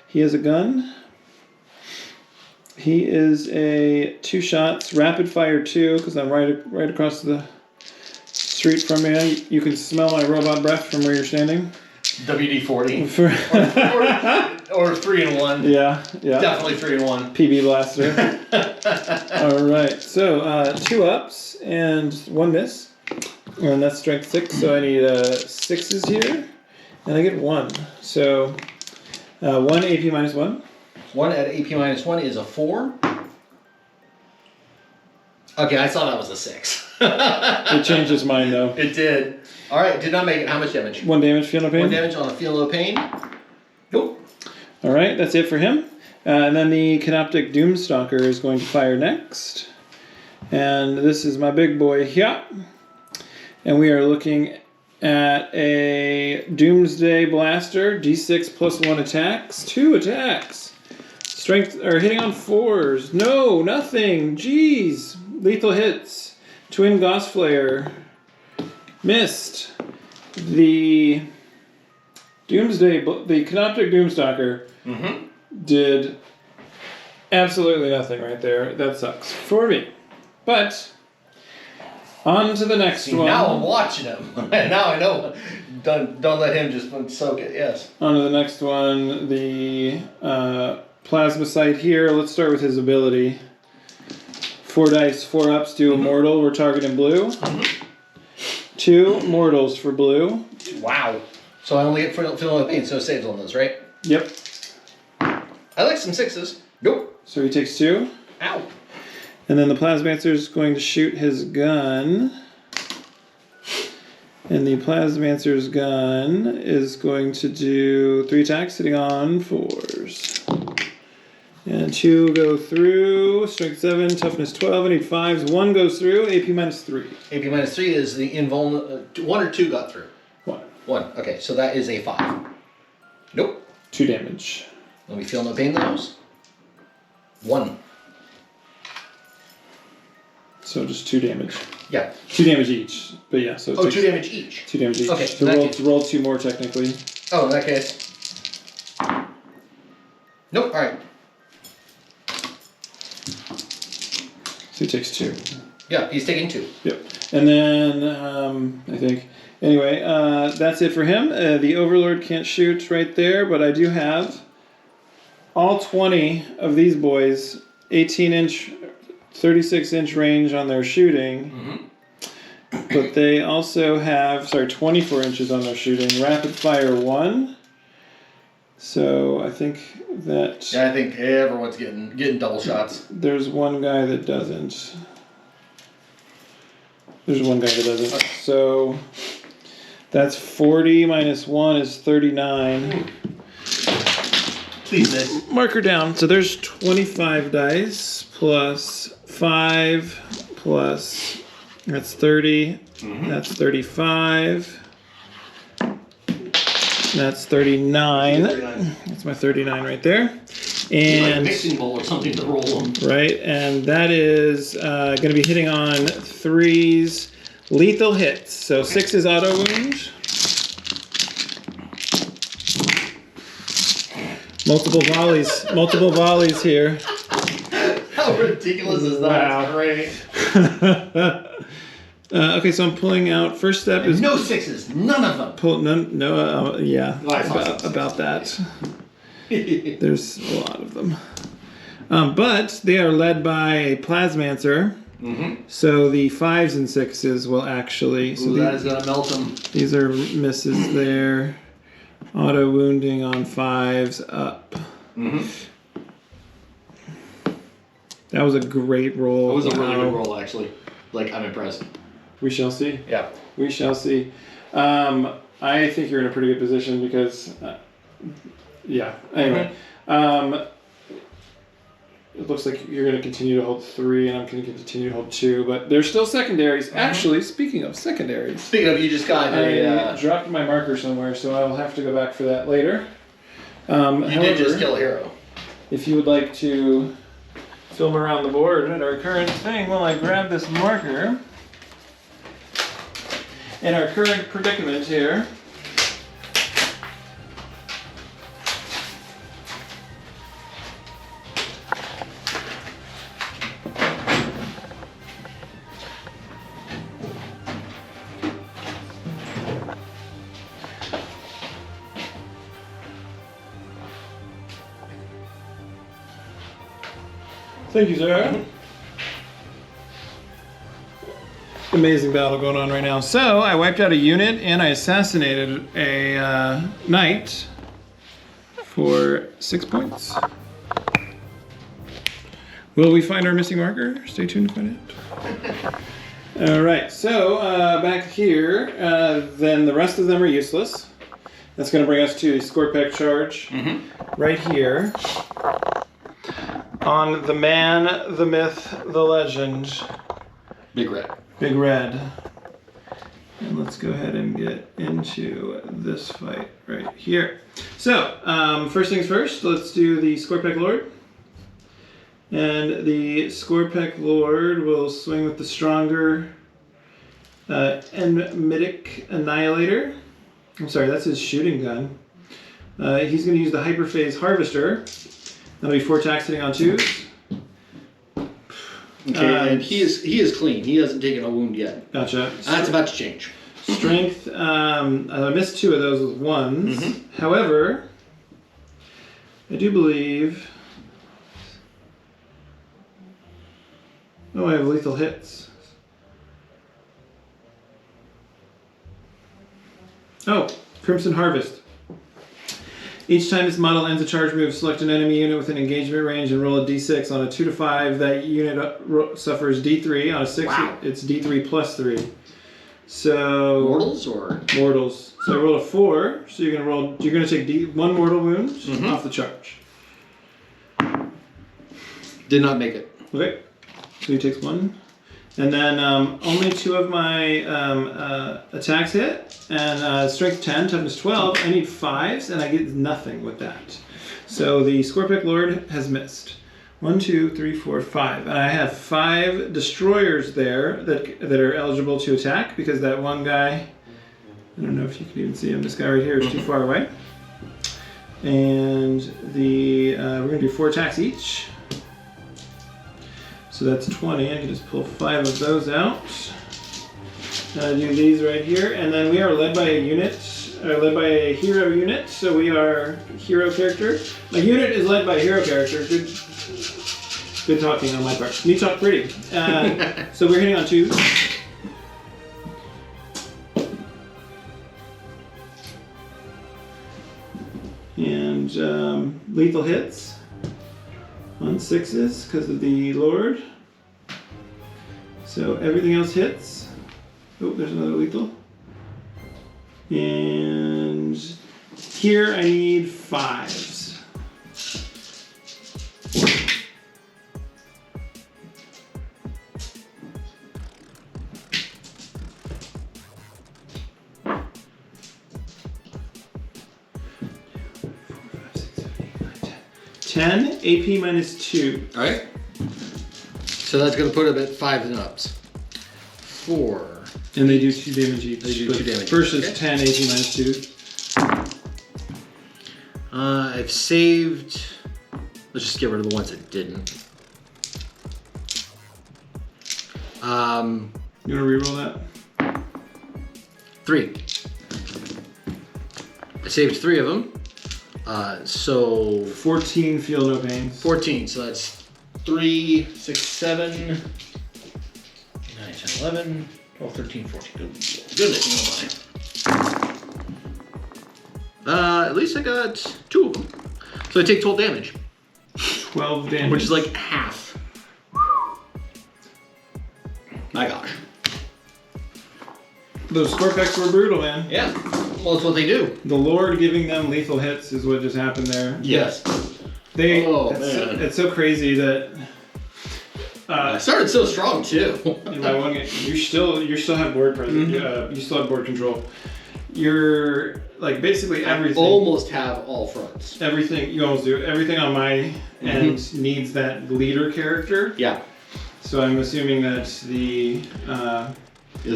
Speaker 1: He has a gun. He is a 2 shots, rapid fire 2, because I'm right across the street from you. You can smell my robot breath from where you're standing.
Speaker 2: WD-40. or 3-in-1.
Speaker 1: Yeah.
Speaker 2: Definitely 3-in-1.
Speaker 1: PB blaster. Alright, so 2 ups and 1 miss. And that's strength 6, so I need 6s here. And I get 1. So 1 AP -1.
Speaker 2: 1 at AP -1 is a 4. Okay, I saw that was a 6.
Speaker 1: It changed his mind though.
Speaker 2: It did. Alright, did not make it. How much damage?
Speaker 1: 1 damage, feel no pain.
Speaker 2: 1 damage on a feel no pain. Nope.
Speaker 1: Alright, that's it for him. And then the Canoptic Doomstalker is going to fire next. And this is my big boy here. And we are looking at a Doomsday Blaster, D6 +1 attacks, 2 attacks. Strength, or hitting on 4s. No, nothing. Jeez. Lethal hits. Twin Gauss Flare. Missed. The Canoptic Doomstalker did absolutely nothing right there. That sucks for me. But on to the next one.
Speaker 2: Now I'm watching him. Now I know. Don't let him just soak it. Yes.
Speaker 1: On to the next one. The Plasma Sight here. Let's start with his ability. 4 dice, 4 ups to Immortal. We're targeting blue. 2 mortals for blue.
Speaker 2: Wow. So I only get feel no pain, so it saves on those, right?
Speaker 1: Yep.
Speaker 2: I like some 6s. Nope.
Speaker 1: So he takes 2.
Speaker 2: Ow.
Speaker 1: And then the Plasmancer is going to shoot his gun. And the Plasmancer's gun is going to do 3 attacks, hitting on 4s. And 2 go through. Strength 7, toughness 12. I need 5s. 1 goes through. AP -3.
Speaker 2: AP -3 is the invulnerable. 1 or 2 got through.
Speaker 1: 1.
Speaker 2: 1. Okay, so that is a 5. Nope.
Speaker 1: 2 damage.
Speaker 2: Let me feel no pain those. 1.
Speaker 1: So just 2 damage.
Speaker 2: Yeah.
Speaker 1: 2 damage each. But yeah, so it takes
Speaker 2: 2 damage each.
Speaker 1: 2 damage each.
Speaker 2: Okay,
Speaker 1: So roll 2 more technically.
Speaker 2: Oh, in that case. Nope. All right.
Speaker 1: So he takes 2.
Speaker 2: Yeah, he's taking 2.
Speaker 1: Yep. And then I think anyway, that's it for him. The Overlord can't shoot right there, but I do have all 20 of these boys, 18-inch, 36-inch range on their shooting. But they also have 24 inches on their shooting. Rapid fire 1. So I think that
Speaker 2: Yeah, I think everyone's getting double shots.
Speaker 1: there's one guy that doesn't. So that's 40 minus 1 is 39.
Speaker 2: Please miss.
Speaker 1: Marker down. So there's 25 dice plus 5 plus that's 30. That's 35. That's 39.
Speaker 2: 39.
Speaker 1: That's my 39 right there.
Speaker 2: Like a
Speaker 1: And
Speaker 2: mixing bowl or something to roll them.
Speaker 1: right, and that is going to be hitting on 3s, lethal hits. So 6 is auto wound. Multiple volleys here.
Speaker 2: How ridiculous is that?
Speaker 1: Wow.
Speaker 2: That's great.
Speaker 1: Okay, so I'm pulling out. First step is
Speaker 2: No 6s. None of them.
Speaker 1: yeah,
Speaker 2: I thought
Speaker 1: about that. There's a lot of them. But they are led by a Plasmancer. So the 5s and 6s will actually. So
Speaker 2: Ooh, that is gonna melt them.
Speaker 1: these are misses there. Auto wounding on 5s up. That was a great roll.
Speaker 2: It was a really good roll, actually. Like, I'm impressed.
Speaker 1: We shall see.
Speaker 2: Yeah.
Speaker 1: We shall see. I'm I think you're in a pretty good position because, yeah. Anyway, it looks like you're going to continue to hold 3, and I'm going to continue to hold 2, but there's still secondaries. Actually, speaking of secondaries,
Speaker 2: you just got
Speaker 1: I dropped my marker somewhere, so I will have to go back for that later.
Speaker 2: You did just kill a hero.
Speaker 1: If you would like to film around the board at our current thing while I grab this marker. In our current predicament here, thank you, sir. Amazing battle going on right now. So I wiped out a unit and I assassinated a knight for 6 points. Will we find our missing marker? Stay tuned to find out. All right, so back here, then the rest of them are useless. That's going to bring us to the Scorpec charge right here. On the man, the myth, the legend.
Speaker 2: Big Red.
Speaker 1: Big Red. And let's go ahead and get into this fight right here. So, first things first, let's do the Scorpec Lord. And the Scorpec Lord will swing with the stronger Enmitic Annihilator. I'm sorry, that's his shooting gun. He's going to use the Hyperphase Harvester. That'll be 4 attacks hitting on 2s.
Speaker 2: Okay, and he is clean. He hasn't taken a wound yet.
Speaker 1: Gotcha.
Speaker 2: That's about to change.
Speaker 1: Strength, I missed 2 of those with 1s. However, I do believe... Oh, I have lethal hits. Oh, Crimson Harvest. Each time this model ends a charge move, select an enemy unit within engagement range and roll a d6. On a 2 to 5, that unit suffers d3. On a 6, it's d3 plus 3. So
Speaker 2: mortals or
Speaker 1: mortals. So I rolled a 4. So you're gonna take 1 mortal wound off the charge.
Speaker 2: Did not make it.
Speaker 1: Okay. So he takes 1. And then only 2 of my attacks hit. And strength 10, toughness 12. I need 5s, and I get nothing with that. So the Scorpec Lord has missed. 1, 2, 3, 4, 5. And I have 5 destroyers there that are eligible to attack because that one guy, I don't know if you can even see him, this guy right here is too far away. And we're going to do 4 attacks each. So that's 20. I can just pull 5 of those out. Do these right here, and then we are led by a unit, led by a hero unit. So we are hero character. My unit is led by a hero character. Good talking on my part. Me talk pretty. So we're hitting on 2s. And lethal hits on 6s because of the Lord. So everything else hits. Oh, there's another lethal. And here I need 5s. $10, AP minus 2.
Speaker 2: Alright. So that's going to put him at 5 and ups. 4.
Speaker 1: And they do 2 damage each.
Speaker 2: They do 2 damage.
Speaker 1: First is 10, AP minus 2.
Speaker 2: I've saved... Let's just get rid of the ones that didn't.
Speaker 1: You want to reroll that?
Speaker 2: 3. I saved 3 of them. So
Speaker 1: 14 feel no pain.
Speaker 2: 14, so that's 3, 6, 7, 9, 10, 11, 12, 13, 14. Goodness, at least I got 2 of them. So I take 12 damage.
Speaker 1: 12 damage.
Speaker 2: Which is like half. My gosh.
Speaker 1: Those Scorpecs were brutal, man.
Speaker 2: Yeah. Well, it's what they do.
Speaker 1: The Lord giving them lethal hits is what just happened there.
Speaker 2: Yes.
Speaker 1: It's so crazy that.
Speaker 2: I started so strong too.
Speaker 1: In my one game, you still have board presence. You still have board control. You're like basically everything.
Speaker 2: I almost have all fronts.
Speaker 1: Everything you almost do. Everything on my end needs that leader character.
Speaker 2: Yeah.
Speaker 1: So I'm assuming that the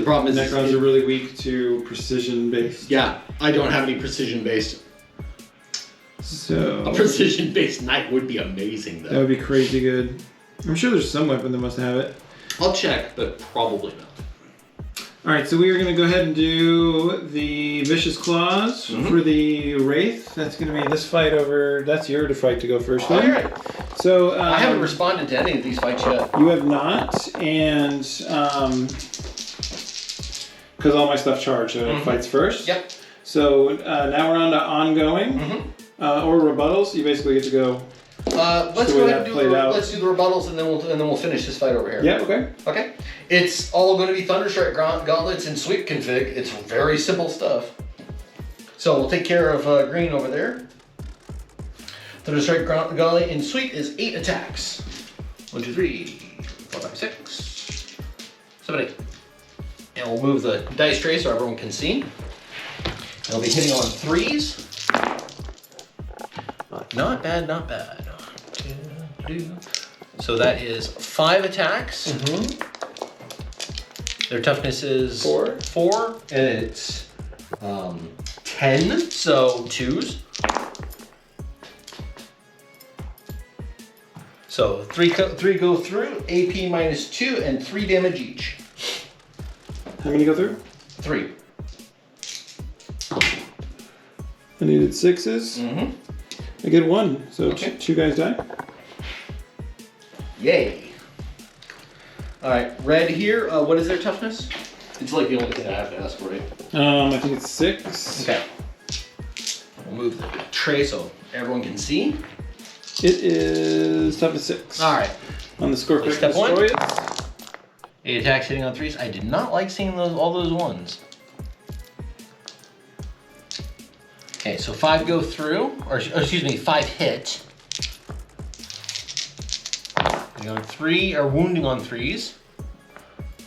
Speaker 2: problem is
Speaker 1: Necrons are really weak to precision based.
Speaker 2: Yeah, I don't have any precision based.
Speaker 1: So
Speaker 2: a precision based knight would be amazing though.
Speaker 1: That would be crazy good. I'm sure there's some weapon that must have it.
Speaker 2: I'll check, but probably not.
Speaker 1: Alright, so we are going to go ahead and do the Vicious Claws for the Wraith. That's going to be this fight over... That's your fight to go first.
Speaker 2: Alright.
Speaker 1: So,
Speaker 2: I haven't responded to any of these fights yet.
Speaker 1: You have not, and... Because all my stuff charged, so it fights first.
Speaker 2: Yep.
Speaker 1: So now we're on to ongoing, or rebuttals. You basically get to go...
Speaker 2: let's go ahead and let's do the rebuttals, and then we'll finish this fight over here.
Speaker 1: Yeah. Okay.
Speaker 2: Okay. It's all going to be Thunderstrike gauntlets and sweep config. It's very simple stuff. So we'll take care of green over there. Thunderstrike gauntlet and sweep is 8 attacks. 1, 2, 3, 4, 5, 6, 7, 8. And we'll move the dice tray so everyone can see. They'll be hitting on 3s. Not bad, not bad. So that is 5 attacks. Their toughness is 4, and it's 10, so 2s. So 3 go through, AP minus 2, and 3 damage each.
Speaker 1: How many go through?
Speaker 2: 3.
Speaker 1: I needed 6s. I get 1, so 2 guys die.
Speaker 2: Yay. Alright, red here, what is their toughness? It's like the only thing I have to ask for, right?
Speaker 1: I think it's 6.
Speaker 2: Okay. We'll move the tray so everyone can see.
Speaker 1: It is toughness 6.
Speaker 2: Alright.
Speaker 1: On the score,
Speaker 2: Step 1.
Speaker 1: destroy it.
Speaker 2: 8 attacks hitting on 3s. I did not like seeing all those 1s. Okay, so 5 go through, or excuse me, 5 hit. On 3 are wounding on 3s.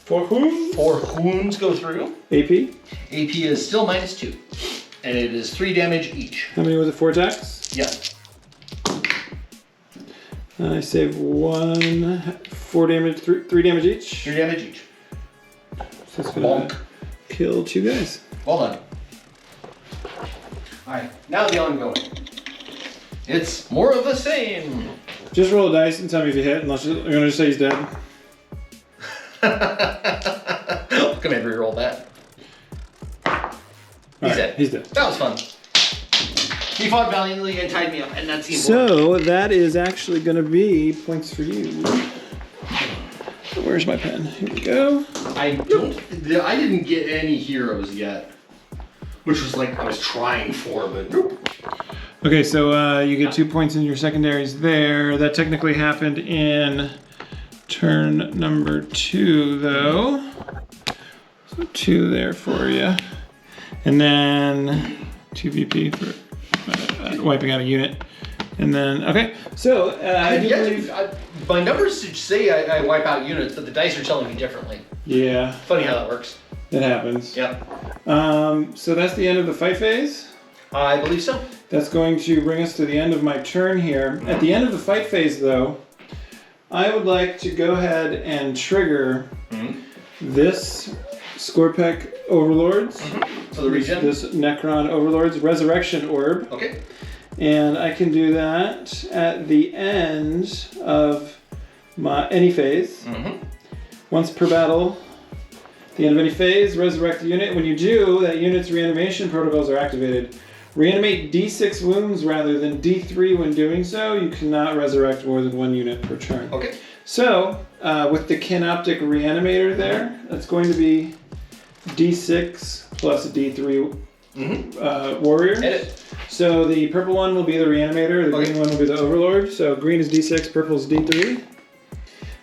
Speaker 1: 4 wounds?
Speaker 2: 4 wounds go through.
Speaker 1: AP?
Speaker 2: AP is still minus 2. And it is 3 damage each.
Speaker 1: How many was it? 4 attacks?
Speaker 2: Yeah.
Speaker 1: I save 1, 4 damage, 3 damage each.
Speaker 2: 3 damage each.
Speaker 1: So it's gonna kill 2 guys.
Speaker 2: Well done. Alright, now the ongoing. It's more of the same.
Speaker 1: Just roll a dice and tell me if you hit, unless you're gonna just say he's dead.
Speaker 2: Come here, re-roll that. He's dead.
Speaker 1: He's dead.
Speaker 2: That was fun. He fought valiantly and tied me up, and that's the important.
Speaker 1: So that is actually gonna be points for you. Where's my pen? Here we go.
Speaker 2: I didn't get any heroes yet. Which was like I was trying for, but nope.
Speaker 1: Okay, so you get 2 points in your secondaries there. That technically happened in turn number 2, though. So 2 there for you. And then 2 VP for wiping out a unit. And then, okay, so I do believe...
Speaker 2: my numbers say I wipe out units, but the dice are telling me differently.
Speaker 1: Yeah.
Speaker 2: Funny how that works.
Speaker 1: It happens.
Speaker 2: Yep.
Speaker 1: So that's the end of the fight phase?
Speaker 2: I believe so.
Speaker 1: That's going to bring us to the end of my turn here. At the end of the fight phase, though, I would like to go ahead and trigger this Scorpec Overlords.
Speaker 2: So the regen?
Speaker 1: This Necron Overlords Resurrection Orb.
Speaker 2: Okay.
Speaker 1: And I can do that at the end of any phase. Once per battle. At the end of any phase, resurrect the unit. When you do, that unit's reanimation protocols are activated. Reanimate D6 wounds rather than D3 when doing so. You cannot resurrect more than 1 unit per turn.
Speaker 2: Okay.
Speaker 1: So, with the Canoptic Reanimator there, that's going to be D6 plus a D3 warrior.
Speaker 2: Edit.
Speaker 1: So the purple one will be the Reanimator, the green one will be the Overlord. So green is D6, purple is D3.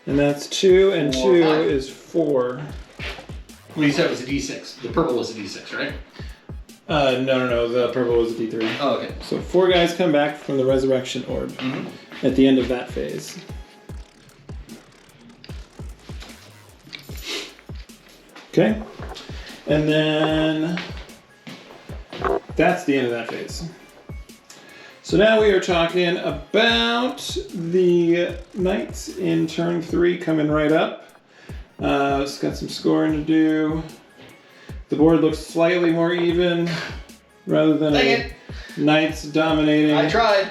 Speaker 1: And that's 2, and 2 is 4.
Speaker 2: Well, you said it was a D6. The purple was a D6, right?
Speaker 1: No. The purple was a D3.
Speaker 2: Oh, okay.
Speaker 1: So 4 guys come back from the resurrection orb at the end of that phase. Okay. And then that's the end of that phase. So now we are talking about the knights in turn 3 coming right up. It's got some scoring to do. The board looks slightly more even rather than knights dominating.
Speaker 2: I tried.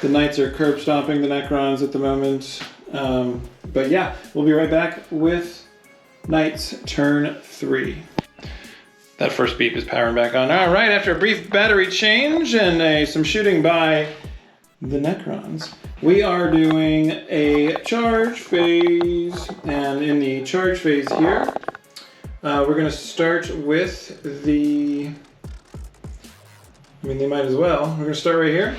Speaker 1: The knights are curb stomping the Necrons at the moment. But yeah, we'll be right back with knights turn 3. That first beep is powering back on. All right, after a brief battery change and some shooting by the Necrons, we are doing a charge phase. And in the charge phase here, we're going to start with the... I mean, they might as well. We're going to start right here.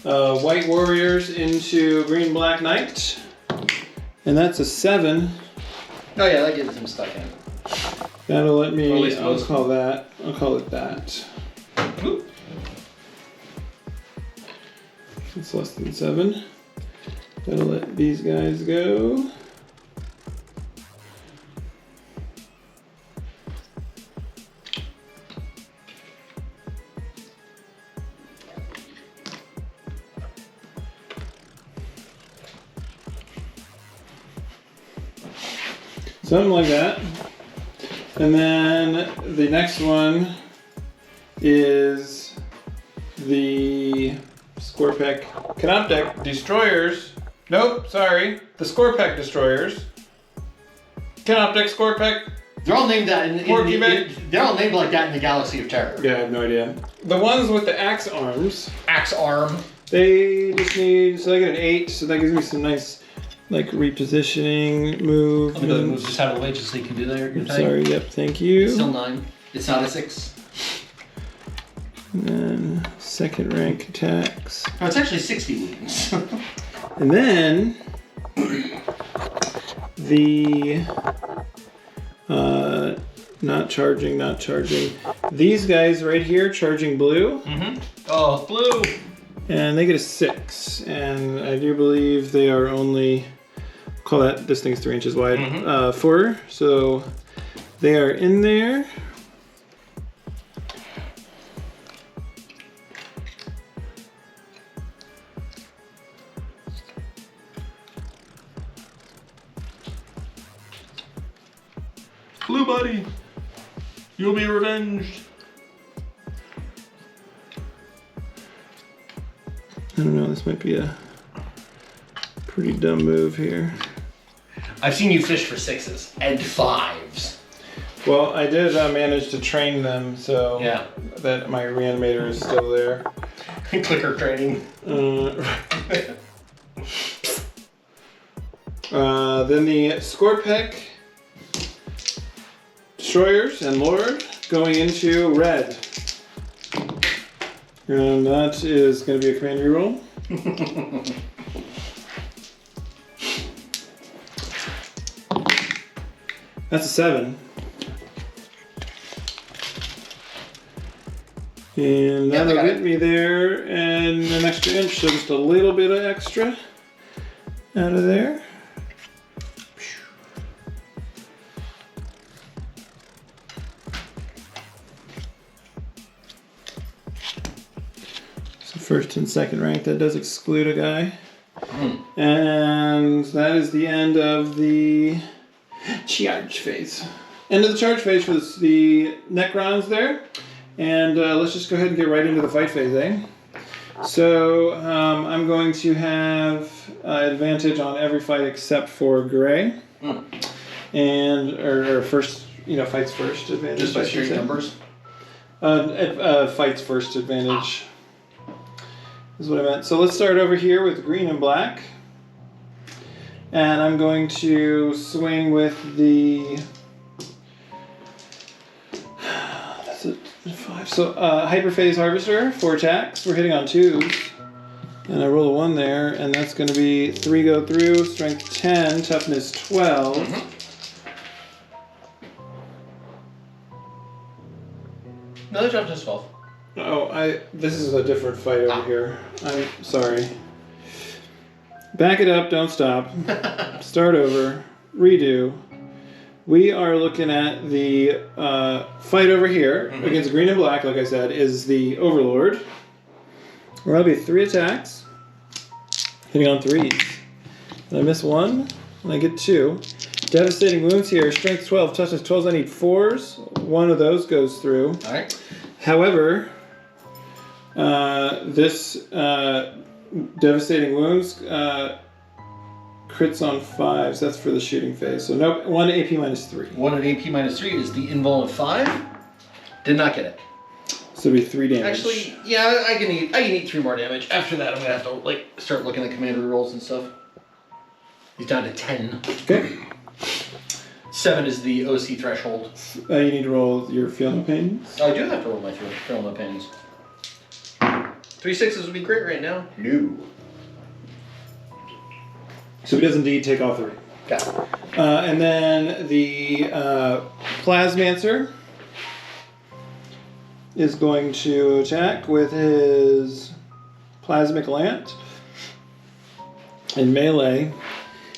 Speaker 1: White Warriors into Green-Black Knight. And that's a 7.
Speaker 2: Oh yeah, that gives him stuck in.
Speaker 1: That'll let me, I'll call it that.
Speaker 2: Oop.
Speaker 1: It's less than 7. That'll let these guys go. Something like that. And then the next one is the Scorpec Canoptek Destroyers. Nope, sorry. The Scorpec Destroyers. Canoptek, Scorpec.
Speaker 2: They're all named that they're all named like that in the Galaxy of Terror.
Speaker 1: Yeah, I have no idea. The ones with the axe arms.
Speaker 2: Axe arm.
Speaker 1: They just need, so I get an 8, so that gives me some nice like repositioning move.
Speaker 2: Let me go ahead and just have it wait just so you can do that. Your
Speaker 1: Sorry, yep, thank you.
Speaker 2: It's still 9. It's not a 6.
Speaker 1: And then second rank attacks.
Speaker 2: No, it's actually 60 wounds.
Speaker 1: And then the not charging. These guys right here charging blue.
Speaker 2: Oh, blue.
Speaker 1: And they get a 6. And I do believe they are only, call that, this thing's 3 inches wide, 4. So they are in there.
Speaker 2: Blue buddy, you'll be revenged.
Speaker 1: I don't know, this might be a pretty dumb move here.
Speaker 2: I've seen you fish for 6s and 5s.
Speaker 1: Well, I did manage to train them, so
Speaker 2: yeah,
Speaker 1: that my reanimator is still there.
Speaker 2: Clicker training.
Speaker 1: Then the Scorpec Destroyers and Lord going into red. And that is going to be a command reroll. That's a 7. And that'll get me there, and an extra inch, so just a little bit of extra out of there. So first and second rank, that does exclude a guy. And that is the end of the charge phase. End of the charge phase for the Necrons there. And let's just go ahead and get right into the fight phase, eh? So I'm going to have advantage on every fight except for Gray. And, or first, fights first advantage.
Speaker 2: Just by straight numbers?
Speaker 1: Fights first advantage is what I meant. So let's start over here with green and black. And I'm going to swing with the... That's a 5. So Hyperphase Harvester, 4 attacks. We're hitting on 2s. And I roll a 1 there, and that's going to be 3 go through, strength 10, toughness 12.
Speaker 2: No, they're toughness 12.
Speaker 1: Oh, this is a different fight over here. I'm sorry. Back it up, don't stop. Start over. Redo. We are looking at the fight over here against green and black, like I said, is the Overlord. Where that'll be 3 attacks. Hitting on 3s. And I miss 1, and I get 2. Devastating wounds here. Strength 12, toughness 12. I need 4s. 1 of those goes through.
Speaker 2: Alright.
Speaker 1: However, this devastating wounds crits on 5s. That's for the shooting phase. So no, 1 AP minus 3.
Speaker 2: 1 at AP minus 3 is the invuln of 5. Did not get it.
Speaker 1: So it'll be 3 damage.
Speaker 2: Actually, yeah, I can eat 3 more damage. After that, I'm gonna have to start looking at commander rolls and stuff. He's down to 10.
Speaker 1: Okay.
Speaker 2: 7 is the OC threshold.
Speaker 1: You need to roll your feel no pains.
Speaker 2: I do have to roll my feel no pains. 3 6s would be great right now. No.
Speaker 1: So he does indeed take all 3.
Speaker 2: Got it.
Speaker 1: And then the Plasmancer is going to attack with his Plasmic Lance. In melee,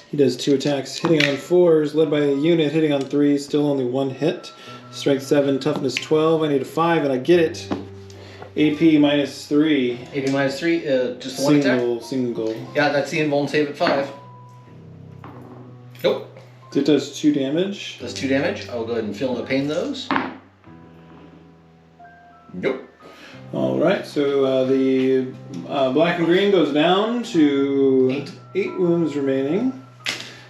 Speaker 1: he does 2 attacks, hitting on 4s, led by a unit, hitting on 3s, still only 1 hit. Strength 7, toughness 12. I need a 5, and I get it. AP minus 3.
Speaker 2: AP minus 3, just 1 attack?
Speaker 1: Single.
Speaker 2: Yeah, that's the invuln save at 5. Nope.
Speaker 1: It does 2 damage.
Speaker 2: Does 2 damage. I will go ahead and feel no pain those. Nope.
Speaker 1: Alright, so the black and green goes down to 8 wounds remaining.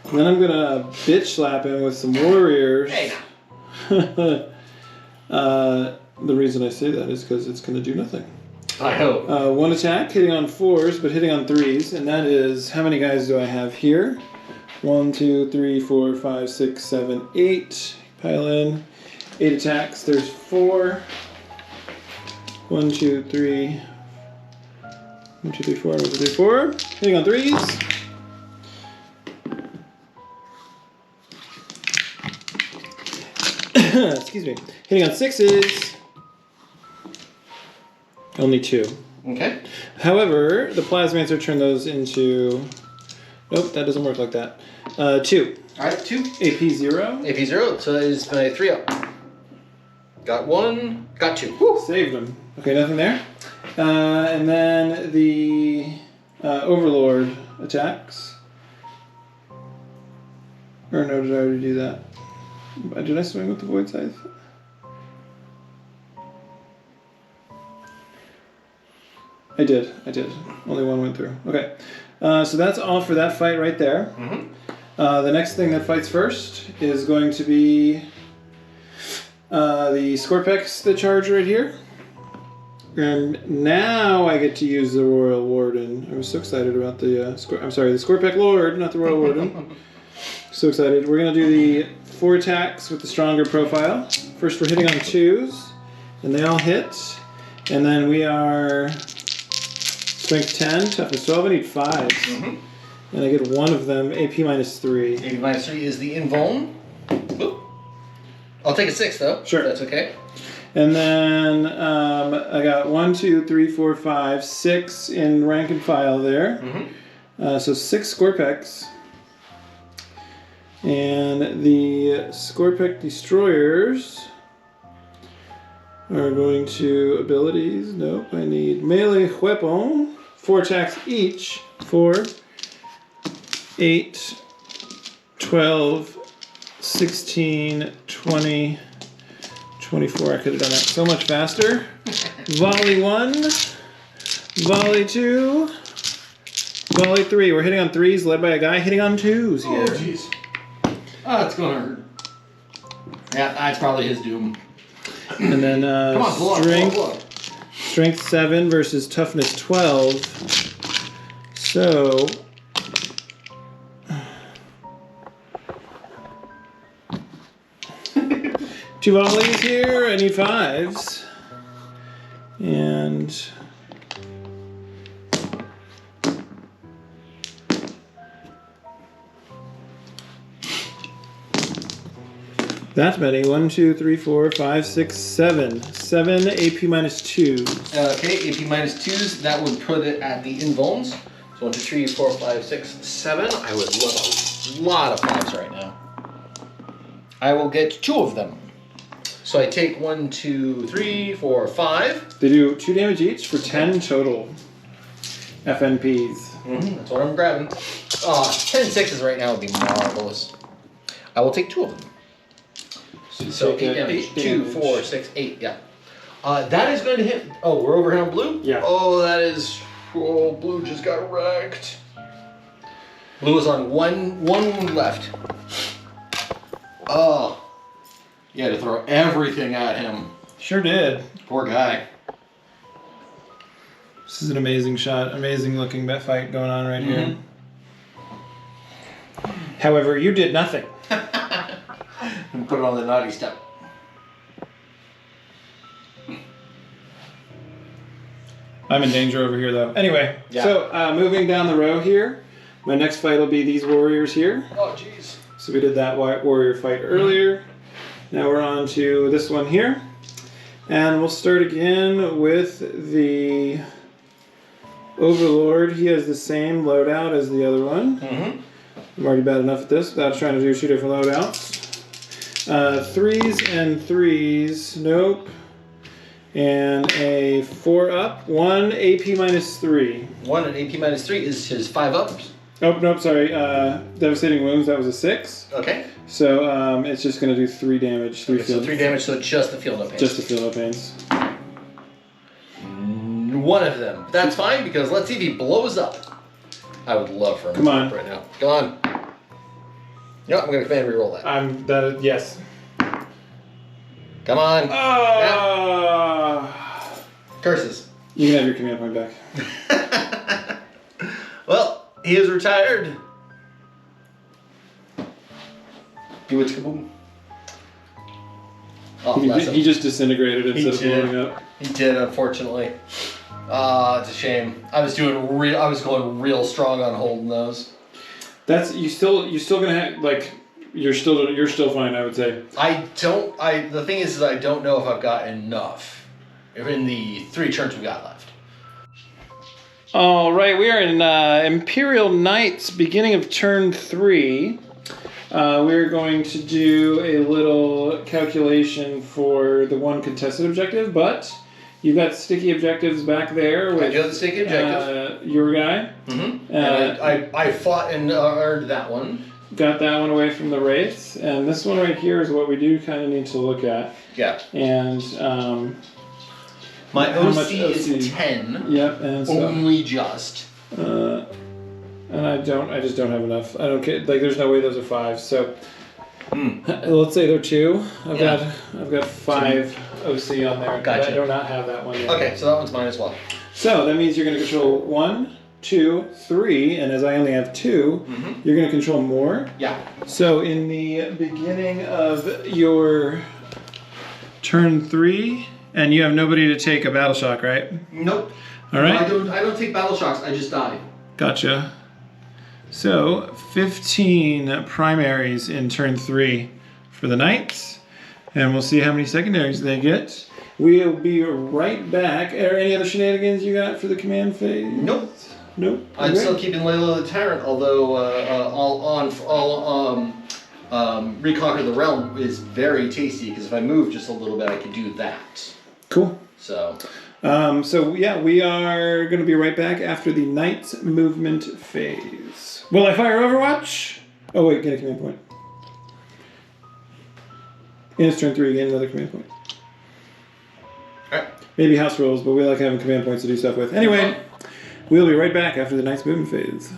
Speaker 1: And then I'm going to bitch slap him with some warriors.
Speaker 2: Hey,
Speaker 1: The reason I say that is because it's going to do nothing.
Speaker 2: I hope.
Speaker 1: 1 attack, hitting on 4s, but hitting on 3s. And that is, how many guys do I have here? 1, 2, 3, 4, 5, 6, 7, 8. Pile in. 8 attacks. There's 4. 1, 2, 3. 1, 2, 3, 4. 1, 2, 3, 4. Hitting on 3s. Excuse me. Hitting on 6s. Only 2.
Speaker 2: Okay.
Speaker 1: However, the Plasmancer turned those into... Nope, that doesn't work like that. 2.
Speaker 2: Alright, 2.
Speaker 1: AP 0.
Speaker 2: AP 0, so that is my 3 up. Got 1, got 2. Woo.
Speaker 1: Saved them. Okay, nothing there. And then the Overlord attacks. Or no, did I already do that? Did I swing with the Void Scythe? I did. Only 1 went through. Okay. So that's all for that fight right there. The next thing that fights first is going to be the Scorpex that charge right here. And now I get to use the Royal Warden. I was so excited about the the Scorpec Lord, not the Royal Warden. So excited. We're going to do the 4 attacks with the stronger profile. First we're hitting on 2s, and they all hit. And then we are strength 10, toughness 12, I need 5s. And I get 1 of them, AP minus 3.
Speaker 2: AP minus 3 is the invuln. Oop. I'll take a 6 though.
Speaker 1: Sure.
Speaker 2: That's okay.
Speaker 1: And then I got 1, 2, 3, 4, 5, 6 in rank and file there. So 6 Scorpex. And the Scorpec Destroyers are going to abilities. Nope, I need melee weapon. 4 attacks each. 4, 8, 12, 16, 20, 24. I could have done that so much faster. Volley 1, volley 2, volley 3. We're hitting on 3s, led by a guy hitting on 2s here.
Speaker 2: Oh, jeez. Oh, it's gonna hurt. Yeah, that's probably his doom.
Speaker 1: And then
Speaker 2: Come on, pull up.
Speaker 1: strength 7 versus toughness 12. So 2 volleys here. I need 5s. And That many. 1, 2, 3, 4, 5, 6, 7. 7 AP minus 2s.
Speaker 2: Okay, AP minus 2s. That would put it at the invulns. So 1, 2, 3, 4, 5, 6, 7. I would love a lot of 5s right now. I will get 2 of them. So I take 1, 2, 3, 4, 5.
Speaker 1: They do 2 damage each for 10 total. FNPs.
Speaker 2: That's what I'm grabbing. 10 6s right now would be marvelous. I will take 2 of them. So 8 damage. 2, 4, 6, 8. Yeah. That is going to hit. Oh, we're over here on blue?
Speaker 1: Yeah.
Speaker 2: Oh, that is. Oh, blue just got wrecked. Blue is on one wound left. Oh. You had to throw everything at him.
Speaker 1: Sure did.
Speaker 2: Poor guy.
Speaker 1: This is an amazing shot. Amazing looking fight going on right here. However, you did nothing.
Speaker 2: And put it on the naughty step.
Speaker 1: I'm in danger over here, though. Anyway, so moving down the row here, my next fight will be these warriors here.
Speaker 2: Oh, jeez.
Speaker 1: So we did that warrior fight earlier. Now we're on to this one here. And we'll start again with the Overlord. He has the same loadout as the other one. I'm already bad enough at this without trying to do 2 different loadouts. 3s and 3s. Nope. And a 4-up. 1 AP minus 3.
Speaker 2: 1 and AP minus 3 is his 5-ups.
Speaker 1: Oh, nope, sorry. Devastating wounds, that was a 6.
Speaker 2: Okay.
Speaker 1: So it's just going to do 3 damage. 3
Speaker 2: so 3 damage, so just the field no pains.
Speaker 1: Just the field no pains.
Speaker 2: 1 of them. That's fine, because let's see if he blows up. I would love for him to blow up right now. Come on. No, I'm going to command reroll that.
Speaker 1: Yes.
Speaker 2: Come on.
Speaker 1: Oh!
Speaker 2: Curses.
Speaker 1: You can have your command point back.
Speaker 2: Well, he is retired. Do it, kaboom. Oh,
Speaker 1: he just disintegrated instead of blowing up.
Speaker 2: He did, unfortunately. It's a shame. I was going real strong on holding those. You're still gonna have, like, you're still fine, I would say. The thing is I don't know if I've got enough in the 3 turns we got left.
Speaker 1: All right, we are in Imperial Knights, beginning of turn 3. We're going to do a little calculation for the 1 contested objective, but you've got sticky objectives back there. With,
Speaker 2: I do have the sticky objectives.
Speaker 1: Your guy.
Speaker 2: And I fought and earned that one.
Speaker 1: Got that one away from the Wraiths. And this one right here is what we do kind of need to look at.
Speaker 2: Yeah.
Speaker 1: And
Speaker 2: my OC is 10.
Speaker 1: Yep. And so,
Speaker 2: only just.
Speaker 1: And I just don't have enough. I don't care. Like, there's no way those are 5s. So let's say they're 2. I've got 5 OC on there.
Speaker 2: Gotcha.
Speaker 1: I do not have that one yet.
Speaker 2: Okay, so that one's mine as well.
Speaker 1: So that means you're going to control 1, 2, 3, and as I only have 2, you're going to control more.
Speaker 2: Yeah.
Speaker 1: So in the beginning of your turn 3, and you have nobody to take a battle shock, right?
Speaker 2: Nope.
Speaker 1: All right.
Speaker 2: No, I don't take battle shocks. I just die.
Speaker 1: Gotcha. So 15 primaries in turn 3 for the Knights, and we'll see how many secondaries they get. We'll be right back. Are any other shenanigans you got for the command phase?
Speaker 2: Nope.
Speaker 1: Nope.
Speaker 2: I'm still keeping Layla the Tyrant, although Reconquer the Realm is very tasty, because if I move just a little bit, I can do that.
Speaker 1: Cool.
Speaker 2: So
Speaker 1: yeah, we are going to be right back after the Knights movement phase. Will I fire Overwatch? Oh wait, get a command point. And it's turn 3 again, another command point.
Speaker 2: Alright.
Speaker 1: Maybe house rules, but we like having command points to do stuff with. Anyway, we'll be right back after the Knights movement phase.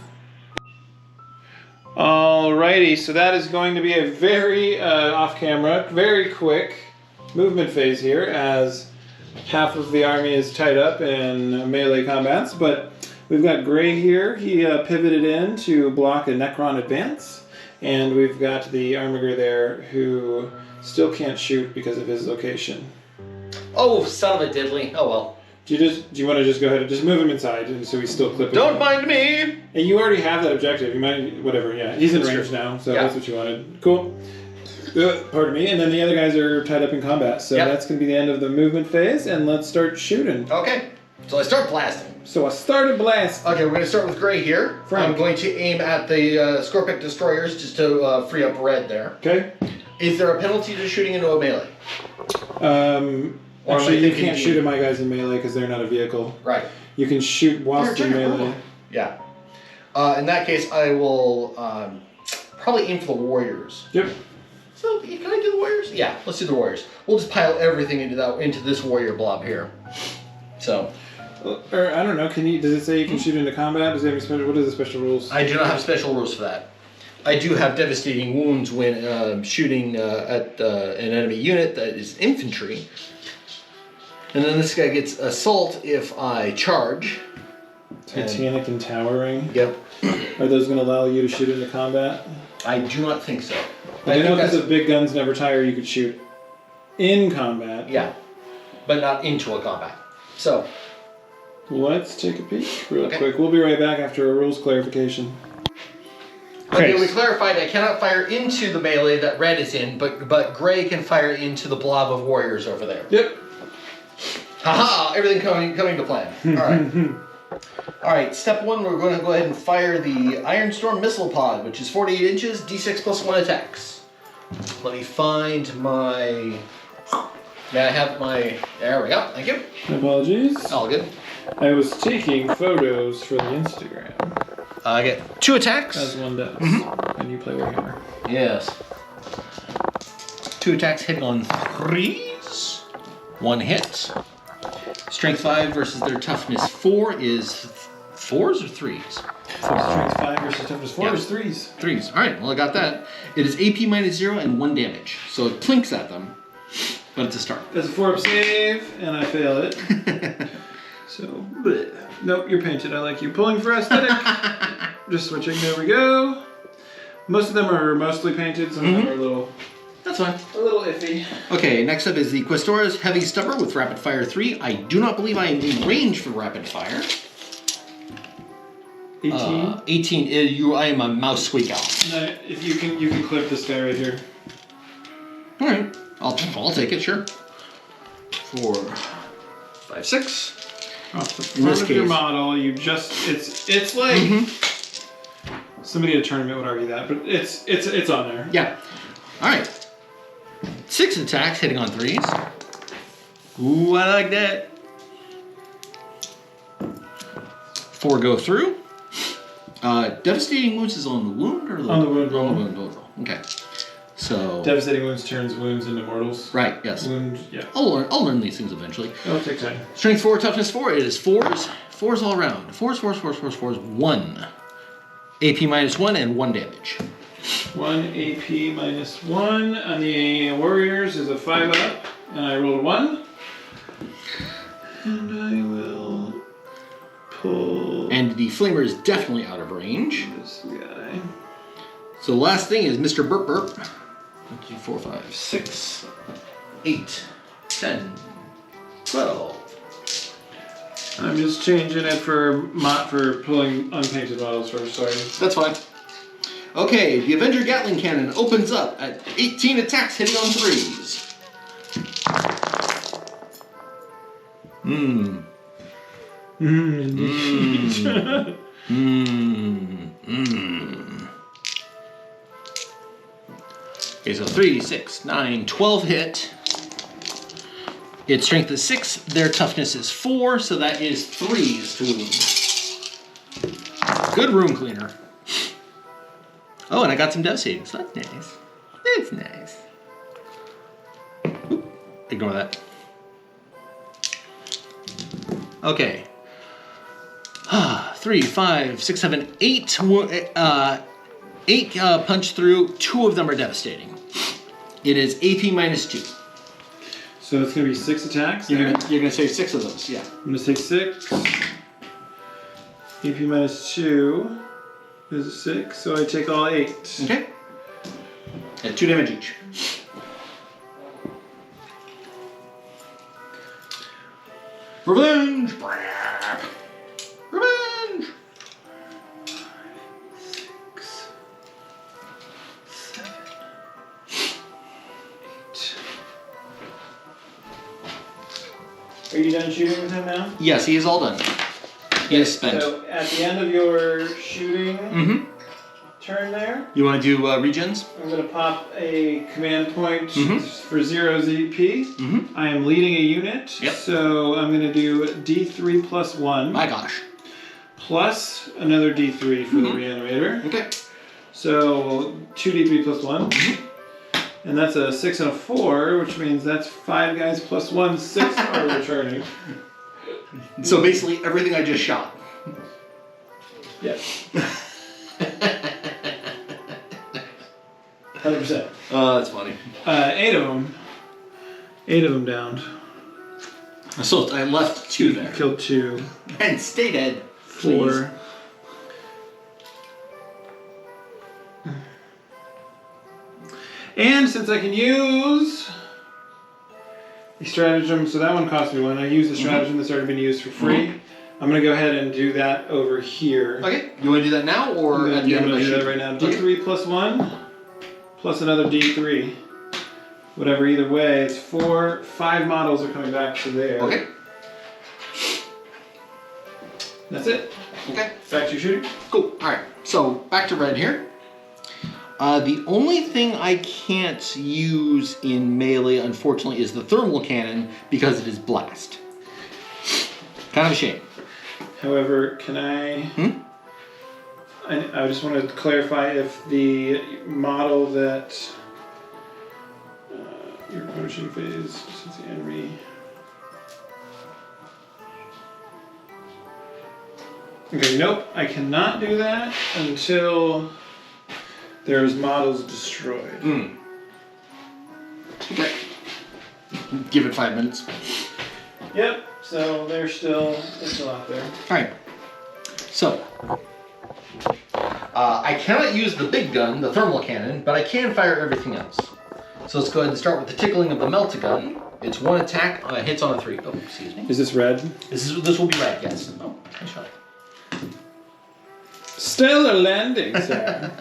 Speaker 1: Alrighty, so that is going to be a very off-camera, very quick movement phase here, as half of the army is tied up in melee combats, but we've got Gray here. He pivoted in to block a Necron advance, and we've got the Armiger there who still can't shoot because of his location.
Speaker 2: Oh, son of a diddly. Oh well.
Speaker 1: Do you want to just go ahead and just move him inside, and so he's still clipping?
Speaker 2: Don't mind me.
Speaker 1: And you already have that objective. You might, whatever. Yeah, he's in range now, so
Speaker 2: yeah.
Speaker 1: That's what you wanted. Cool. Pardon me. And then the other guys are tied up in combat. So
Speaker 2: Yep.
Speaker 1: that's going to be the end of the movement phase. And let's start shooting.
Speaker 2: Okay, so I start blasting.
Speaker 1: So I started blast.
Speaker 2: Okay, we're going to start with gray here.
Speaker 1: Frank.
Speaker 2: I'm going to aim at the Scorpic destroyers just to free up red there.
Speaker 1: Okay.
Speaker 2: Is there a penalty to shooting into a melee? Or am I
Speaker 1: Actually, you
Speaker 2: thinking
Speaker 1: can't shoot at my guys in melee because they're not a vehicle.
Speaker 2: Right.
Speaker 1: You can shoot whilst in melee.
Speaker 2: Yeah. In that case, I will probably aim for the warriors.
Speaker 1: Yep.
Speaker 2: So can I do the warriors? Yeah, let's do the warriors. We'll just pile everything into this warrior blob here. So.
Speaker 1: Or I don't know. Does it say you can shoot into combat? Does it have any special? What are the special rules?
Speaker 2: I do not have special rules for that. I do have devastating wounds when shooting at an enemy unit that is infantry. And then this guy gets assault if I charge.
Speaker 1: Titanic and towering.
Speaker 2: Yep.
Speaker 1: Are those going to allow you to shoot into combat?
Speaker 2: I do not think so.
Speaker 1: I know because of big guns never tire, you could shoot in combat.
Speaker 2: Yeah, but not into a combat. So.
Speaker 1: Let's take a peek real quick. We'll be right back after a rules clarification.
Speaker 2: Okay, we clarified I cannot fire into the melee that red is in, but gray can fire into the blob of warriors over there.
Speaker 1: Yep.
Speaker 2: Haha! Everything coming to plan. Alright. Alright, step one, we're going to go ahead and fire the Iron Storm Missile Pod, which is 48 inches, d6 plus 1 attacks. Let me find my... May I have my... There we go, thank you.
Speaker 1: Apologies.
Speaker 2: All good.
Speaker 1: I was taking photos for the Instagram.
Speaker 2: I get 2 attacks.
Speaker 1: As one does. And you play Warhammer.
Speaker 2: Yes. 2 attacks hitting on 3s. 1 hit. Strength 5 versus their toughness 4 is 4s or 3s? 4.
Speaker 1: Strength 5 versus toughness 4 is 3s.
Speaker 2: 3s. Alright, well I got that. It is AP minus 0 and 1 damage. So it plinks at them. But it's a start.
Speaker 1: That's a 4-up save, and I fail it. So, bleh. Nope, you're painted. I like you. Pulling for aesthetic. Just switching. There we go. Most of them are mostly painted. Some of them are a little...
Speaker 2: That's fine.
Speaker 1: A little iffy.
Speaker 2: Okay, next up is the Questora's Heavy Stubber with Rapid Fire 3. I do not believe I am in range for Rapid Fire.
Speaker 1: 18?
Speaker 2: 18. I am a mouse squeak owl.
Speaker 1: No, if you can clip this guy right here.
Speaker 2: Alright. I'll take it, sure. 4, 5, 6.
Speaker 1: Off the front of your model, you just it's like somebody at a tournament would argue that, but it's on there.
Speaker 2: Yeah. Alright. 6 attacks hitting on 3s. Ooh, I like that. 4 go through. Devastating wounds is on the wound or
Speaker 1: on the wound roll?
Speaker 2: On the wound roll. Okay. So
Speaker 1: devastating wounds turns wounds into mortals.
Speaker 2: Right. Yes.
Speaker 1: Wound. Yeah.
Speaker 2: I'll learn these things eventually.
Speaker 1: It'll take time.
Speaker 2: Strength 4, toughness 4. It is 4s. 4s all around. 4s. 1. AP minus 1 and 1 damage.
Speaker 1: 1 AP minus 1 on the warriors is a 5-up, and I rolled a 1. And I will pull.
Speaker 2: And the flamer is definitely out of range.
Speaker 1: This guy.
Speaker 2: So the last thing is Mr. Burp Burp. 1, 2, 4, 5, 6, 8, 10, 12.
Speaker 1: I'm just changing it for pulling unpainted models first. Sorry.
Speaker 2: That's fine. Okay, the Avenger Gatling Cannon opens up at 18 attacks hitting on 3s. Okay, so 3, 6, 9, 12 hit. Its strength is 6, their toughness is 4, so that is 3s to wound. Good room cleaner. Oh, and I got some devastating, so that's nice. That's nice. Oop, ignore that. Okay. 3, 5, 6, 7, 8. 8 punch through. 2 of them are devastating. It is AP minus 2.
Speaker 1: So it's going to be 6 attacks.
Speaker 2: You're gonna say 6 of those, yeah.
Speaker 1: I'm going to say 6. AP minus 2 is a 6, so I take all 8.
Speaker 2: Okay. At 2 damage each. Revenge! Revenge!
Speaker 1: 6, 7, Are you done shooting with him now?
Speaker 2: Yes, he is all done. He is spent.
Speaker 1: So at the end of your shooting turn there,
Speaker 2: You want to do regens?
Speaker 1: I'm going to pop a command point for 0 ZP. I am leading a unit, so I'm going to do D3 plus 1.
Speaker 2: My gosh.
Speaker 1: Plus another D3 for the reanimator.
Speaker 2: Okay.
Speaker 1: So 2D3 plus 1. And that's a 6 and a 4, which means that's 5 guys plus 1, 6 are returning.
Speaker 2: So basically everything I just shot.
Speaker 1: Yes. 100%.
Speaker 2: That's funny.
Speaker 1: 8 of them. 8 of them downed.
Speaker 2: So I left 2 there.
Speaker 1: Killed 2.
Speaker 2: And stay dead.
Speaker 1: 4. And since I can use a stratagem, so that one cost me 1. I use the stratagem that's already been used for free. I'm going to go ahead and do that over here.
Speaker 2: Okay. You want to do that now or at the end of my
Speaker 1: do
Speaker 2: shoot?
Speaker 1: that right now. D3 plus 1 plus another D3. Whatever, either way, it's 4. 5 models are coming back to there.
Speaker 2: Okay.
Speaker 1: That's it.
Speaker 2: Okay.
Speaker 1: Back to your shooting.
Speaker 2: Cool. Alright. So back to red here. The only thing I can't use in melee, unfortunately, is the thermal cannon because it is blast. Kind of a shame.
Speaker 1: However, can I just want to clarify if the model that your potion phase, since the enemy. Okay, nope, I cannot do that until there's models destroyed.
Speaker 2: Okay. Give it 5 minutes.
Speaker 1: Yep, so they're still out there.
Speaker 2: Alright. So, I cannot use the big gun, the thermal cannon, but I can fire everything else. So let's go ahead and start with the tickling of the melta-gun. It's 1 attack, hits on a 3. Oh, excuse me.
Speaker 1: Is this red?
Speaker 2: This will be red, yes. Oh, nice shot.
Speaker 1: Stellar landing, sir.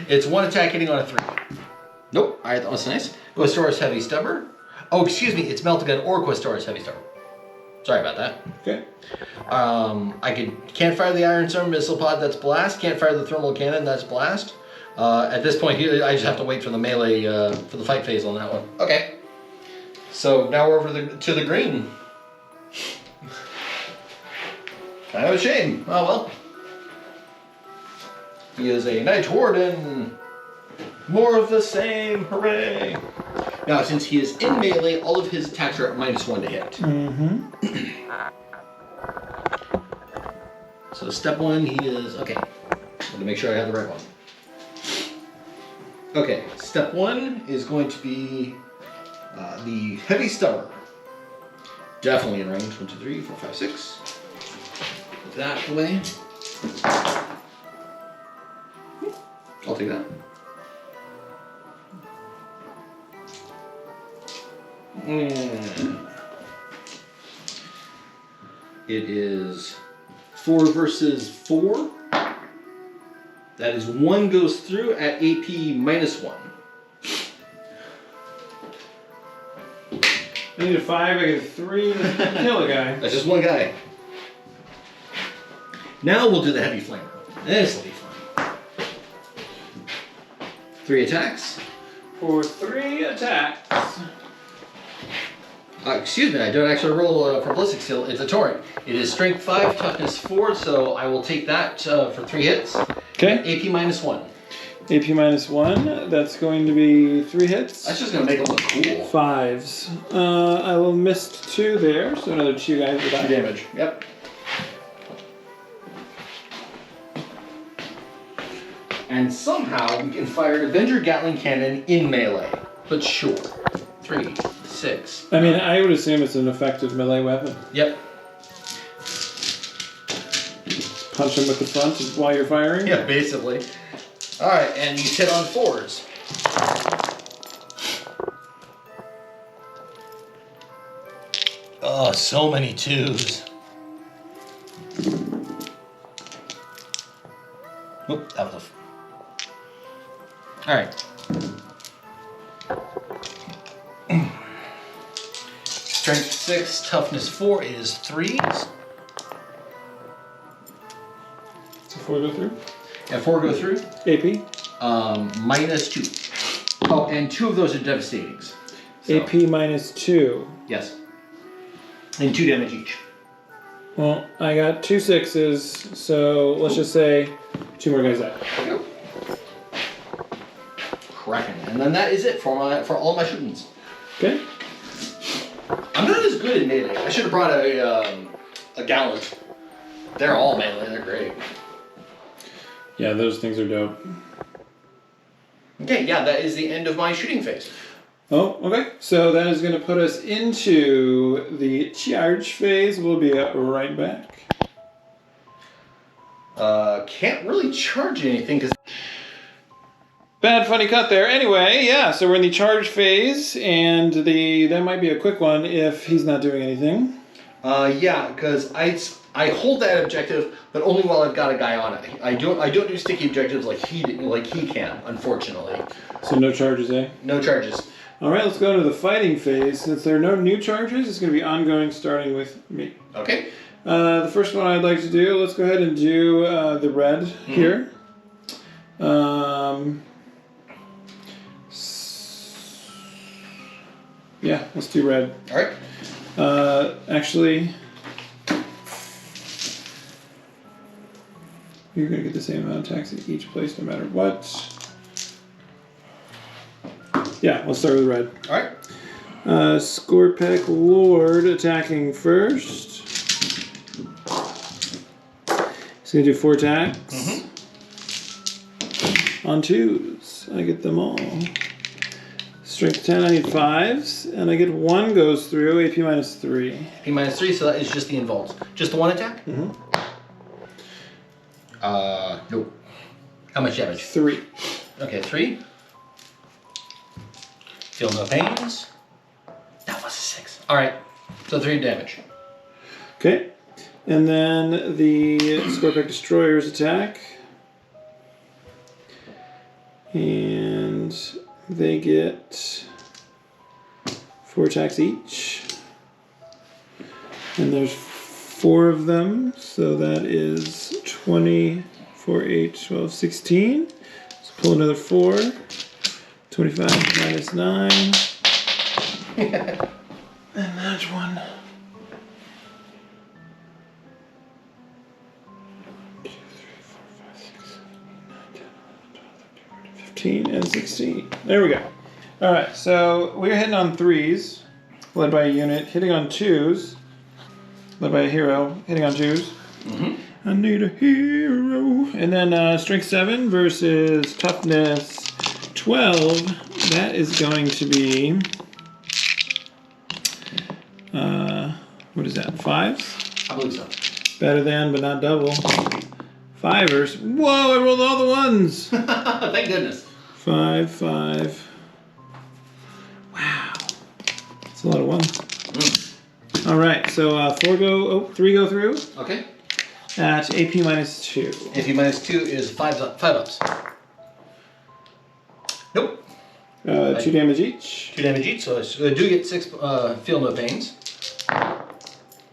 Speaker 2: It's 1 attack hitting on a 3. Nope. Alright, that was nice. Questoris Heavy Stubber. Oh, excuse me, it's Melta-Gun or Questoris Heavy Stubber. Sorry about that.
Speaker 1: Okay.
Speaker 2: I can't fire the Iron Storm Missile Pod, that's blast. Can't fire the Thermal Cannon, that's blast. At this point, I just have to wait for the melee, for the fight phase on that one. Okay. So now we're over to the green. Kind of a shame. Oh well. He is a Night Warden. More of the same. Hooray. Now, since he is in melee, all of his attacks are at -1 to hit. So step 1, he is... Okay. I want to make sure I have the right one. Okay. Step 1 is going to be the Heavy Stubber. Definitely in range. 1, 2, 3, 4, 5, 6. Put that away. I'll take that. It is 4 versus 4. That is 1 goes through at AP -1.
Speaker 1: I need a 5, I get a 3, kill a guy.
Speaker 2: That's just 1 guy. Now we'll do the Heavy Flamer. This will be fun. 3 attacks.
Speaker 1: For 3 attacks.
Speaker 2: Excuse me, I don't actually roll for Ballistic Skill. It's a Torrent. It is Strength 5, Toughness 4, so I will take that for 3 hits.
Speaker 1: Okay.
Speaker 2: AP -1.
Speaker 1: AP -1, that's going to be 3 hits.
Speaker 2: That's just going to make it look cool.
Speaker 1: 5s. I will miss 2 there, so another 2 guys will die.
Speaker 2: 2 damage. Yep. And somehow we can fire an Avenger Gatling Cannon in melee. But sure. 3, 6.
Speaker 1: I mean, I would assume it's an effective melee weapon.
Speaker 2: Yep.
Speaker 1: Punch him with the front while you're firing?
Speaker 2: Yeah, basically. Alright, and you hit on 4s. Oh, so many 2s. Oop, that was Alright. Strength 6, toughness 4 is 3s.
Speaker 1: So 4 go through?
Speaker 2: Yeah, 4 go through.
Speaker 1: AP?
Speaker 2: Minus 2. Oh, and 2 of those are devastating. So,
Speaker 1: AP minus 2.
Speaker 2: yes. And 2 damage each.
Speaker 1: Well, I got 2 6s, so let's just say 2 more guys die.
Speaker 2: There you go. Cracking. And then that is it for all my shootings.
Speaker 1: Okay.
Speaker 2: I'm not as good at melee. I should have brought a gallant. They're all melee. They're great.
Speaker 1: Yeah, those things are dope.
Speaker 2: Okay, yeah, that is the end of my shooting phase.
Speaker 1: Oh, okay. So that is going to put us into the charge phase. We'll be right back.
Speaker 2: Can't really charge anything because...
Speaker 1: Bad funny cut there. Anyway, yeah, so we're in the charge phase, and that might be a quick one if he's not doing anything.
Speaker 2: Yeah, because I hold that objective, but only while I've got a guy on it. I don't do sticky objectives like he can, unfortunately.
Speaker 1: So no charges, eh?
Speaker 2: No charges.
Speaker 1: All right, let's go into the fighting phase. Since there are no new charges, it's going to be ongoing, starting with me.
Speaker 2: Okay.
Speaker 1: The first one I'd like to do, let's go ahead and do the red here. Yeah, let's do red.
Speaker 2: All right.
Speaker 1: Actually, you're going to get the same amount of attacks at each place no matter what. Yeah, let's start with red.
Speaker 2: All right.
Speaker 1: Scorpec Lord attacking first. He's going to do 4 attacks. On 2s. I get them all. Strength 10, I need 5s. And I get 1 goes through, AP minus 3.
Speaker 2: AP minus 3, so that is just the invulns. Just the 1 attack?
Speaker 1: Mm-hmm.
Speaker 2: Nope. How much damage?
Speaker 1: 3.
Speaker 2: Okay, 3. Feel no pains. That was a 6. All right, so 3 damage.
Speaker 1: Okay. And then the Scorpec Destroyers attack. And they get 4 attacks each. And there's 4 of them, so that is 20, 4, 8, 12, 16. Let's pull another 4. 25 minus 9. And that's 1. 2, 3, 4, 5, 6, 7, 8, 9, 10, 11, 12, 13, 14, 15, and 16. There we go. Alright, so we're hitting on 3s, led by a unit, hitting on 2s, led by a hero, hitting on 2s. I need a hero. And then strength 7 versus toughness 12. That is going to be, what is that, 5s?
Speaker 2: I believe so.
Speaker 1: Better than, but not double. 5ers. Whoa, I rolled all the 1s.
Speaker 2: Thank goodness.
Speaker 1: 5, 5. Wow. That's a lot of 1s. All right, so 3 go through.
Speaker 2: Okay.
Speaker 1: At AP minus 2.
Speaker 2: AP minus 2 is 5 ups. Nope.
Speaker 1: 2 damage each.
Speaker 2: 2 damage each, so I do get 6 feel no pains.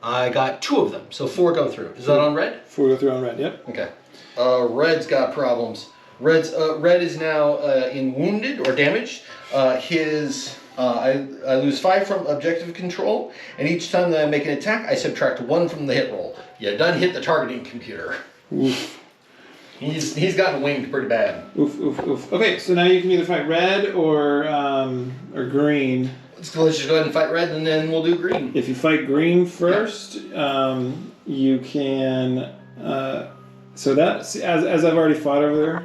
Speaker 2: I got 2 of them, so 4 go through. Is that on red?
Speaker 1: 4 go through on red, yep.
Speaker 2: Okay. Red's got problems. Red is now in wounded or damaged. I lose 5 from objective control, and each time that I make an attack, I subtract 1 from the hit roll. You done hit the targeting computer.
Speaker 1: Oof.
Speaker 2: He's gotten winged pretty bad.
Speaker 1: Oof, oof, oof. Okay, so now you can either fight red or green.
Speaker 2: Let's just go ahead and fight red, and then we'll do green.
Speaker 1: If you fight green first, you can. So that, as I've already fought over there,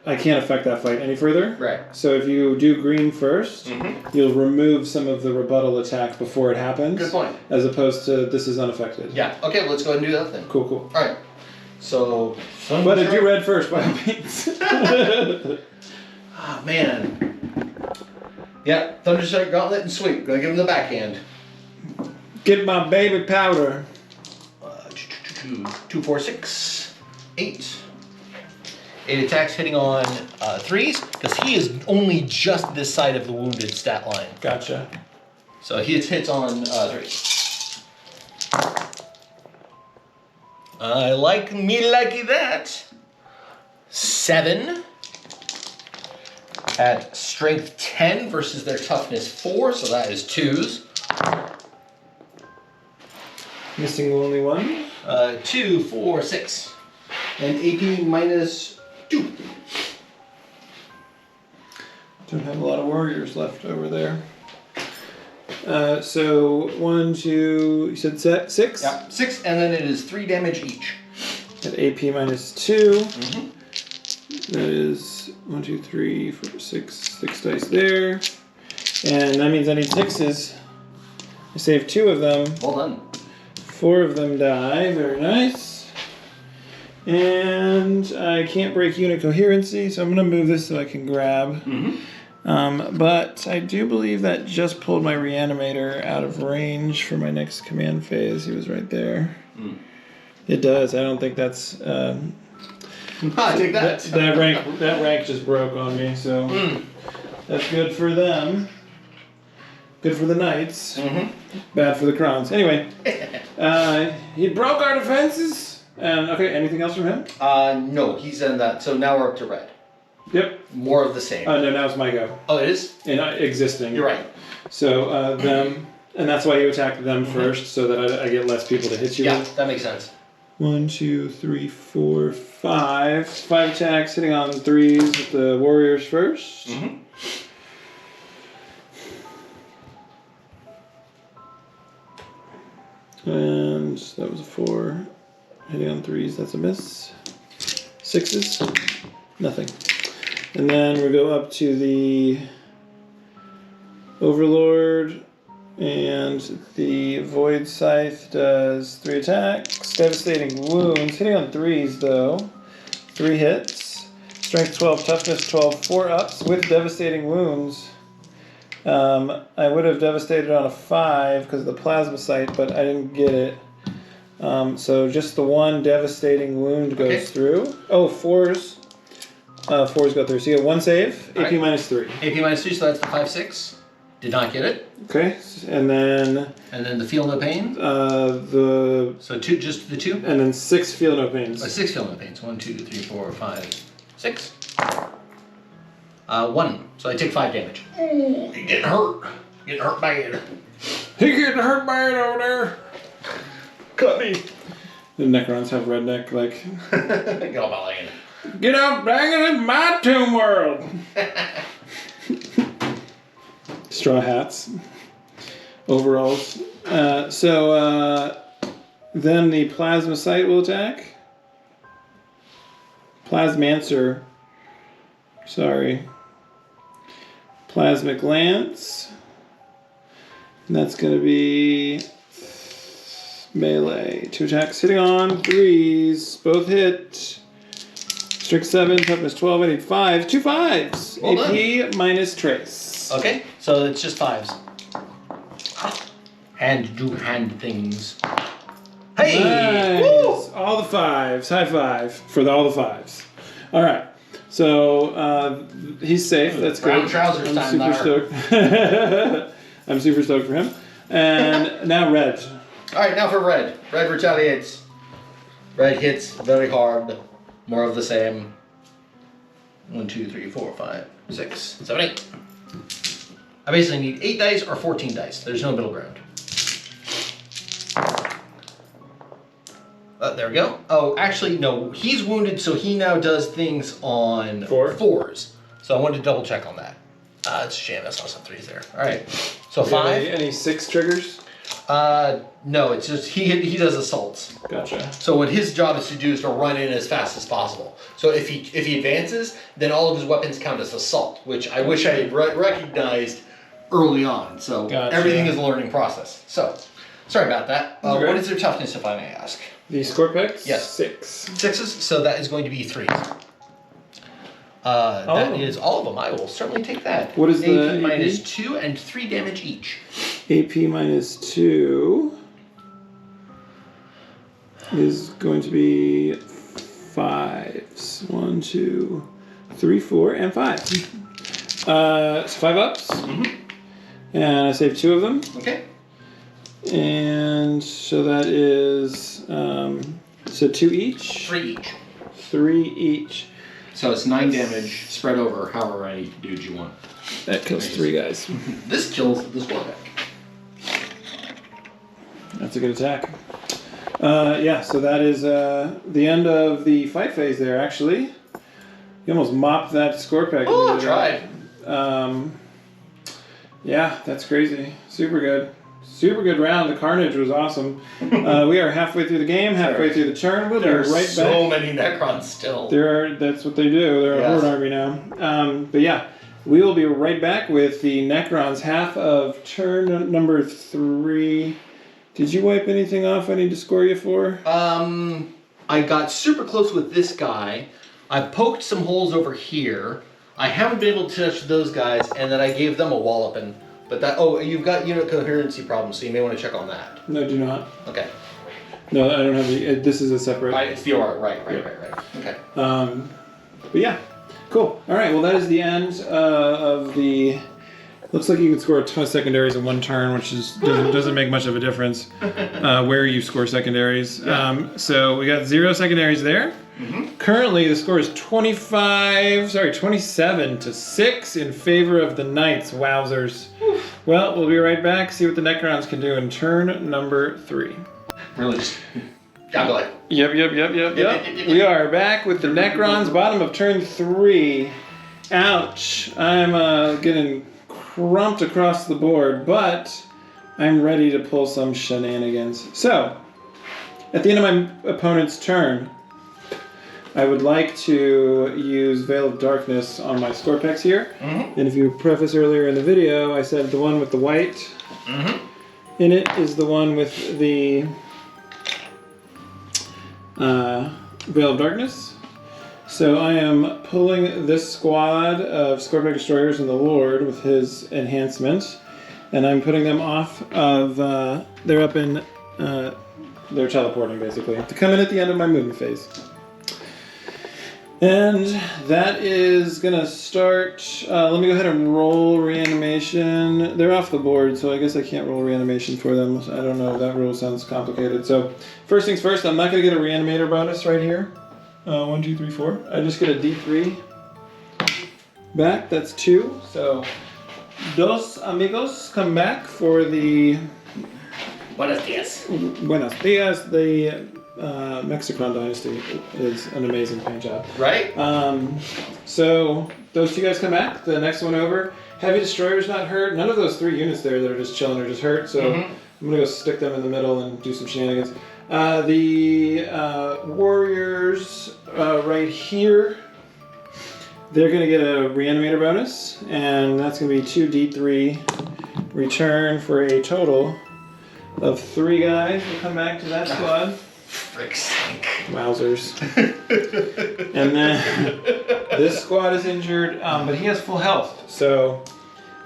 Speaker 1: I can't affect that fight any further.
Speaker 2: Right.
Speaker 1: So if you do green first, you'll remove some of the rebuttal attack before it happens.
Speaker 2: Good point.
Speaker 1: As opposed to this is unaffected.
Speaker 2: Yeah. Okay, let's go ahead and do that then.
Speaker 1: Cool, cool.
Speaker 2: All right. So.
Speaker 1: But do red first, by all means.
Speaker 2: Ah, man. Yeah, Thunderstrike, Gauntlet, and Sweep. Gonna give him the backhand.
Speaker 1: Get my baby powder.
Speaker 2: 2, 4, 6, 8. 8 attacks hitting on 3s, because he is only just this side of the wounded stat line.
Speaker 1: Gotcha.
Speaker 2: So he hits on 3. I like me likey that. 7 at strength 10 versus their toughness 4, so that is 2s.
Speaker 1: Missing only 1.
Speaker 2: 2, 4, 6. And AP minus 2.
Speaker 1: Don't have a lot of warriors left over there. So 1, 2, you said 6?
Speaker 2: Yeah, 6, and then it is 3 damage each.
Speaker 1: At AP minus 2.
Speaker 2: Mm-hmm.
Speaker 1: That is 1, 2, 3, 4, 6 dice there. And that means I need 6s. I saved 2 of them.
Speaker 2: Well done.
Speaker 1: 4 of them die. Very nice. And I can't break unit coherency, so I'm going to move this so I can grab. But I do believe that just pulled my reanimator out of range for my next command phase. He was right there. It does. I don't think that's...
Speaker 2: Take that.
Speaker 1: That rank just broke on me, so that's good for them. Good for the knights. Bad for the crowns. Anyway, he broke our defenses. And okay, anything else from him?
Speaker 2: No, he's in that. So now we're up to red.
Speaker 1: Yep.
Speaker 2: More of the same.
Speaker 1: No, now it's my go.
Speaker 2: Oh, it is?
Speaker 1: And existing.
Speaker 2: You're right.
Speaker 1: So them, and that's why you attack them first, so that I get less people to hit you
Speaker 2: Yeah,
Speaker 1: with.
Speaker 2: that makes sense.
Speaker 1: 1, 2, 3, 4, 5. 5 attacks, hitting on 3s with the warriors first. And that was a 4. Hitting on 3s, that's a miss. 6s, nothing. And then we go up to the Overlord, and the Void Scythe does 3 attacks. Devastating wounds, hitting on 3s though. 3 hits. Strength 12, toughness 12, 4 ups with devastating wounds. I would have devastated on a 5 because of the plasma sight, but I didn't get it. So just the 1 devastating wound goes through. Oh, 4s. 4s go through. So you get 1 save, AP minus 3.
Speaker 2: AP minus 3, so that's the 5, 6. Did not get it.
Speaker 1: Okay, and then...
Speaker 2: And then the feel no pain.
Speaker 1: So
Speaker 2: 2, just the 2?
Speaker 1: And then 6 feel no pains.
Speaker 2: 6 feel no pains. 1, 2, 3, 4, 5, 6. 1. So I take 5 damage. Ooh, you're getting hurt. Getting hurt bad.
Speaker 1: He getting hurt bad over there. Cut me. The Necrons have redneck, like...
Speaker 2: Get off my land.
Speaker 1: Get up, banging in my tomb world. Straw hats. Overalls. Then the plasma sight will attack. Plasmancer. Sorry. Plasmic lance. And that's going to be melee. 2 attacks hitting on 3s. Both hit. Strength 7, toughness 12, I need 5. 2 5s.
Speaker 2: Well
Speaker 1: AP minus trace.
Speaker 2: Okay, so it's just 5s. Hand do hand things. Hey!
Speaker 1: Nice.
Speaker 2: Woo!
Speaker 1: All the 5s. High five for all the 5s. All right. So he's safe. That's
Speaker 2: Brown
Speaker 1: good.
Speaker 2: trousers
Speaker 1: I'm
Speaker 2: time
Speaker 1: super stoked. I'm super stoked for him. And now red.
Speaker 2: All right, now for red. Red retaliates. Red hits very hard. More of the same. 1, 2, 3, 4, 5, 6, 7, 8. I basically need 8 dice or 14 dice. There's no middle ground. There we go. Oh, actually, no. He's wounded, so he now does things on 4s. So I wanted to double check on that. It's a shame. That's not some 3s there. All right. So 5.
Speaker 1: Any 6 triggers?
Speaker 2: No. It's just he does assaults.
Speaker 1: Gotcha.
Speaker 2: So what his job is to do is to run in as fast as possible. So if he advances, then all of his weapons count as assault, which I wish I had recognized early on. So everything is a learning process. So sorry about that. What is their toughness, if I may ask?
Speaker 1: The Scorpex?
Speaker 2: Yes.
Speaker 1: 6.
Speaker 2: 6s, so that is going to be 3s. That is all of them. I will certainly take that.
Speaker 1: What is the
Speaker 2: AP minus 2 and 3 damage each.
Speaker 1: AP minus 2 is going to be 5s. 1, 2, 3, 4, and 5. So 5 ups. And I saved 2 of them.
Speaker 2: Okay.
Speaker 1: And so that is, so 2 each?
Speaker 2: 3 each.
Speaker 1: 3 each.
Speaker 2: So it's 9 damage spread over however many dudes you want.
Speaker 1: That kills 3 guys.
Speaker 2: This kills the score pack.
Speaker 1: That's a good attack. Yeah, so that is the end of the fight phase there, actually. You almost mopped that score pack.
Speaker 2: Oh, tried.
Speaker 1: Yeah, that's crazy. Super good. Super good round. The carnage was awesome. We are halfway through the game, halfway through the turn. We'll be right back.
Speaker 2: So many Necrons still.
Speaker 1: That's what they do. They're a horde army now. But yeah, we will be right back with the Necrons, half of turn number 3. Did you wipe anything off I need to score you for?
Speaker 2: I got super close with this guy. I poked some holes over here. I haven't been able to touch those guys, and then I gave them a walloping. But you've got unit coherency problems, so you may want to check on that.
Speaker 1: No, do not.
Speaker 2: Okay.
Speaker 1: No, I don't have the. This is a separate.
Speaker 2: It's the OR, right. Okay.
Speaker 1: But yeah, cool. All right. Well, that is the end of the. Looks like you can score a ton of secondaries in 1 turn, which doesn't make much of a difference where you score secondaries. So we got 0 secondaries there. Mm-hmm. Currently, the score is 27 to 6 in favor of the Knights. Wowzers. Well, we'll be right back. See what the Necrons can do in turn number 3.
Speaker 2: Really? Yeah, go ahead.
Speaker 1: Yep. We are back with the Necrons. Bottom of turn 3. Ouch. I'm getting crumped across the board, but I'm ready to pull some shenanigans. So, at the end of my opponent's turn, I would like to use Veil of Darkness on my score packs here. Mm-hmm. And if you preface earlier in the video, I said the one with the white in it is the one with the Veil of Darkness. So I am pulling this squad of Scorpion Destroyers and the Lord with his enhancement, and I'm putting them off of, they're up in, they're teleporting basically, to come in at the end of my movement phase. And that is going to start, let me go ahead and roll reanimation. They're off the board, so I guess I can't roll reanimation for them. I don't know, that rule sounds complicated. So first things first, I'm not going to get a reanimator bonus right here. 1, 2, 3, 4. I just get a D3 back, that's 2. So, dos amigos come back for the...
Speaker 2: Buenos dias.
Speaker 1: Buenos dias. The Mexicron Dynasty is an amazing paint job.
Speaker 2: Right?
Speaker 1: So, those 2 guys come back. The next one over. Heavy Destroyer's not hurt. None of those 3 units there that are just chilling are just hurt. So, I'm going to go stick them in the middle and do some shenanigans. The Warriors right here, they're going to get a Reanimator bonus, and that's going to be 2 D3 return for a total of 3 guys. We'll come back to that squad.
Speaker 2: Frick's sake.
Speaker 1: Wowzers. And then this squad is injured, but he has full health. So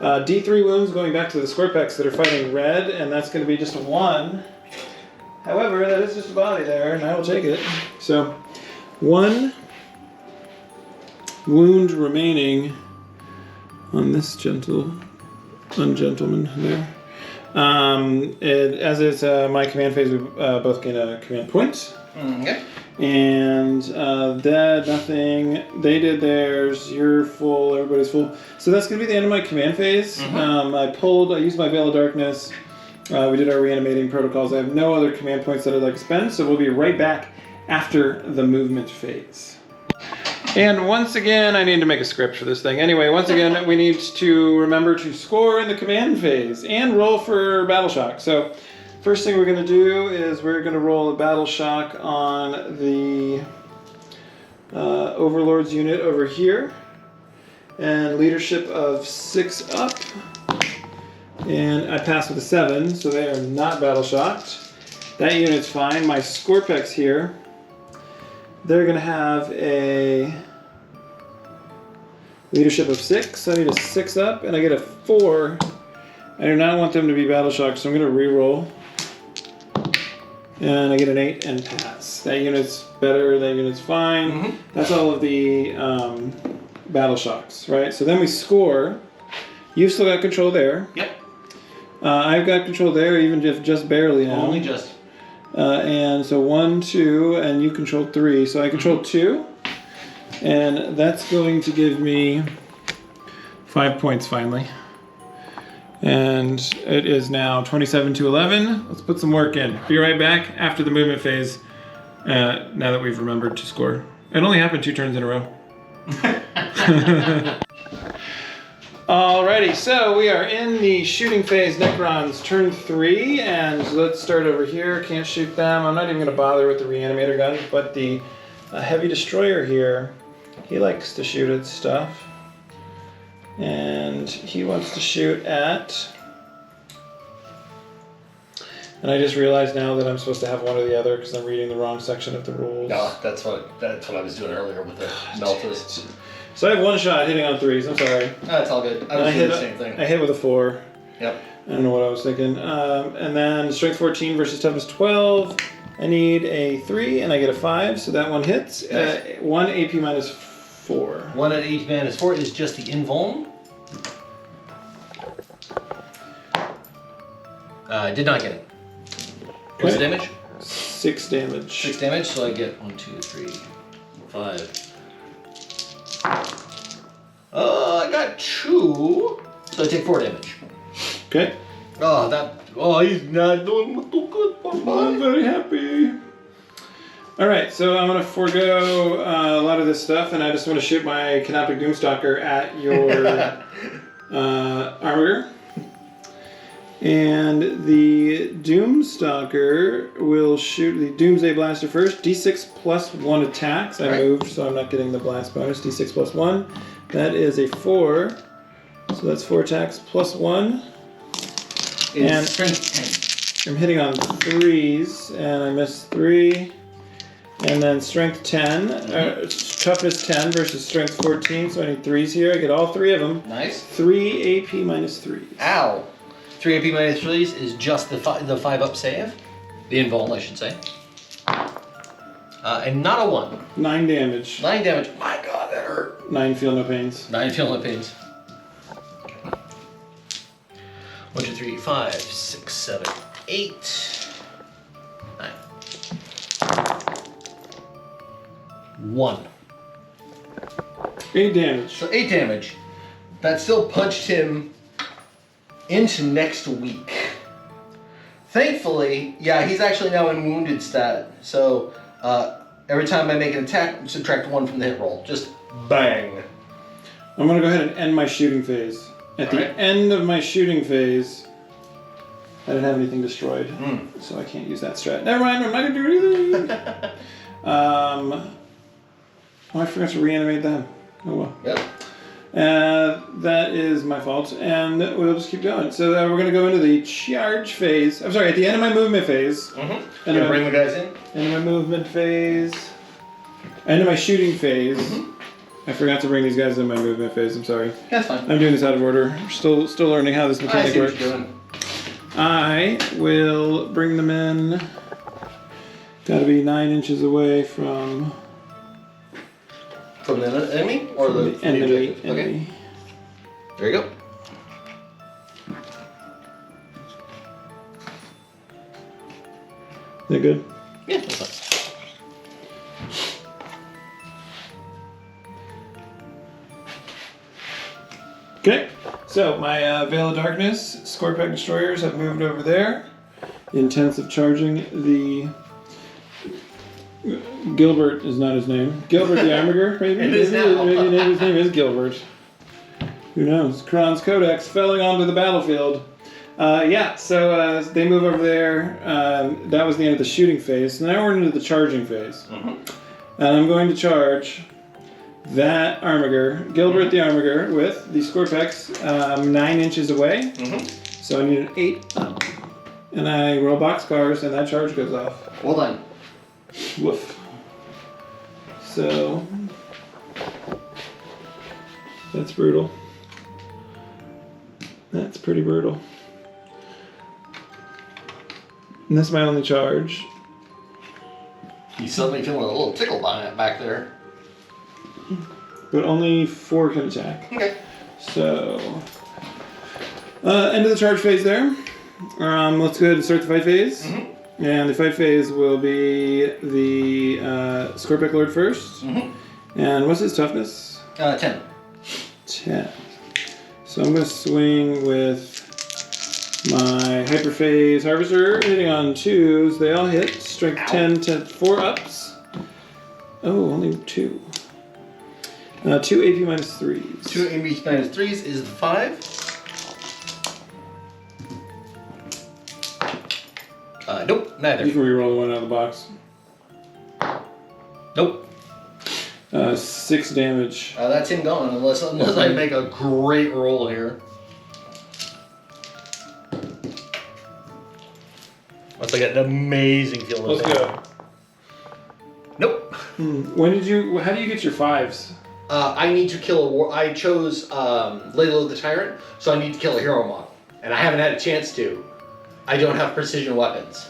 Speaker 1: D3 wounds going back to the Scorpex that are fighting red, and that's going to be just a 1. However, that is just a body there, and I will take it. So, 1 wound remaining on this ungentleman there. As it's my command phase, we both gain a command point.
Speaker 2: Okay.
Speaker 1: And dead, nothing. They did theirs. You're full. Everybody's full. So that's going to be the end of my command phase. I used my Veil of Darkness. We did our reanimating protocols. I have no other command points that I'd like to spend, so we'll be right back after the movement phase. And once again, I need to make a script for this thing. Anyway, once again, we need to remember to score in the command phase and roll for Battle Shock. So, first thing we're going to do is we're going to roll a Battle Shock on the Overlord's unit over here. And leadership of 6 up. And I passed with a 7, so they are not battle shocked. That unit's fine. My Scorpex here, they're going to have a leadership of 6. I need a 6 up, and I get a 4. I do not want them to be battle shocked, so I'm going to re-roll. And I get an 8 and pass. That unit's better, that unit's fine. That's all of the battle shocks, right? So then we score. You've still got control there.
Speaker 2: Yep.
Speaker 1: I've got control there, even if just barely now.
Speaker 2: Only just.
Speaker 1: And so 1, 2, and you control 3. So I control 2. And that's going to give me 5 points finally. And it is now 27 to 11. Let's put some work in. Be right back after the movement phase, now that we've remembered to score. It only happened 2 turns in a row. Alrighty, so we are in the shooting phase, Necrons, turn 3, and let's start over here. Can't shoot them. I'm not even going to bother with the reanimator gun, but the heavy destroyer here, he likes to shoot at stuff. And he wants to shoot at... And I just realized now that I'm supposed to have one or the other because I'm reading the wrong section of the rules.
Speaker 2: No, that's what I was doing earlier with the Meltas.
Speaker 1: So I have 1 shot hitting on 3s, I'm sorry.
Speaker 2: That's all good. I was doing the same thing.
Speaker 1: I hit with a 4.
Speaker 2: Yep.
Speaker 1: I don't know what I was thinking. And then strength 14 versus toughness 12. I need a 3 and I get a 5, so that one hits.
Speaker 2: Nice.
Speaker 1: 1 AP minus 4.
Speaker 2: 1 at each man is 4 is just the invuln. Did not get it. What's the damage?
Speaker 1: 6 damage.
Speaker 2: 6 damage, so I get 1, 2, 3, 5. I got 2, so I take 4 damage.
Speaker 1: Okay.
Speaker 2: He's not doing too good for
Speaker 1: I'm very happy. Alright, so I'm going to forego a lot of this stuff, and I just want to shoot my Canoptic Doomstalker at your armor. And the Doomstalker will shoot the Doomsday Blaster first. D6 plus 1 attacks. I moved, so I'm not getting the blast bonus. D6 plus 1. That is a 4. So that's 4 attacks plus 1. And
Speaker 2: strength 10.
Speaker 1: I'm hitting on 3s, and I missed 3. And then strength 10. Toughness 10 versus strength 14. So I need 3s here. I get all 3 of them.
Speaker 2: Nice.
Speaker 1: 3 AP minus 3.
Speaker 2: Ow. 3 AP minus 3s is just the 5 up save. The invuln, I should say. And not a 1.
Speaker 1: 9 damage.
Speaker 2: 9 damage. My god, that hurt.
Speaker 1: 9 feel no pains.
Speaker 2: 9 feel no pains. 1, 2, 3, 5, 6, 7, 8. 9. 1.
Speaker 1: 8 damage.
Speaker 2: So 8 damage. That still punched him into next week. Thankfully, yeah, he's actually now in wounded stat. So every time I make an attack, subtract 1 from the hit roll. Just bang.
Speaker 1: I'm going to go ahead and end my shooting phase. At the end of my shooting phase, I didn't have anything destroyed. So I can't use that strat. Never mind, I'm not going to do anything. I forgot to reanimate them. Oh well.
Speaker 2: Yep.
Speaker 1: That is my fault, and we'll just keep going. So we're going to go into the charge phase. I'm sorry, at the end of my movement phase.
Speaker 2: You're going to bring the guys in?
Speaker 1: End of my movement phase. End of my shooting phase. I forgot to bring these guys in my movement phase, I'm sorry.
Speaker 2: That's fine.
Speaker 1: I'm doing this out of order. Still learning how this mechanic works.
Speaker 2: I see what you're doing.
Speaker 1: I will bring them in. Gotta be 9 inches away from...
Speaker 2: From the enemy? Or the
Speaker 1: enemy.
Speaker 2: objective? Okay. There you go.
Speaker 1: Is that good?
Speaker 2: Yeah, that's fine.
Speaker 1: Okay, so my Veil of Darkness Scorpion Destroyers have moved over there. Intensive charging the... Gilbert is not his name. Gilbert the Armiger, maybe?
Speaker 2: It is now.
Speaker 1: Maybe his name is Gilbert. Who knows? Kron's Codex falling onto the battlefield. So they move over there. That was the end of the shooting phase. So now we're into the charging phase. And I'm going to charge that Armiger, Gilbert the Armiger, with the Scorpex 9 inches away. So I need an 8 up. And I roll boxcars, and that charge goes off.
Speaker 2: Well done.
Speaker 1: Woof. So that's brutal. That's pretty brutal. And that's my only charge.
Speaker 2: He's suddenly feeling a little tickle back there.
Speaker 1: But only 4 can attack.
Speaker 2: Okay.
Speaker 1: So end of the charge phase there. Let's go ahead and start the fight phase.
Speaker 2: Mm-hmm.
Speaker 1: And the fight phase will be the Scorpic Lord first.
Speaker 2: Mm-hmm.
Speaker 1: And what's his toughness?
Speaker 2: 10.
Speaker 1: 10. So I'm going to swing with my Hyperphase Harvester, hitting on 2s. They all hit. Strength 10 to 4 ups. Oh, only 2. 2 AP minus 3s.
Speaker 2: 2 AP minus 3s is the 5. Nope, neither.
Speaker 1: You can reroll the one out of the box.
Speaker 2: Nope.
Speaker 1: 6 damage.
Speaker 2: That's him gone, unless I make a great roll here. Unless I get an amazing feeling.
Speaker 1: Let's go.
Speaker 2: Nope.
Speaker 1: How do you get your 5s?
Speaker 2: I need to kill a war. I chose Laylo the Tyrant, so I need to kill a hero model. And I haven't had a chance to. I don't have precision weapons.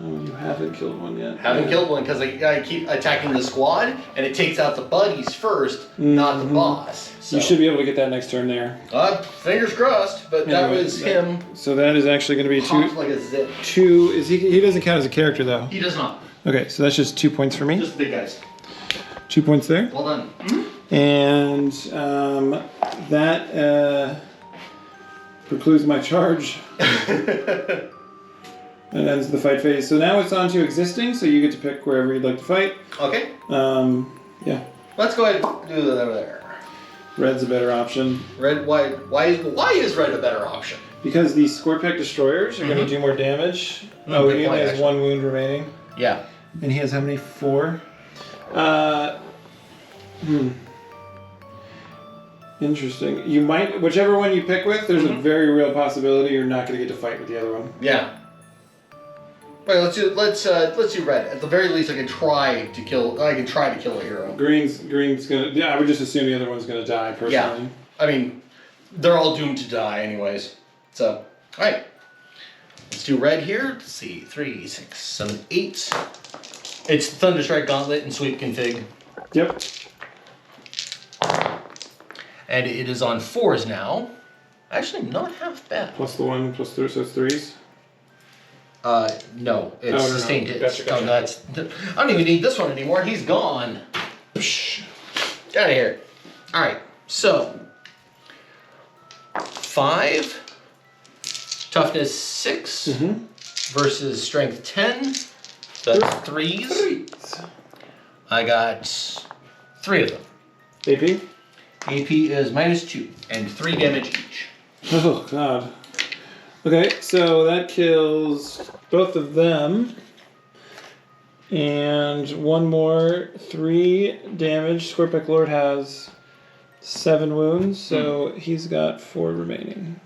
Speaker 1: Oh, you haven't killed one yet.
Speaker 2: Haven't killed one because I keep attacking the squad, and it takes out the buddies first, not the boss. So.
Speaker 1: You should be able to get that next turn there.
Speaker 2: Fingers crossed, but that was him.
Speaker 1: So that is actually going to be 2.
Speaker 2: Like a zip.
Speaker 1: 2 is he doesn't count as a character though.
Speaker 2: He does not.
Speaker 1: Okay, so that's just 2 points for me.
Speaker 2: Just big guys.
Speaker 1: 2 points there.
Speaker 2: Well done. Mm-hmm.
Speaker 1: And that precludes my charge. And ends the fight phase. So now it's on to existing, so you get to pick wherever you'd like to fight.
Speaker 2: Okay.
Speaker 1: Yeah.
Speaker 2: Let's go ahead and do that over there.
Speaker 1: Red's a better option.
Speaker 2: Red, why is red a better option?
Speaker 1: Because the Scorpic Destroyers are going to do more damage. Oh, he only has 1 wound remaining.
Speaker 2: Yeah.
Speaker 1: And he has how many? 4? Interesting. You might, whichever one you pick with, there's a very real possibility you're not going to get to fight with the other one.
Speaker 2: Yeah. Wait, let's do red. At the very least, I can try to kill a hero.
Speaker 1: Green's gonna. Yeah, I would just assume the other one's gonna die personally.
Speaker 2: Yeah. I mean, they're all doomed to die anyways. So, all right. Let's do red here. Let's see, 3, 6, 7, 8. It's Thunderstrike Gauntlet and Sweep Config.
Speaker 1: Yep.
Speaker 2: And it is on 4s now. Actually, not half bad.
Speaker 1: Plus the 1, plus 3, so it's 3s.
Speaker 2: No, it's sustained hits.
Speaker 1: Gotcha.
Speaker 2: Oh, that's. I don't even need this one anymore. He's gone. Psh. Get out of here. All right. So 5, toughness 6 versus strength 10. So that's 3s. I got 3 of them.
Speaker 1: AP?
Speaker 2: AP is -2 and 3 damage each.
Speaker 1: Oh god. Okay, so that kills both of them. And one more, 3 damage. Scorpic Lord has 7 wounds, so he's got 4 remaining.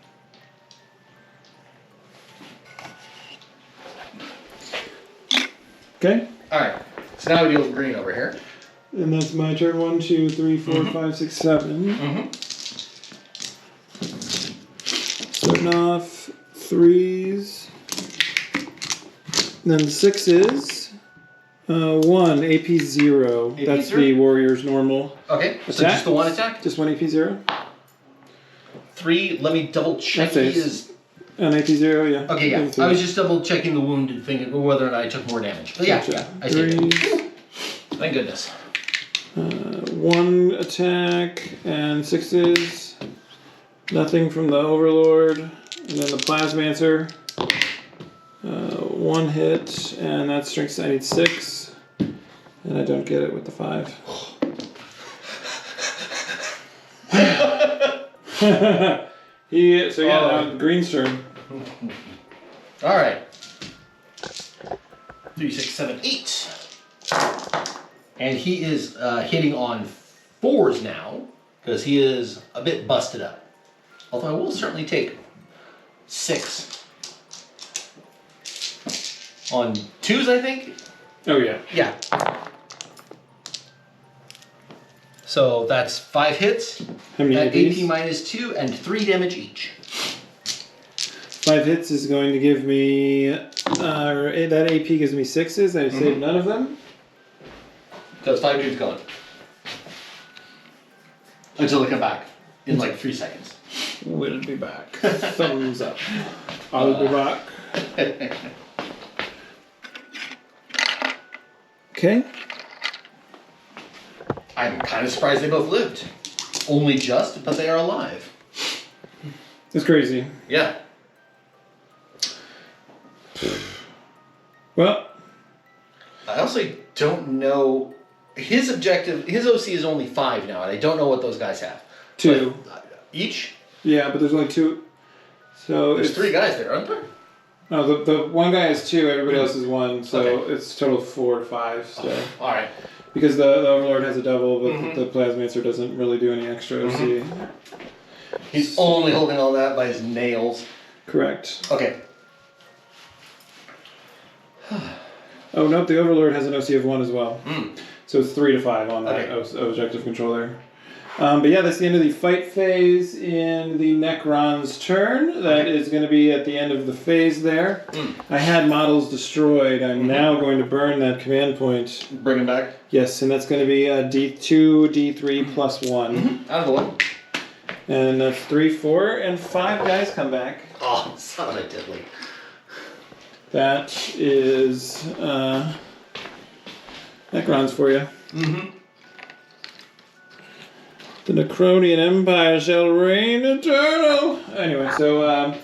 Speaker 1: Okay.
Speaker 2: Alright, so now we deal with green over here.
Speaker 1: And that's my turn. 1, 2, 3, 4, 5, 6, 7. Starting off 3s. Then 6s. 1, AP 0.
Speaker 2: AP
Speaker 1: That's
Speaker 2: 0?
Speaker 1: the warrior's normal.
Speaker 2: Okay, so
Speaker 1: Attack?
Speaker 2: just the 1 attack?
Speaker 1: Just 1 AP 0.
Speaker 2: 3, let me double check.
Speaker 1: That saves. An AP 0, yeah.
Speaker 2: Okay, yeah. I was just double checking the wounded thing, whether or not I took more damage. But yeah,
Speaker 1: Gotcha.
Speaker 2: I see it.
Speaker 1: 3s.
Speaker 2: Thank goodness.
Speaker 1: 1 attack and 6s. Nothing from the Overlord. And then the Plasmancer. 1 hit, and that's strength. I need 6. And I don't get it with the 5. Green's turn.
Speaker 2: Alright. 3, 6, 7, 8. And he is hitting on 4s now, because he is a bit busted up. Although I will certainly take 6. On 2s, I think?
Speaker 1: Oh, yeah.
Speaker 2: Yeah. So that's 5 hits.
Speaker 1: How many
Speaker 2: at
Speaker 1: APs?
Speaker 2: AP -2 and 3 damage each.
Speaker 1: 5 hits is going to give me... that AP gives me 6s. I saved none of them.
Speaker 2: Because 5 dudes gone. Until they come back in like 3 seconds.
Speaker 1: We'll be back. Thumbs up. I'll be back. Okay.
Speaker 2: I'm kind of surprised they both lived. Only just, but they are alive.
Speaker 1: It's crazy.
Speaker 2: Yeah.
Speaker 1: Well,
Speaker 2: I also don't know. His objective, his OC is only 5 now, and I don't know what those guys have.
Speaker 1: 2.
Speaker 2: Each?
Speaker 1: Yeah, but there's only 2. So
Speaker 2: There's 3 guys there, aren't there?
Speaker 1: No, the one guy has 2, everybody else is 1, so
Speaker 2: Okay.
Speaker 1: it's total 4 to 5 still.
Speaker 2: Alright.
Speaker 1: Because the Overlord has a double, but the Plasmancer doesn't really do any extra OC.
Speaker 2: He's only holding all that by his nails.
Speaker 1: Correct.
Speaker 2: Okay.
Speaker 1: Oh, nope, the Overlord has an OC of 1 as well.
Speaker 2: Mm.
Speaker 1: So it's 3 to 5 on that objective control there. But yeah, that's the end of the fight phase in the Necrons' turn. That is going to be at the end of the phase there.
Speaker 2: Mm.
Speaker 1: I had models destroyed. I'm now going to burn that command point.
Speaker 2: Bring him back.
Speaker 1: Yes, and that's going to be D2, D3 plus 1.
Speaker 2: Out of the way.
Speaker 1: And that's 3, 4, and 5 guys come back.
Speaker 2: Oh, son of a diddly.
Speaker 1: That is Necrons for you.
Speaker 2: Mm-hmm.
Speaker 1: The Necronian Empire shall reign eternal. Anyway, so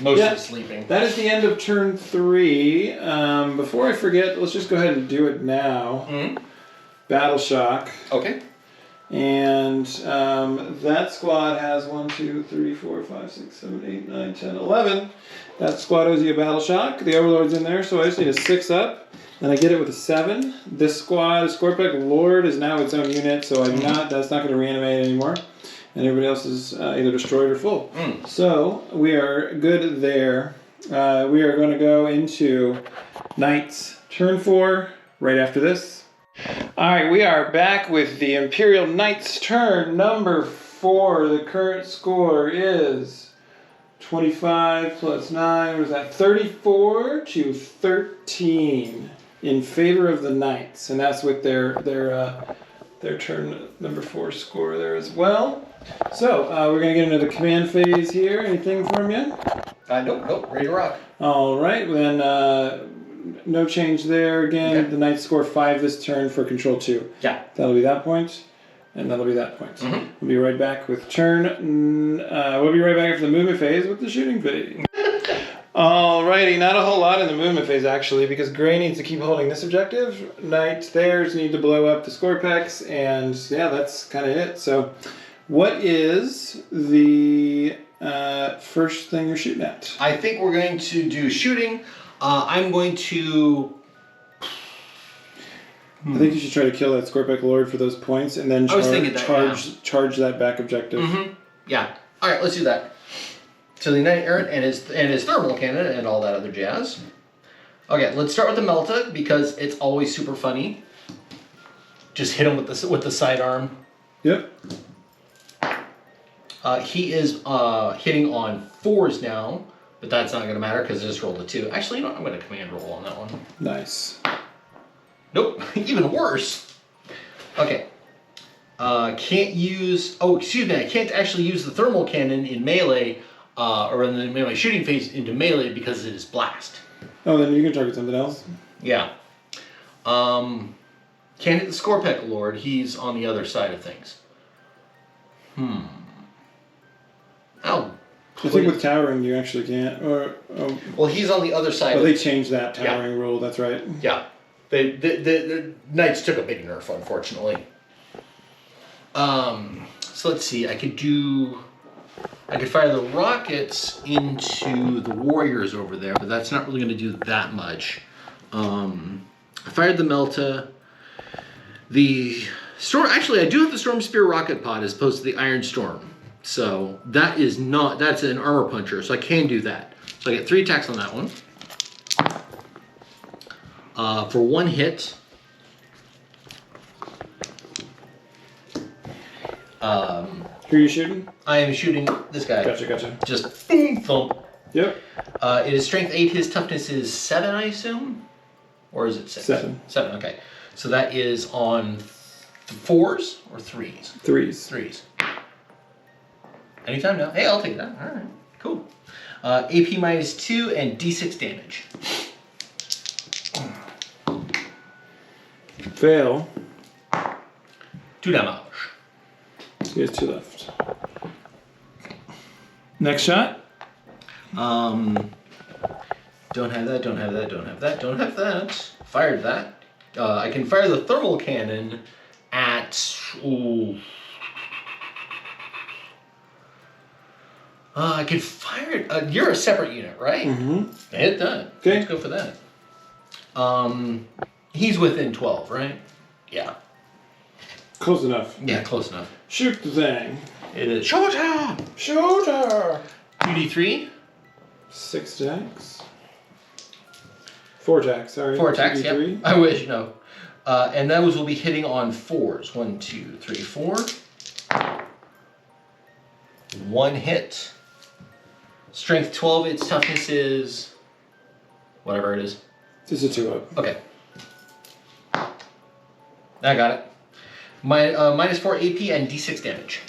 Speaker 2: Mostly sleeping.
Speaker 1: that is the end of turn 3. Before I forget, let's just go ahead and do it now.
Speaker 2: Mm-hmm.
Speaker 1: Battle Shock.
Speaker 2: Okay.
Speaker 1: And that squad has 1, 2, 3, 4, 5, 6, 7, 8, 9, 10, 11. That squad owes you a Battle Shock. The Overlord's in there, so I just need a 6 up. And I get it with a 7. This squad, Scorpic Lord, is now its own unit, so that's not going to reanimate anymore. And everybody else is either destroyed or full.
Speaker 2: Mm.
Speaker 1: So we are good there. We are going to go into Knights turn 4 right after this. Alright, we are back with the Imperial Knights turn number 4. The current score is 25 plus 9, what is that? 34 to 13 in favor of the Knights. And that's with their turn number 4 score there as well. So, we're going to get into the command phase here. Anything from you?
Speaker 2: Nope. Ready to rock.
Speaker 1: Alright, then no change there again.
Speaker 2: Okay.
Speaker 1: The Knights score 5 this turn for control 2.
Speaker 2: Yeah.
Speaker 1: That'll be that point. And that'll be that point.
Speaker 2: Mm-hmm.
Speaker 1: We'll be right back with turn. We'll be right back after the movement phase with the shooting phase. Alrighty, not a whole lot in the movement phase actually, because Gray needs to keep holding this objective. Knights theirs need to blow up the Scorpex, and yeah, that's kind of it. So, what is the first thing you're shooting at?
Speaker 2: I think we're going to do shooting. I'm going to.
Speaker 1: I think you should try to kill that Scorpic Lord for those points, and then
Speaker 2: I was thinking that,
Speaker 1: charge that back objective.
Speaker 2: Mm-hmm. Yeah. All right, let's do that. So the Knight Errant and his thermal cannon and all that other jazz. Okay, let's start with the Melta because it's always super funny. Just hit him with the sidearm.
Speaker 1: Yep.
Speaker 2: He is hitting on 4s now, but that's not going to matter because I just rolled a 2. Actually, you know what? I'm going to command roll on that one.
Speaker 1: Nice.
Speaker 2: Nope, even worse. Okay. Can't use. Oh, excuse me. I can't actually use the thermal cannon in melee, or in the melee shooting phase into melee because it is blast.
Speaker 1: Oh, then you can target something else.
Speaker 2: Yeah. Can't hit the Scorpic Lord. He's on the other side of things.
Speaker 1: I think with towering you actually can't.
Speaker 2: Well, he's on the other side.
Speaker 1: They changed that towering rule. That's right.
Speaker 2: Yeah. The Knights took a big nerf, unfortunately. So let's see. I could fire the rockets into the warriors over there, but that's not really going to do that much. I fired the Melta. The storm. Actually, I do have the Storm Spear rocket pod as opposed to the Iron Storm. So that's an armor puncher. So I can do that. So I get 3 attacks on that one. For 1 hit.
Speaker 1: Who are you shooting?
Speaker 2: I am shooting this guy.
Speaker 1: Gotcha.
Speaker 2: Just boom, thump.
Speaker 1: Yep.
Speaker 2: It is strength 8. His toughness is 7, I assume? Or is it 6?
Speaker 1: 7.
Speaker 2: 7, okay. So that is on 4s or 3s?
Speaker 1: 3s.
Speaker 2: 3s. Anytime now. Hey, I'll take that. All right, cool. AP -2 and D6 damage.
Speaker 1: Fail.
Speaker 2: 2 damage.
Speaker 1: He has 2 left. Next shot.
Speaker 2: Don't have that, don't have that, don't have that, don't have that. Fired that. I can fire the thermal cannon at... Ooh. I can fire it... you're a separate unit, right?
Speaker 1: Mm-hmm.
Speaker 2: Hit that.
Speaker 1: Okay.
Speaker 2: Let's go for that. He's within 12, right? Yeah.
Speaker 1: Close enough.
Speaker 2: Yeah, close enough.
Speaker 1: Shoot the thing.
Speaker 2: It is... Showtime!
Speaker 1: Shoot her!
Speaker 2: 2d3.
Speaker 1: 6 attacks. 4 attacks, sorry.
Speaker 2: 4 attacks,
Speaker 1: 2d3.
Speaker 2: yeah. I wish, no. And those will be hitting on 4s. 1, 2, 3, 4. 1 hit. Strength 12, its toughness is... whatever it is.
Speaker 1: This is a 2-up.
Speaker 2: Okay. I got it. -4 AP and D6 damage.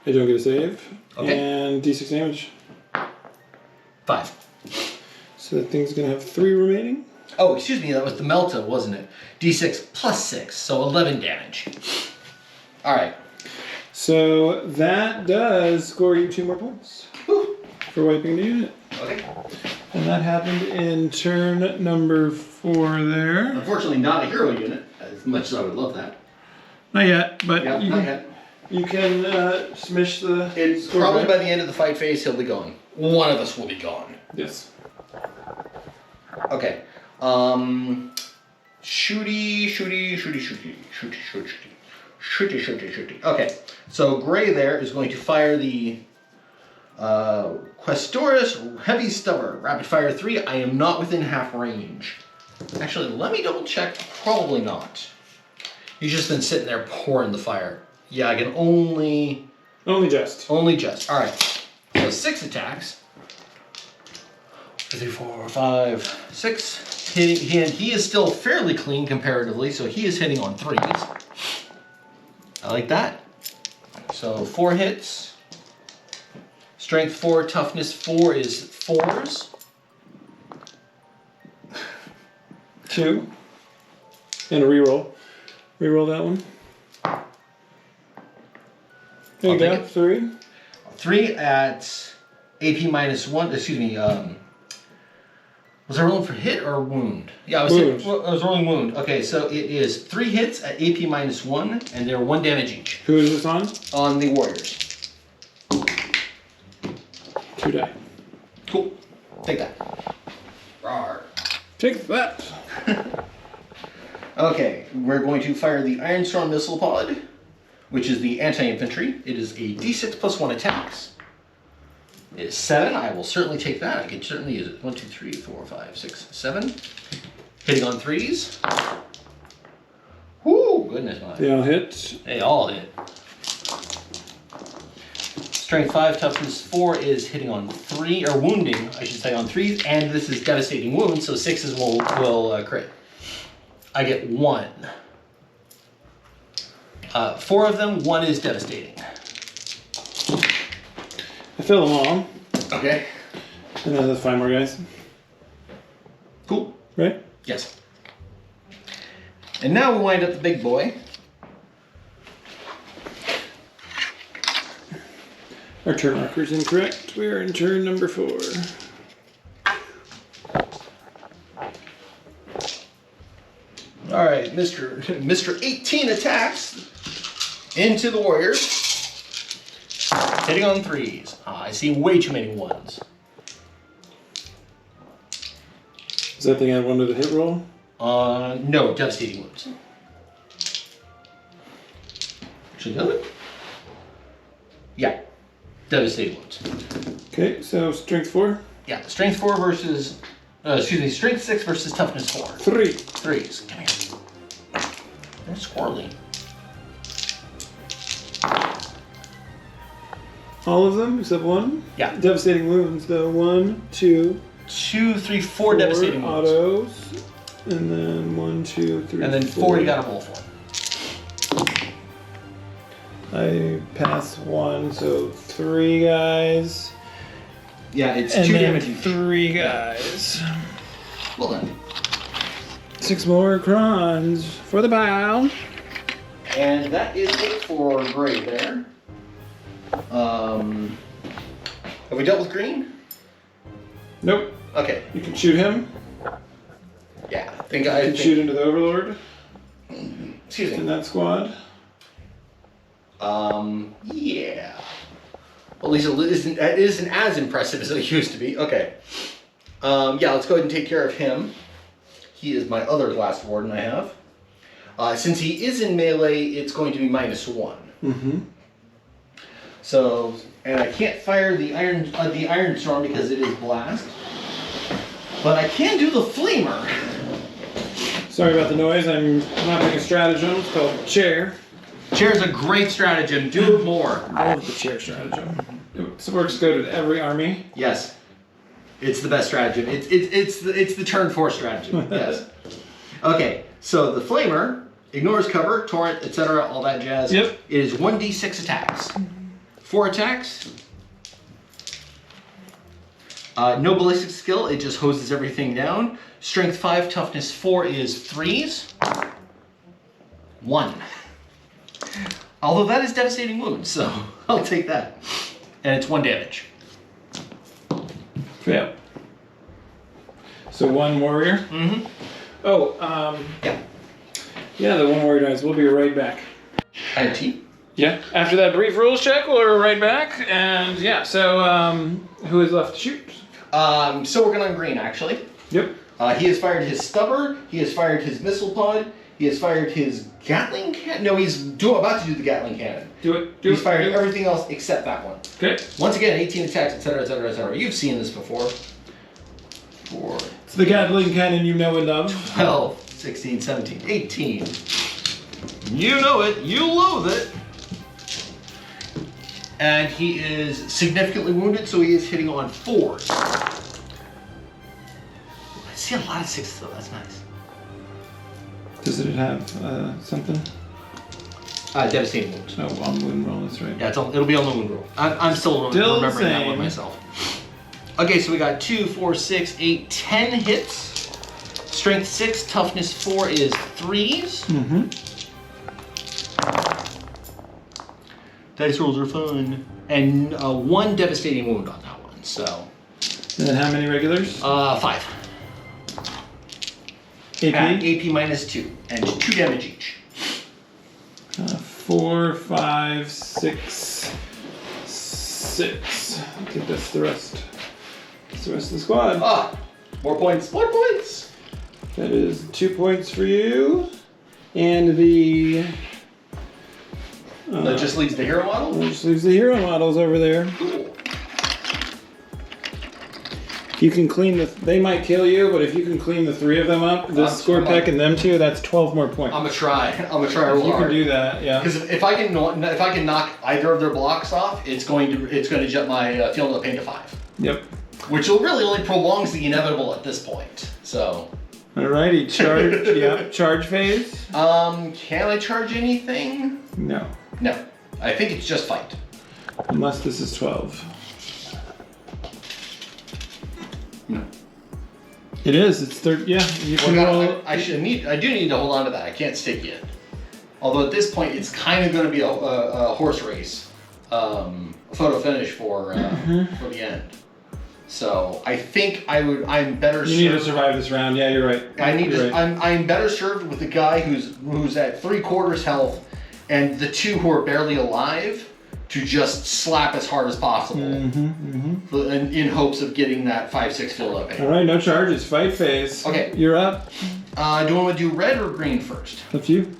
Speaker 1: I don't get a save.
Speaker 2: Okay.
Speaker 1: And D6 damage.
Speaker 2: 5.
Speaker 1: So that thing's gonna have 3 remaining.
Speaker 2: Oh, excuse me, that was the Melta, wasn't it? D6 plus 6, so 11 damage. Alright.
Speaker 1: So that does score you 2 more points for wiping the unit.
Speaker 2: Okay.
Speaker 1: And that happened in turn number 4 there.
Speaker 2: Unfortunately, not a hero unit, as much as I would love that.
Speaker 1: Not yet, but
Speaker 2: Yeah,
Speaker 1: you
Speaker 2: not
Speaker 1: can,
Speaker 2: yet.
Speaker 1: you can smish the
Speaker 2: It's
Speaker 1: score
Speaker 2: probably
Speaker 1: back.
Speaker 2: by the end of the fight phase, he'll be gone. One of us will be gone.
Speaker 1: Yes.
Speaker 2: Okay. Shooty. Okay. So Gray there is going to fire the Questoris Heavy Stubber. Rapid fire 3. I am not within half range. Actually, let me double check. Probably not. He's just been sitting there pouring the fire. Yeah, I can only...
Speaker 1: Only just.
Speaker 2: Only just. Alright. So 6 attacks. 3, 4, 5, 6. Hitting, and he is still fairly clean comparatively, so he is hitting on 3s. I like that. So 4 hits. Strength 4, toughness 4 is 4s.
Speaker 1: 2. And a reroll. Reroll that one. There you
Speaker 2: I'll
Speaker 1: go.
Speaker 2: take it.
Speaker 1: 3.
Speaker 2: 3 at AP -1. Excuse me. Was I rolling for hit or wound? Yeah, I was,
Speaker 1: Wound.
Speaker 2: I was rolling wound. Okay, so it is 3 hits at AP -1, and they're 1 damage each.
Speaker 1: Who is this on?
Speaker 2: On the warriors.
Speaker 1: 2 die.
Speaker 2: Cool. Take that. Rawr.
Speaker 1: Take that.
Speaker 2: Okay, we're going to fire the Ironstorm Missile Pod, which is the anti-infantry. It is a D6 plus 1 attacks. It is 7. I will certainly take that. I can certainly use it. 1, 2, 3, 4, 5, 6, 7. Hitting on 3s. Whoo, goodness my.
Speaker 1: They all hit.
Speaker 2: They all hit. Strength 5, toughness 4 is hitting on 3, or wounding, I should say, on 3s, and this is devastating wound, so 6s will crit. I get 1. 4 of them, 1 is devastating.
Speaker 1: I fill them all.
Speaker 2: Okay.
Speaker 1: And then there's 5 more guys.
Speaker 2: Cool.
Speaker 1: Right?
Speaker 2: Yes. And now we wind up the big boy.
Speaker 1: Our turn marker is incorrect. We are in turn number 4.
Speaker 2: All right, Mr. 18 attacks into the warriors, hitting on 3s. I see way too many 1s.
Speaker 1: Does that thing add 1 to the hit roll?
Speaker 2: No, devastating wounds. Actually, does it? Yeah, devastating wounds.
Speaker 1: Okay, so strength 4.
Speaker 2: Yeah, strength 4 versus, strength 6 versus toughness 4.
Speaker 1: 3.
Speaker 2: 3s. Come here. They're squirrely.
Speaker 1: All of them except 1?
Speaker 2: Yeah.
Speaker 1: Devastating wounds, though. 1, 2,
Speaker 2: 2, 3, 4 devastating wounds.
Speaker 1: autos. And then 1, 2, 3,
Speaker 2: And then 4 you gotta roll for.
Speaker 1: I pass 1, so 3 guys.
Speaker 2: Yeah, it's
Speaker 1: And
Speaker 2: 2
Speaker 1: then
Speaker 2: damage each.
Speaker 1: 3 guys.
Speaker 2: Well done.
Speaker 1: 6 more crons for the bow.
Speaker 2: And that is it for gray there. Have we dealt with green?
Speaker 1: Nope.
Speaker 2: Okay.
Speaker 1: You can shoot him.
Speaker 2: Yeah, I
Speaker 1: You can
Speaker 2: think
Speaker 1: shoot into the Overlord
Speaker 2: excuse
Speaker 1: in
Speaker 2: me.
Speaker 1: that squad.
Speaker 2: Yeah. At least it isn't as impressive as it used to be. Okay. Yeah, let's go ahead and take care of him. He is my other last warden I have. Since he is in melee, it's going to be -1.
Speaker 1: Mm-hmm.
Speaker 2: So, and I can't fire the iron storm because it is blast. But I can do the flamer.
Speaker 1: Sorry about the noise. I'm mounting a stratagem. It's called chair.
Speaker 2: Chair's a great stratagem. Do more.
Speaker 1: I love the chair stratagem. It works good with every army.
Speaker 2: Yes. It's the best stratagem. It's the turn 4 stratagem. Yes. Okay. So the flamer ignores cover, torrent, etc., all that jazz.
Speaker 1: Yep.
Speaker 2: It is 1d6 attacks. 4 attacks. No ballistic skill. It just hoses everything down. Strength 5, toughness 4 is 3s. 1. Although that is devastating wounds, so I'll take that. And it's 1 damage.
Speaker 1: Yeah. So 1 warrior.
Speaker 2: Mm-hmm.
Speaker 1: Oh,
Speaker 2: Yeah.
Speaker 1: yeah, the 1 warrior dies. We'll be right back.
Speaker 2: IT.
Speaker 1: Yeah. After that brief rules check, we'll be right back. And yeah, so who is left to shoot?
Speaker 2: Still working on green, actually.
Speaker 1: Yep.
Speaker 2: He has fired his stubber. He has fired his missile pod. He has fired his Gatling cannon. No, he's about to do the Gatling cannon. He's fired everything else except that one.
Speaker 1: Okay.
Speaker 2: Once again, 18 attacks, etc., etc., etc. You've seen this before. 4,
Speaker 1: It's the Gatling cannon you know and love.
Speaker 2: 12, 16, 17, 18. You know it. You loathe it. And he is significantly wounded, so he is hitting on 4s. I see a lot of 6s, though. That's nice.
Speaker 1: Does it have something?
Speaker 2: Devastating wounds.
Speaker 1: Oh, on wound roll, that's right.
Speaker 2: Yeah, it'll be on the wound roll. I'm still remembering that one myself. Okay, so we got 2, 4, 6, 8, 10 hits. Strength 6, toughness 4 is 3s.
Speaker 1: Mm-hmm.
Speaker 2: Dice rolls are fun. And 1 devastating wound on that one, so.
Speaker 1: And then how many regulars?
Speaker 2: 5.
Speaker 1: AP?
Speaker 2: AP -2, and 2 damage each.
Speaker 1: 4, 5, 6, 6. I think that's the rest. That's the rest of the squad.
Speaker 2: Ah, more points, more points.
Speaker 1: That is 2 points for you. And the...
Speaker 2: That just leaves the hero model?
Speaker 1: that just leaves the hero models over there.
Speaker 2: Cool.
Speaker 1: You can clean the... They might kill you, but if you can clean the 3 of them up, this score peck and them 2, that's 12 more points.
Speaker 2: I'm gonna try real
Speaker 1: If you
Speaker 2: hard.
Speaker 1: can do that, yeah.
Speaker 2: Because if I can knock either of their blocks off, it's going to jump my field of pain to 5.
Speaker 1: Yep.
Speaker 2: Which will really only prolongs the inevitable at this point. So.
Speaker 1: Alrighty, charge. Yeah, charge phase.
Speaker 2: Can I charge anything?
Speaker 1: No,
Speaker 2: No. I think it's just fight.
Speaker 1: unless this is 12.
Speaker 2: No.
Speaker 1: It is. It's third. Yeah, you can roll.
Speaker 2: I do need to hold on to that. I can't stick yet. Although at this point, it's kind of going to be a horse race, photo finish for the end. So I think I'm better.
Speaker 1: You need to survive this round. Yeah, you're right. You're right.
Speaker 2: I'm better served with the guy who's at 3/4 health, and the 2 who are barely alive to just slap as hard as possible, in hopes of getting that 5/6 field up.
Speaker 1: All right, no charges. Fight phase.
Speaker 2: Okay.
Speaker 1: You're up.
Speaker 2: Do you want to do red or green first?
Speaker 1: A few.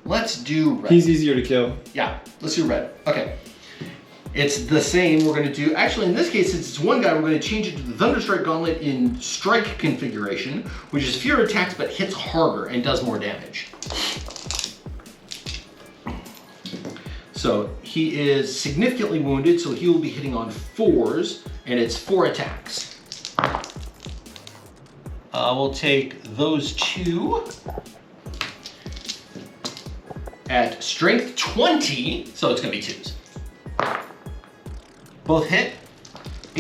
Speaker 2: Let's do red.
Speaker 1: He's easier to kill.
Speaker 2: Yeah, let's do red. Okay. It's the same. We're going to do, actually in this case, since it's one guy, we're going to change it to the Thunderstrike Gauntlet in strike configuration, which is fewer attacks but hits harder and does more damage. So he is significantly wounded, so he will be hitting on 4s, and it's 4 attacks. We'll take those 2 at strength 20, so it's going to be 2s. Both hit.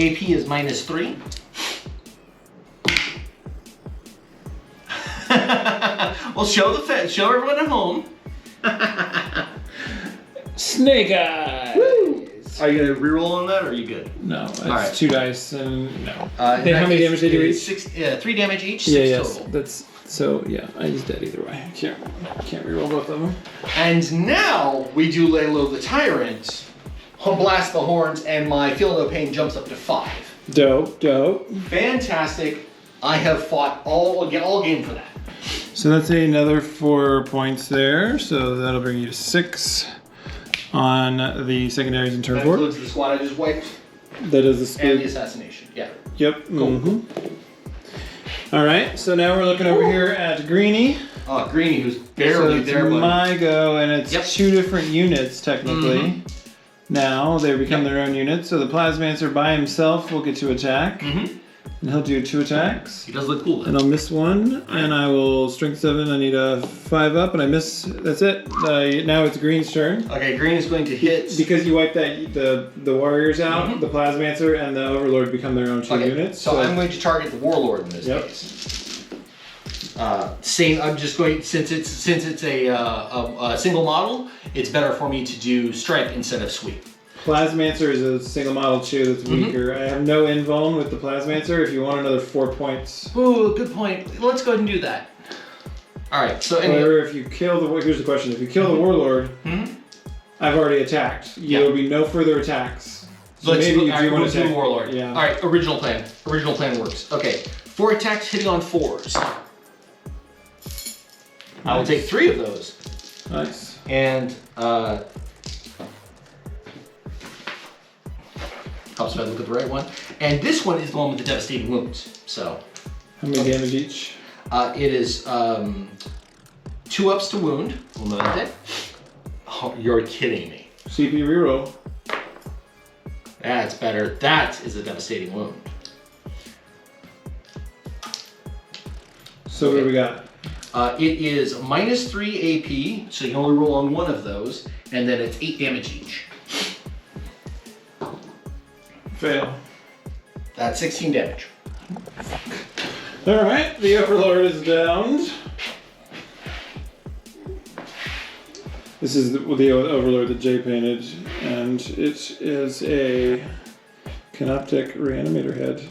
Speaker 2: AP is -3. Well, show everyone at home.
Speaker 1: Snake eyes.
Speaker 2: Woo! Are you gonna reroll on that, or are you good?
Speaker 1: No, it's
Speaker 2: right.
Speaker 1: 2 dice and no.
Speaker 2: How
Speaker 1: many damage they do each?
Speaker 2: 3 damage each. 6
Speaker 1: Yes.
Speaker 2: total.
Speaker 1: That's so. Yeah, I used that either way. Can't reroll both of them.
Speaker 2: And now we do lay low the tyrant. Blast the horns, and my feel no pain jumps up to 5.
Speaker 1: Dope.
Speaker 2: Fantastic. I have fought all game for that.
Speaker 1: So that's another 4 points there. So that'll bring you to 6 on the secondaries in turn
Speaker 2: That
Speaker 1: 4.
Speaker 2: includes the squad I just wiped
Speaker 1: That is the
Speaker 2: and
Speaker 1: speed.
Speaker 2: the assassination. Yeah.
Speaker 1: Yep.
Speaker 2: Cool.
Speaker 1: All right. So now we're looking over here at Greenie.
Speaker 2: Oh, Greenie, who's
Speaker 1: So
Speaker 2: barely
Speaker 1: it's
Speaker 2: there, but
Speaker 1: my go, and it's 2 different units technically. Now they become their own units. So the Plasmancer by himself will get to attack, and he'll do 2 attacks.
Speaker 2: he does look cool.
Speaker 1: And I'll miss 1, and I will strength 7. I need a 5 up, and I miss. That's it. Now it's Green's turn.
Speaker 2: Okay, Green is going to hit.
Speaker 1: Because you wipe the warriors out, the Plasmancer and the Overlord become their own 2 units.
Speaker 2: So I'm going to target the Warlord in this case. Same. I'm just going since it's a single model. It's better for me to do strike instead of sweep.
Speaker 1: Plasmancer is a single model too that's weaker. I have no invuln with the Plasmancer. If you want another 4 points.
Speaker 2: Ooh, good point. Let's go ahead and do that. All right. So
Speaker 1: However, if you kill here's the question: if you kill the Warlord, I've already attacked. There will be no further attacks. So maybe you do want to
Speaker 2: do the Warlord.
Speaker 1: Yeah.
Speaker 2: All right. Original plan. Original plan works. Okay. 4 attacks hitting on 4s. I will take 3 of those.
Speaker 1: Nice.
Speaker 2: And helps if I look at the right one. And this one is the one with the devastating wounds. So
Speaker 1: How many damage each?
Speaker 2: it is 2 ups to wound. Oh, you're kidding me.
Speaker 1: CP reroll.
Speaker 2: That's better. That is a devastating wound.
Speaker 1: So what do we got?
Speaker 2: It is -3 AP, so you can only roll on 1 of those, and then it's 8 damage each.
Speaker 1: Fail.
Speaker 2: That's 16 damage.
Speaker 1: All right, the Overlord is downed. This is the Overlord that Jay painted, and it is a Canoptic Reanimator head.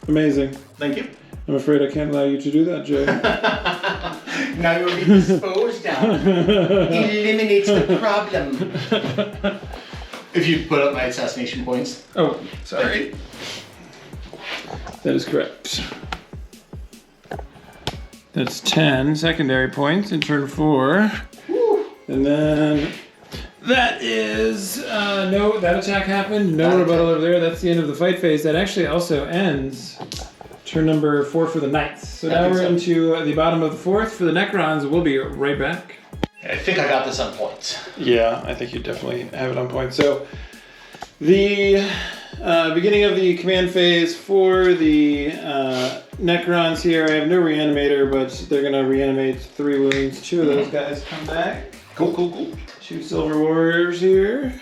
Speaker 1: Amazing.
Speaker 2: Thank you.
Speaker 1: I'm afraid I can't allow you to do that, Jay.
Speaker 2: Now you'll be disposed of. Eliminates the problem. If you put up my assassination points.
Speaker 1: Oh,
Speaker 2: Sorry.
Speaker 1: that is correct. That's 10 secondary points in turn 4.
Speaker 2: Woo.
Speaker 1: And then that is, that attack happened. No rebuttal over there. That's the end of the fight phase. That actually also ends turn number 4 for the Knights. So now we're into the bottom of the 4th for the Necrons. We'll be right back.
Speaker 2: I think I got this on points.
Speaker 1: Yeah, I think you definitely have it on point. So the beginning of the command phase for the Necrons here, I have no reanimator, but they're going to reanimate 3 wounds. 2 of those guys come back.
Speaker 2: Cool.
Speaker 1: 2 Silver Warriors here.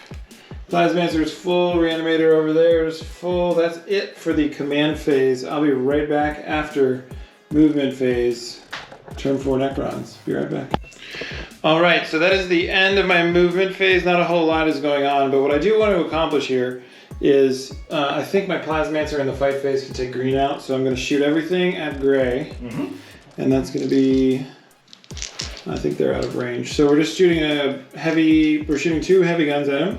Speaker 1: Plasmancer is full, Reanimator over there is full. That's it for the command phase. I'll be right back after movement phase. Turn 4 Necrons. Be right back. Alright, so that is the end of my movement phase. Not a whole lot is going on, but what I do want to accomplish here is I think my Plasmancer in the fight phase can take green out, so I'm going to shoot everything at gray. And that's going to be... I think they're out of range. So we're just shooting we're shooting 2 heavy guns at him.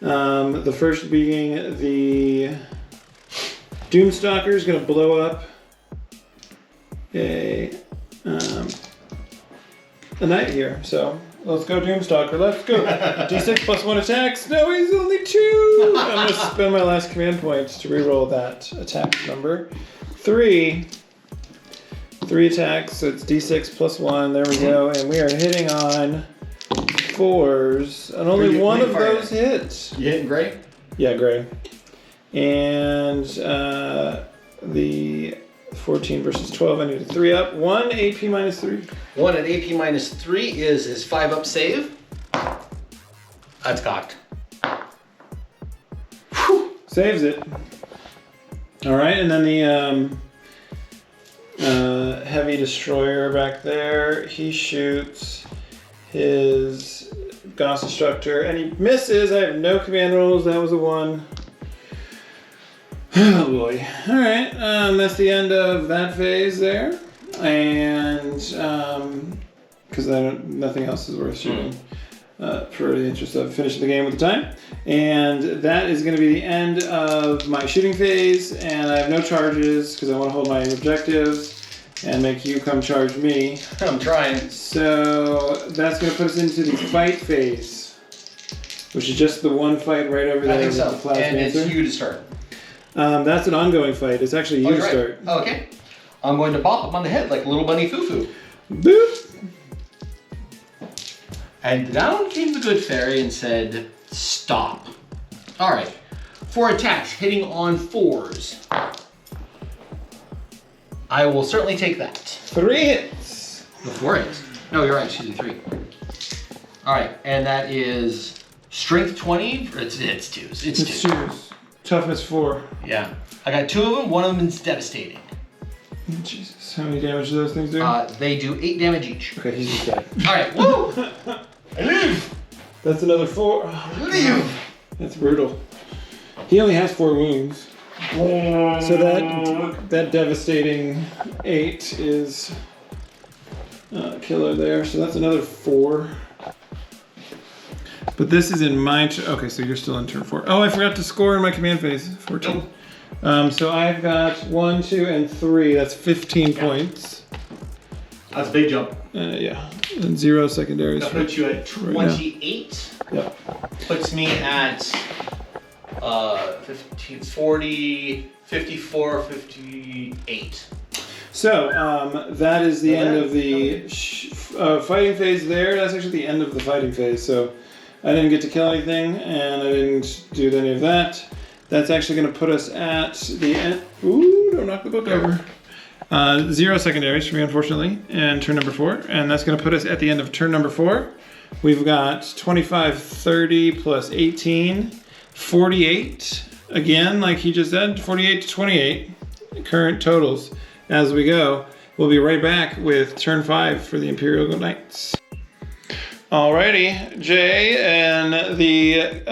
Speaker 1: The first being the Doomstalker is going to blow up a knight here. So let's go Doomstalker. Let's go. D6 plus 1 attacks. No, he's only 2. I'm going to spend my last command points to reroll that attack number. 3 attacks. So it's D6 plus 1. There we go. And we are hitting on 4s, and only one of those hits.
Speaker 2: You hitting gray?
Speaker 1: Yeah, gray. And the 14 versus 12, I need a 3 up. 1 AP minus 3.
Speaker 2: 1 at AP minus 3 is his 5 up save. That's cocked.
Speaker 1: Saves it. All right, and then the heavy destroyer back there. He shoots his Gauss Destructor, and he misses. I have no command rolls. That was a 1. Oh boy. All right, that's the end of that phase there, and because nothing else is worth shooting. For the interest of finishing the game with the time. And that is going to be the end of my shooting phase, and I have no charges because I want to hold my objectives and make you come charge me.
Speaker 2: I'm trying.
Speaker 1: So that's going to put us into the fight phase, which is just the one fight right over there.
Speaker 2: I think
Speaker 1: with
Speaker 2: so.
Speaker 1: The plasma
Speaker 2: And it's
Speaker 1: answer.
Speaker 2: you to start.
Speaker 1: That's an ongoing fight. It's actually you to
Speaker 2: Right.
Speaker 1: start.
Speaker 2: Oh, okay. I'm going to bop him on the head like little bunny foo-foo.
Speaker 1: Boop!
Speaker 2: And down came the good fairy and said, stop. All right, 4 attacks hitting on 4s. I will certainly take that.
Speaker 1: 3 hits.
Speaker 2: The 4 hits. No, you're right, excuse me, 3. All right, and that is strength 20. It's 2s. It's 2.
Speaker 1: Choose. Toughness 4.
Speaker 2: Yeah. I got 2 of them. One of them is devastating.
Speaker 1: Jesus. How many damage do those things do?
Speaker 2: They do 8 damage each.
Speaker 1: Okay, he's just dead.
Speaker 2: All right, woo! I live!
Speaker 1: That's another 4.
Speaker 2: I live!
Speaker 1: That's brutal. He only has 4 wounds. So that devastating 8 is killer there. So that's another 4. But this is in my okay, so you're still in turn 4. Oh, I forgot to score in my command phase. 14. So I've got 1, 2, and 3. That's 15 points.
Speaker 2: That's a big jump.
Speaker 1: Yeah. And 0 secondaries.
Speaker 2: That puts you at 28.
Speaker 1: Yep.
Speaker 2: Puts me at 15, 40, 54, 58.
Speaker 1: So that is the end of the fighting phase there. That's actually the end of the fighting phase. So I didn't get to kill anything, and I didn't do any of that. That's actually going to put us at the end. Ooh, don't knock the book over. 0 secondaries for me, unfortunately, and turn number 4. And that's going to put us at the end of turn number 4. We've got 25, 30 plus 18, 48. Again, like he just said, 48 to 28 current totals as we go. We'll be right back with turn 5 for the Imperial Knights. Alrighty, Jay, and the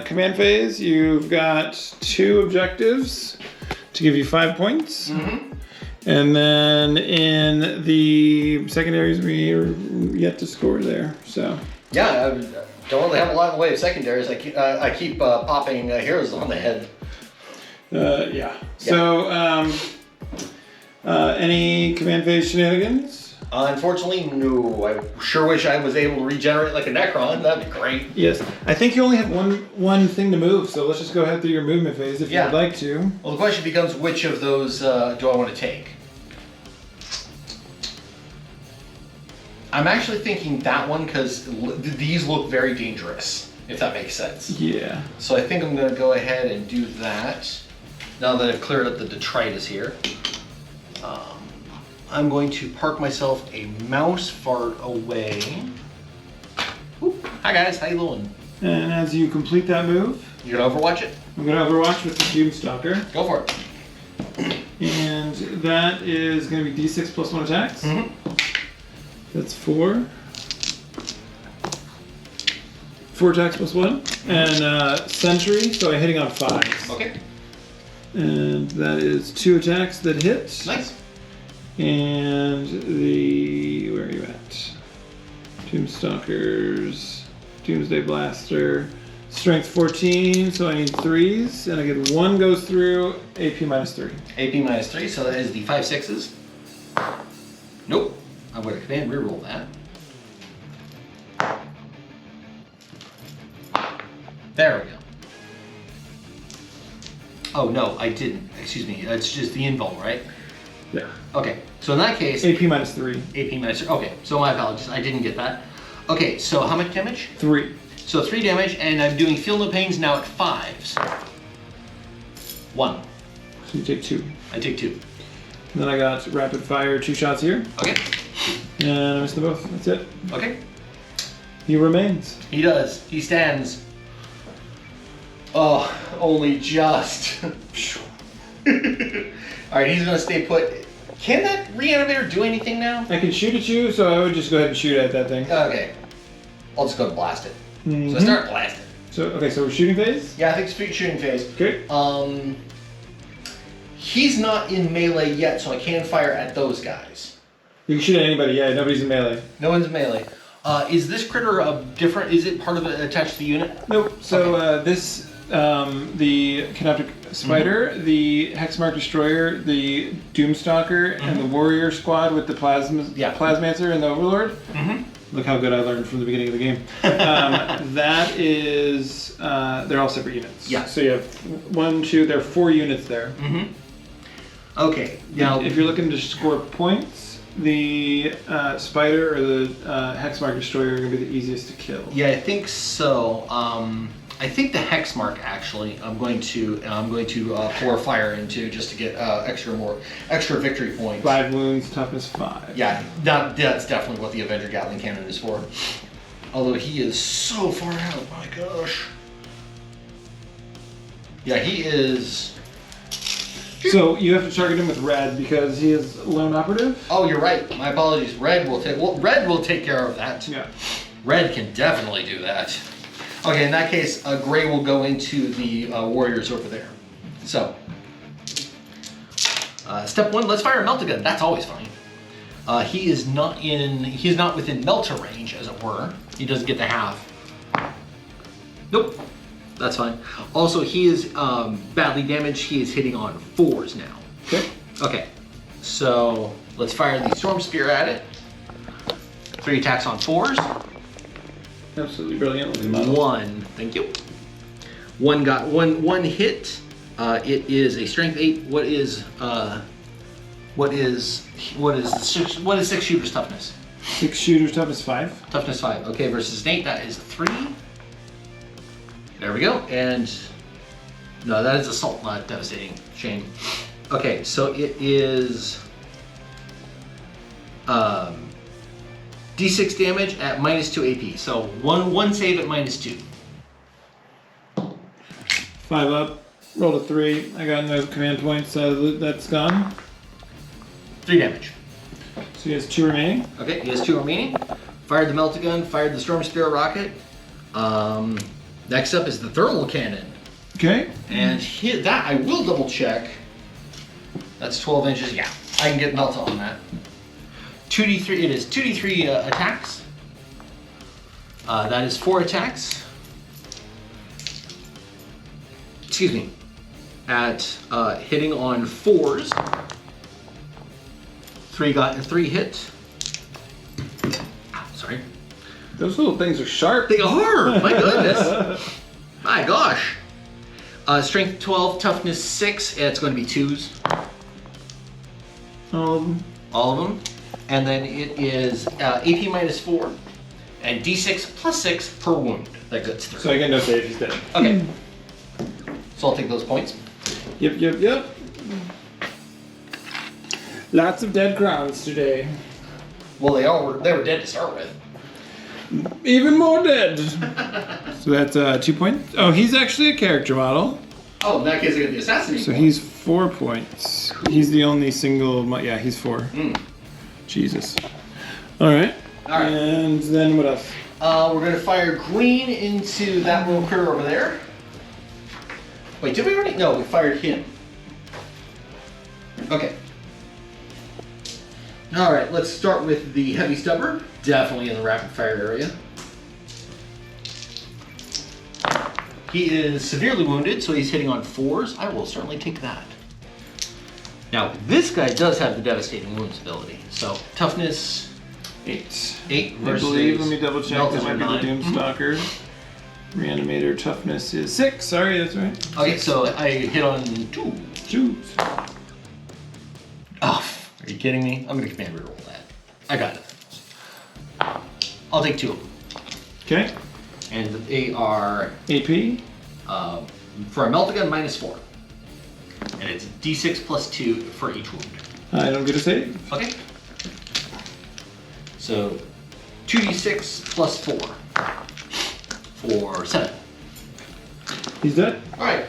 Speaker 1: command phase, you've got 2 objectives to give you 5 points. Mm-hmm. And then in the secondaries, we are yet to score there. So
Speaker 2: Yeah, I don't really have a lot in the way of secondaries. I keep popping heroes on the head.
Speaker 1: yeah. So any command phase shenanigans?
Speaker 2: Unfortunately, no. I sure wish I was able to regenerate like a Necron. That'd be great.
Speaker 1: Yes. I think you only have one thing to move, so let's just go ahead through your movement phase if you'd like to.
Speaker 2: Well, the question becomes, which of those do I want to take? I'm actually thinking that one because these look very dangerous, if that makes sense.
Speaker 1: Yeah.
Speaker 2: So I think I'm going to go ahead and do that. Now that I've cleared up the detritus here. I'm going to park myself a mouse fart away. Oop. Hi guys, how you doing?
Speaker 1: And as you complete that move,
Speaker 2: You're going to overwatch it?
Speaker 1: I'm going to overwatch with the Doomstalker.
Speaker 2: Go for it.
Speaker 1: And that is going to be D6 plus 1 attacks.
Speaker 2: Mm-hmm.
Speaker 1: That's 4. 4 attacks plus 1. And Sentry, so I'm hitting on 5s.
Speaker 2: Okay.
Speaker 1: And that is 2 attacks that hit.
Speaker 2: Nice.
Speaker 1: And the... where are you at? Doomstalkers, Doomsday Blaster, Strength 14, so I need 3s, and I get 1 goes through, AP minus 3.
Speaker 2: AP minus 3, so that is the 5 6s. Nope. I'm going to command reroll that. There we go. Oh no, I didn't. Excuse me. It's just the invul, right?
Speaker 1: Yeah.
Speaker 2: Okay. So in that case,
Speaker 1: AP minus 3.
Speaker 2: AP minus 3. Okay. So my apologies. I didn't get that. Okay. So how much damage?
Speaker 1: 3.
Speaker 2: So 3 damage, and I'm doing feel no pains now at 5s. 1.
Speaker 1: So you take 2.
Speaker 2: I take 2.
Speaker 1: And then I got rapid fire 2 shots here.
Speaker 2: Okay.
Speaker 1: And I missed them both. That's it.
Speaker 2: Okay.
Speaker 1: He remains.
Speaker 2: He does. He stands. Oh, only just. Alright, he's gonna stay put. Can that reanimator do anything now?
Speaker 1: I can shoot at you, so I would just go ahead and shoot at that thing.
Speaker 2: Okay. I'll just go and blast it.
Speaker 1: Mm-hmm.
Speaker 2: So I start blasting.
Speaker 1: So we're shooting phase?
Speaker 2: Yeah, I think it's shooting phase.
Speaker 1: Okay.
Speaker 2: He's not in melee yet, so I can fire at those guys.
Speaker 1: You can shoot at anybody, yeah, nobody's in melee.
Speaker 2: No one's in melee. Is this critter different? Is it part of it attached to the unit?
Speaker 1: Nope. So this, the Canoptic Spider, the Hexmark Destroyer, the Doomstalker, and the Warrior Squad with the Plasmancer and the Overlord. Look how good I learned from the beginning of the game. That is, they're all separate units.
Speaker 2: Yeah.
Speaker 1: So you have 1, 2, there are 4 units there.
Speaker 2: Okay. Now,
Speaker 1: if you're looking to score points, the Spider or the Hexmark Destroyer are going to be the easiest to kill.
Speaker 2: yeah, I think so. I think the hex mark actually. I'm going to pour fire into just to get extra victory points.
Speaker 1: 5 wounds, toughness 5.
Speaker 2: Yeah, that's definitely what the Avenger Gatling Cannon is for. Although he is so far out, my gosh. Yeah, he is.
Speaker 1: So you have to target him with red because he is lone operative.
Speaker 2: Oh, you're right. My apologies. Red will take care of that.
Speaker 1: Yeah.
Speaker 2: Red can definitely do that. Okay, in that case, gray will go into the warriors over there. So, step 1, let's fire a melta gun. That's always fine. He's not within melta range, as it were. He doesn't get the half. Nope, that's fine. Also, he is badly damaged. He is hitting on 4s now.
Speaker 1: Okay.
Speaker 2: Okay, so let's fire the Storm Spear at it. 3 attacks on 4s.
Speaker 1: Absolutely brilliant.
Speaker 2: 1, thank you. One got one hit. It is a strength 8. What is 6 shooters toughness?
Speaker 1: 6 shooters, toughness 5.
Speaker 2: Toughness 5. Okay, versus an 8, that is 3. There we go. And no, that is assault, not devastating. Shame. Okay, so it is D6 damage at -2 AP. So one save at -2.
Speaker 1: 5 up. Rolled a 3. I got no command points, so that's gone.
Speaker 2: 3 damage.
Speaker 1: So he has 2 remaining.
Speaker 2: Okay, he has 2 remaining. Fired the melta gun, fired the Storm Spear rocket. Next up is the thermal cannon.
Speaker 1: Okay.
Speaker 2: And that I will double check. That's 12 inches. Yeah, I can get melta on that. 2d3. It is 2d3 attacks. That is 4 attacks. Excuse me. At hitting on 4s. 3 hit. Sorry.
Speaker 1: Those little things are sharp.
Speaker 2: They are! My goodness! My gosh! Strength 12, toughness 6, and it's going to be 2s. All of them. And then it is AP -4, and D6 plus 6 per wound. That gets through.
Speaker 1: So I get no save, he's dead.
Speaker 2: Okay. So I'll take those points.
Speaker 1: Yep. Lots of dead crowns today.
Speaker 2: Well, they were dead to start with.
Speaker 1: Even more dead. So that's 2 points. Oh, he's actually a character model.
Speaker 2: Oh, in that case, I get the assassinate.
Speaker 1: So he's 4 points. He's the only single. Yeah, he's 4. Jesus. All right. And then what else?
Speaker 2: We're going to fire green into that little critter over there. Wait, did we already? No, we fired him. Okay. All right, let's start with the heavy stubber. Definitely in the rapid fire area. He is severely wounded, so he's hitting on 4s. I will certainly take that. Now, this guy does have the devastating wounds ability. So, toughness
Speaker 1: 8.
Speaker 2: 8
Speaker 1: I
Speaker 2: versus.
Speaker 1: believe, let me double check.
Speaker 2: Melta's
Speaker 1: That might be the
Speaker 2: 9.
Speaker 1: Doomstalker. Reanimator toughness is 6. Sorry, that's right.
Speaker 2: Okay, so I hit on 2.
Speaker 1: Choose.
Speaker 2: Oh, are you kidding me? I'm gonna command reroll that. I got it. I'll take 2 of them.
Speaker 1: Okay.
Speaker 2: And they are
Speaker 1: AP.
Speaker 2: for a melta gun -4. And it's D6 plus 2 for each wound.
Speaker 1: I don't get a save.
Speaker 2: Okay. So 2d6 plus 4 for 7.
Speaker 1: He's dead.
Speaker 2: Alright.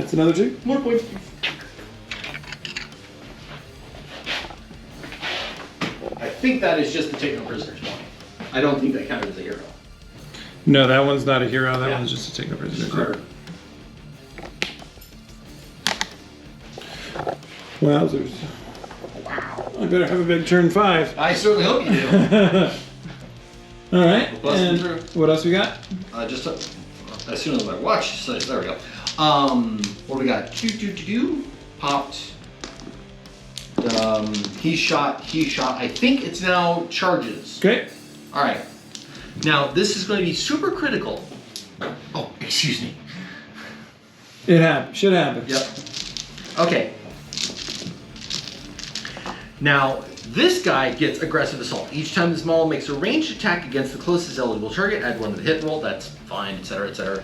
Speaker 1: That's another 2.
Speaker 2: More points. I think that is just the take no prisoners one. I don't think that counted as a hero.
Speaker 1: No, that one's not a hero. That
Speaker 2: Yeah.
Speaker 1: one's just a take over. Wowzers.
Speaker 2: Wow.
Speaker 1: I better have a big turn 5.
Speaker 2: I certainly hope you do.
Speaker 1: All right.
Speaker 2: Busting
Speaker 1: And
Speaker 2: through.
Speaker 1: what else we got?
Speaker 2: Just as soon as my watch says, there we go. What do we got? Popped. He shot. I think it's now charges.
Speaker 1: Okay.
Speaker 2: All right. Now this is going to be super critical. Oh, excuse me.
Speaker 1: It should happen.
Speaker 2: Yep. Okay. Now, this guy gets aggressive assault. Each time this model makes a ranged attack against the closest eligible target, add 1 to the hit roll. That's fine, etc., etc.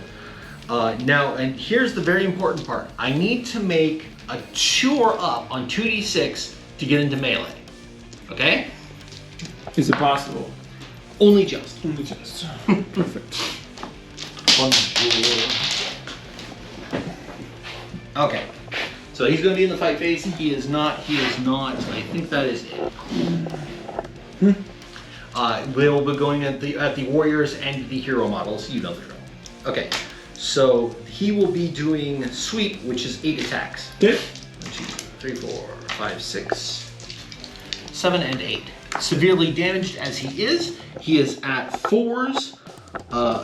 Speaker 2: Now, and here's the very important part. I need to make a 2 or up on 2d6 to get into melee. Okay?
Speaker 1: Is it possible?
Speaker 2: Only just.
Speaker 1: Only just. Perfect.
Speaker 2: Okay. So he's going to be in the fight phase. He is not. I think that is it. We'll be going at the warriors and the hero models. You know the drill. Okay. So he will be doing sweep, which is 8 attacks.
Speaker 1: Okay.
Speaker 2: 1, 2, 3, 4, 5, 6, 7, and 8. Severely damaged as he is at 4s.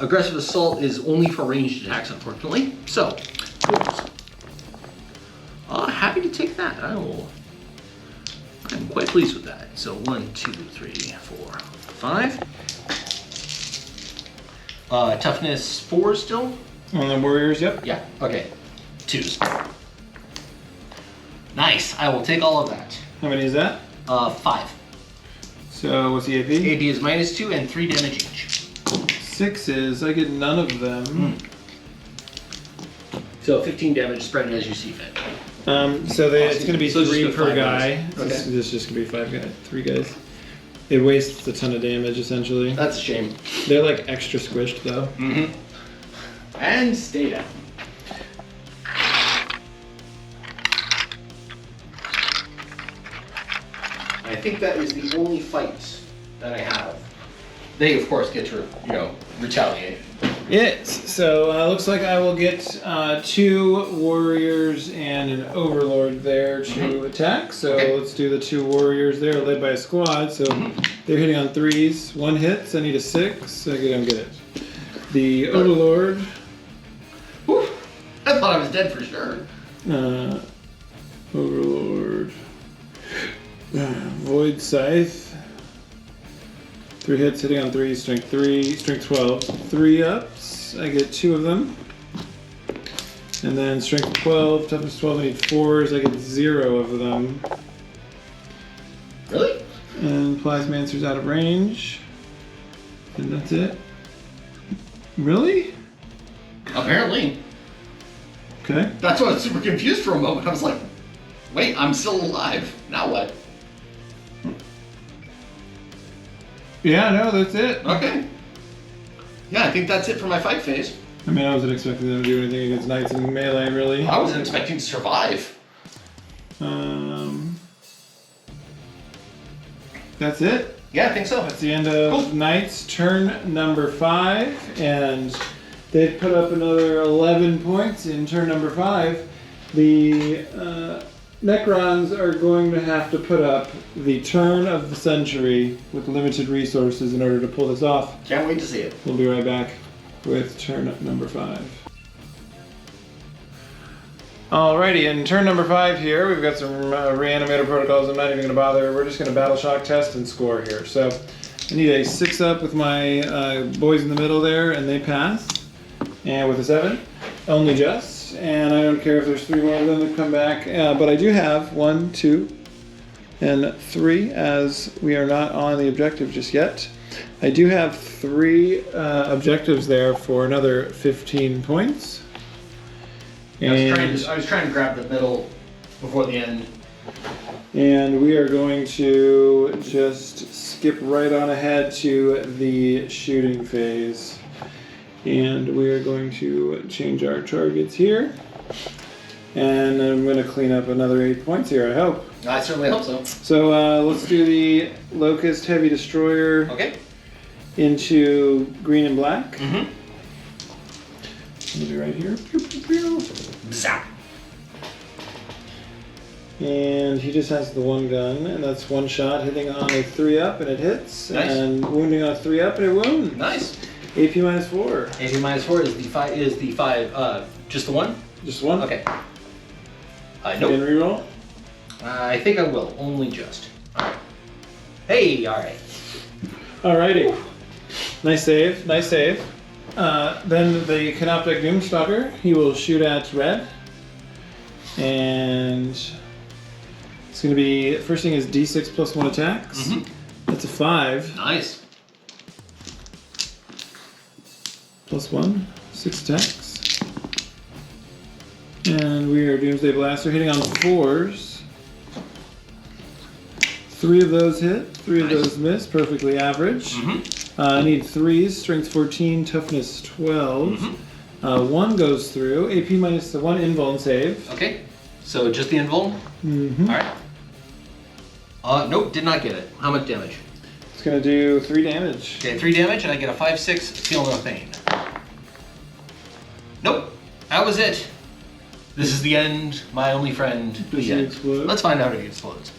Speaker 2: Aggressive assault is only for ranged attacks, unfortunately. So, 4s. Happy to take that. I'm quite pleased with that. So 1, 2, 3, 4, 5. Toughness 4 still?
Speaker 1: On the warriors, yep.
Speaker 2: Yeah, okay. 2s. Nice. I will take all of that.
Speaker 1: How many is that?
Speaker 2: 5.
Speaker 1: So what's the AP?
Speaker 2: AD is -2 and 3 damage each.
Speaker 1: 6s. I get none of them.
Speaker 2: So 15 damage spread as you see fit.
Speaker 1: It's going to be
Speaker 2: So just
Speaker 1: 3
Speaker 2: go
Speaker 1: per
Speaker 2: 5
Speaker 1: guy.
Speaker 2: guys. Okay.
Speaker 1: This is just going to be 3 guys. It wastes a ton of damage, essentially.
Speaker 2: That's a shame.
Speaker 1: They're like extra squished, though.
Speaker 2: Mm-hmm. And stay down. I think that is the only fight that I have. They, of course, get to, retaliate.
Speaker 1: Yes. So looks like I will get 2 warriors and an overlord there to attack. So
Speaker 2: Okay.
Speaker 1: let's do the 2 warriors there, led by a squad. So they're hitting on 3s. 1 hits. I need a 6. I don't get it. The overlord.
Speaker 2: Whew. I thought I was dead for sure.
Speaker 1: Overlord. Void Scythe. 3 hits, hitting on 3, strength 3, strength 12. 3 ups, I get 2 of them. And then strength 12, toughness 12, I need 4s, I get 0 of them.
Speaker 2: Really?
Speaker 1: And Plasmancer's out of range. And that's it. Really?
Speaker 2: Apparently.
Speaker 1: Okay.
Speaker 2: That's why I was super confused for a moment. I was like, wait, I'm still alive. Now what?
Speaker 1: Yeah, no, that's it.
Speaker 2: Okay. Yeah, I think that's it for my fight phase.
Speaker 1: I mean, I wasn't expecting them to do anything against knights in melee, really.
Speaker 2: I wasn't expecting to survive.
Speaker 1: That's it.
Speaker 2: Yeah, I think so.
Speaker 1: That's the end of
Speaker 2: Cool.
Speaker 1: Knights, turn number 5, and they've put up another 11 points in turn number 5. The Necrons are going to have to put up the turn of the century with limited resources in order to pull this off.
Speaker 2: Can't wait to see it.
Speaker 1: We'll be right back with turn number 5. Alrighty, in turn number 5 here, we've got some reanimator protocols. I'm not even going to bother. We're just going to battle shock test and score here. So I need a 6 up with my boys in the middle there, and they pass. And with a 7, only just. And I don't care if there's 3 more of them that come back. But I do have 1, 2, and 3, as we are not on the objective just yet. I do have 3 objectives there for another 15 points.
Speaker 2: I was trying to grab the middle before the end.
Speaker 1: And we are going to just skip right on ahead to the shooting phase. And we are going to change our targets here. And I'm going to clean up another 8 points here, I hope.
Speaker 2: I certainly hope so.
Speaker 1: So let's do the Locust Heavy Destroyer
Speaker 2: Okay.
Speaker 1: into green and black.
Speaker 2: Mm-hmm.
Speaker 1: It'll be right here. Pew, pew, pew.
Speaker 2: Zap.
Speaker 1: And he just has the one gun, and that's one shot hitting on a 3-up, and it hits.
Speaker 2: Nice.
Speaker 1: And wounding on a 3-up, and it wounds.
Speaker 2: Nice.
Speaker 1: AP -4.
Speaker 2: AP -4 is the 5. Is the 5? Just the one?
Speaker 1: Just one?
Speaker 2: Okay.
Speaker 1: Nope.
Speaker 2: Nope.
Speaker 1: Reroll?
Speaker 2: I think I will. Only just. All right. Hey. All right.
Speaker 1: Alrighty. Nice save. Nice save. Then the Canoptic Doomstalker, he will shoot at red. And it's going to be, first thing is D6 +1 attacks.
Speaker 2: Mm-hmm.
Speaker 1: That's a 5.
Speaker 2: Nice.
Speaker 1: +1, 6 attacks. And we are Doomsday Blaster hitting on 4s. 3 of those hit, 3 of
Speaker 2: Nice.
Speaker 1: those miss, perfectly average.
Speaker 2: Mm-hmm.
Speaker 1: I need 3s, strength 14, toughness 12.
Speaker 2: Mm-hmm.
Speaker 1: 1 goes through, AP minus the 1 invuln save.
Speaker 2: Okay. So just the invuln?
Speaker 1: Mm-hmm.
Speaker 2: All right. Nope, did not get it. How much damage?
Speaker 1: It's going to do 3 damage.
Speaker 2: Okay, 3 damage, and I get a 5/6, feel no pain. Nope, that was it. This is the end, my only friend.
Speaker 1: Does
Speaker 2: The
Speaker 1: he
Speaker 2: end.
Speaker 1: explode?
Speaker 2: Let's find out if he explodes.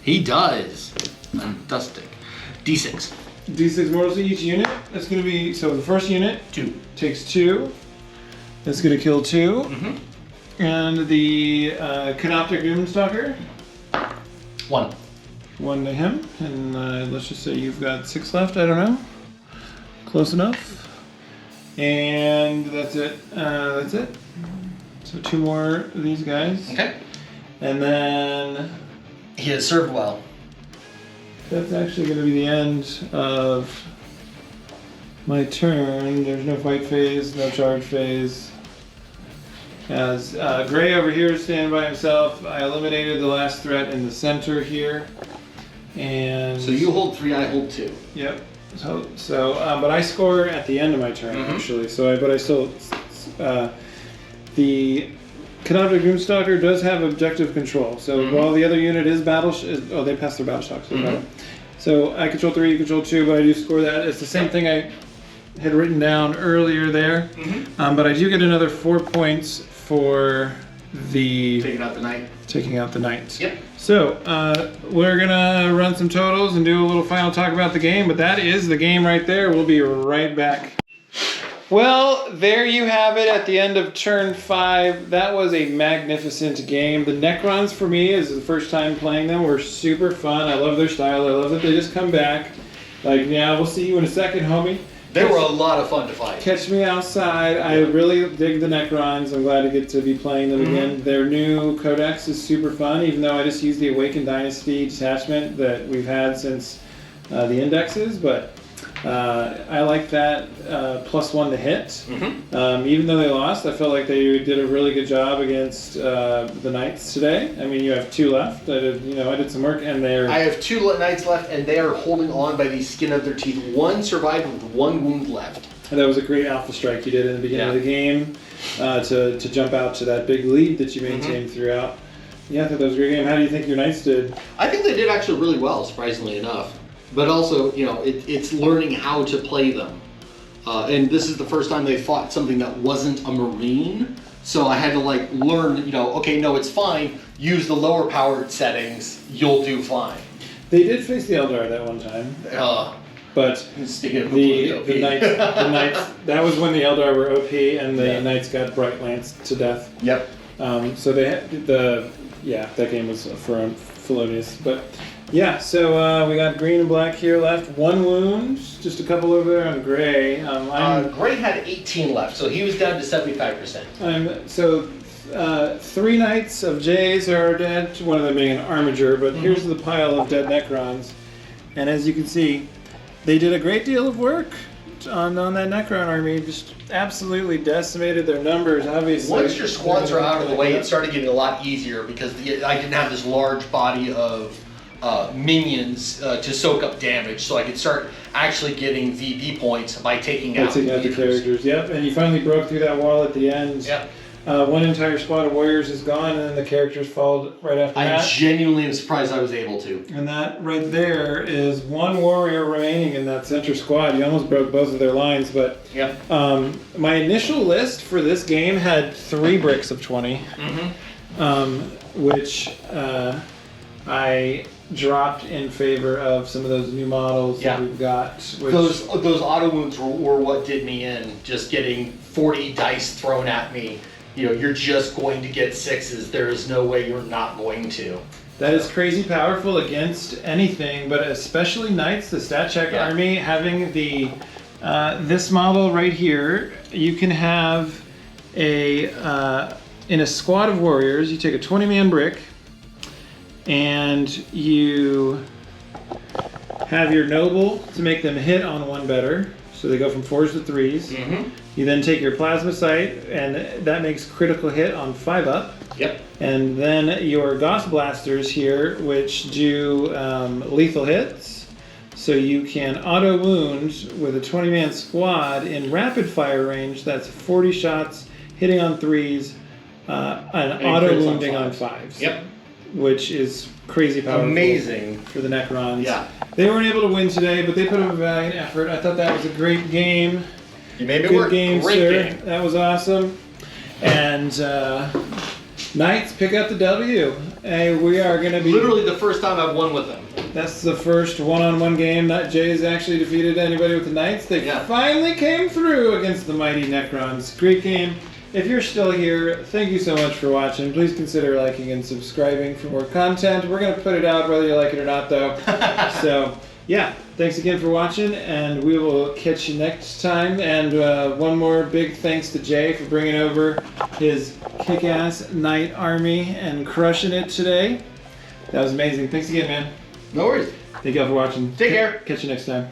Speaker 2: He does. Fantastic. D6.
Speaker 1: D6 mortals to each unit. That's going to be, so the first unit
Speaker 2: 2.
Speaker 1: takes 2. That's going to kill 2.
Speaker 2: Mm-hmm.
Speaker 1: And the Canoptic Doomstalker,
Speaker 2: 1.
Speaker 1: 1 to him. And let's just say you've got 6 left, I don't know. Close enough. And that's it. That's it. So 2 more of these guys.
Speaker 2: Okay.
Speaker 1: And then
Speaker 2: He has served well.
Speaker 1: that's actually going to be the end of my turn. There's no fight phase, no charge phase. As Gray over here is standing by himself, I eliminated the last threat in the center here. And
Speaker 2: So you hold 3, I hold 2.
Speaker 1: Yep. So, but I score at the end of my turn actually. So, but I still, the Canoptic Doomstalker does have objective control. So while the other unit is they pass their battle shock. So I control 3, you control 2, but I do score that. It's the same thing I had written down earlier there. But I do get another 4 points for the
Speaker 2: Taking out the knight.
Speaker 1: taking out the knight.
Speaker 2: Yep.
Speaker 1: So, we're gonna run some totals and do a little final talk about the game, but that is the game right there. We'll be right back. Well, there you have it at the end of turn 5. That was a magnificent game. The Necrons, for me, is the first time playing them, were super fun. I love their style. I love that they just come back. Like, yeah, we'll see you in a second, homie.
Speaker 2: They were a lot of fun to fight.
Speaker 1: Catch me outside. I really dig the Necrons. I'm glad to get to be playing them again. Their new codex is super fun, even though I just use the Awakened Dynasty detachment that we've had since the indexes. But I like that +1 to hit. Even though they lost, I felt like they did a really good job against the Knights today. I mean, you have 2 left. I did some work, and they're.
Speaker 2: I have 2 knights left, and they are holding on by the skin of their teeth. 1 survived with 1 wound left.
Speaker 1: And that was a great alpha strike you did in the beginning of the game to jump out to that big lead that you maintained throughout. Yeah, I thought that was a great game. How do you think your Knights did?
Speaker 2: I think they did actually really well, surprisingly enough. But also, it's learning how to play them. And this is the first time they fought something that wasn't a Marine. So I had to learn, okay, no, it's fine. Use the lower powered settings. You'll do fine.
Speaker 1: They did face the Eldar that one time. But
Speaker 2: Speaking of
Speaker 1: the Knights, that was when the Eldar were OP and the Knights got Bright Lance to death.
Speaker 2: Yep.
Speaker 1: So they had that game was felonious. But yeah, so we got green and black here left. 1 wound, just a couple over there on Gray.
Speaker 2: Gray had 18 left, so he was down to 75%.
Speaker 1: 3 Knights of Jays are dead, one of them being an Armiger, but here's the pile of dead Necrons. And as you can see, they did a great deal of work on that Necron army, just absolutely decimated their numbers, obviously.
Speaker 2: Once your squads are out of the way, it started getting a lot easier because I didn't have this large body of minions to soak up damage, so I could start actually getting VP points by taking out
Speaker 1: the characters. Yep, and you finally broke through that wall at the end.
Speaker 2: Yep.
Speaker 1: One entire squad of warriors is gone, and then the characters followed right after
Speaker 2: I
Speaker 1: that.
Speaker 2: genuinely am surprised I was able to.
Speaker 1: And that right there is one warrior remaining in that center squad. You almost broke both of their lines, but
Speaker 2: Yep.
Speaker 1: my initial list for this game had 3 bricks of 20, which I dropped in favor of some of those new models that we've got. Which,
Speaker 2: Those auto wounds were what did me in. Just getting 40 dice thrown at me. You know, you're just going to get 6s. There is no way you're not going to.
Speaker 1: that is crazy powerful against anything, but especially knights, the stat check army. Having the this model right here, you can have a in a squad of warriors. You take a 20-man brick, and you have your noble to make them hit on 1 better, so they go from 4s to 3s. You then take your plasma sight, and that makes critical hit on 5 up.
Speaker 2: Yep.
Speaker 1: And then your Gauss blasters here, which do lethal hits, so you can auto wound with a 20-man squad in rapid fire range. That's 40 shots, hitting on 3s, and auto wounding on 5s.
Speaker 2: Yep.
Speaker 1: Which is crazy powerful.
Speaker 2: Amazing.
Speaker 1: For the Necrons.
Speaker 2: Yeah.
Speaker 1: They weren't able to win today, but they put up a valiant effort. I thought that was a great game.
Speaker 2: You made it
Speaker 1: Good
Speaker 2: work.
Speaker 1: game,
Speaker 2: Great
Speaker 1: sir.
Speaker 2: game.
Speaker 1: That was awesome. And Knights pick up the W. Hey, we are going to be...
Speaker 2: Literally the first time I've won with them.
Speaker 1: That's the first one-on-one game that Jay's actually defeated anybody with the Knights. They finally came through against the mighty Necrons. Great game. If you're still here, thank you so much for watching. Please consider liking and subscribing for more content. We're going to put it out whether you like it or not, though. So, yeah, thanks again for watching, and we will catch you next time. And one more big thanks to Jay for bringing over his kick-ass knight army and crushing it today. That was amazing. Thanks again, man.
Speaker 2: No worries.
Speaker 1: Thank you all for watching.
Speaker 2: Take care.
Speaker 1: Catch you next time.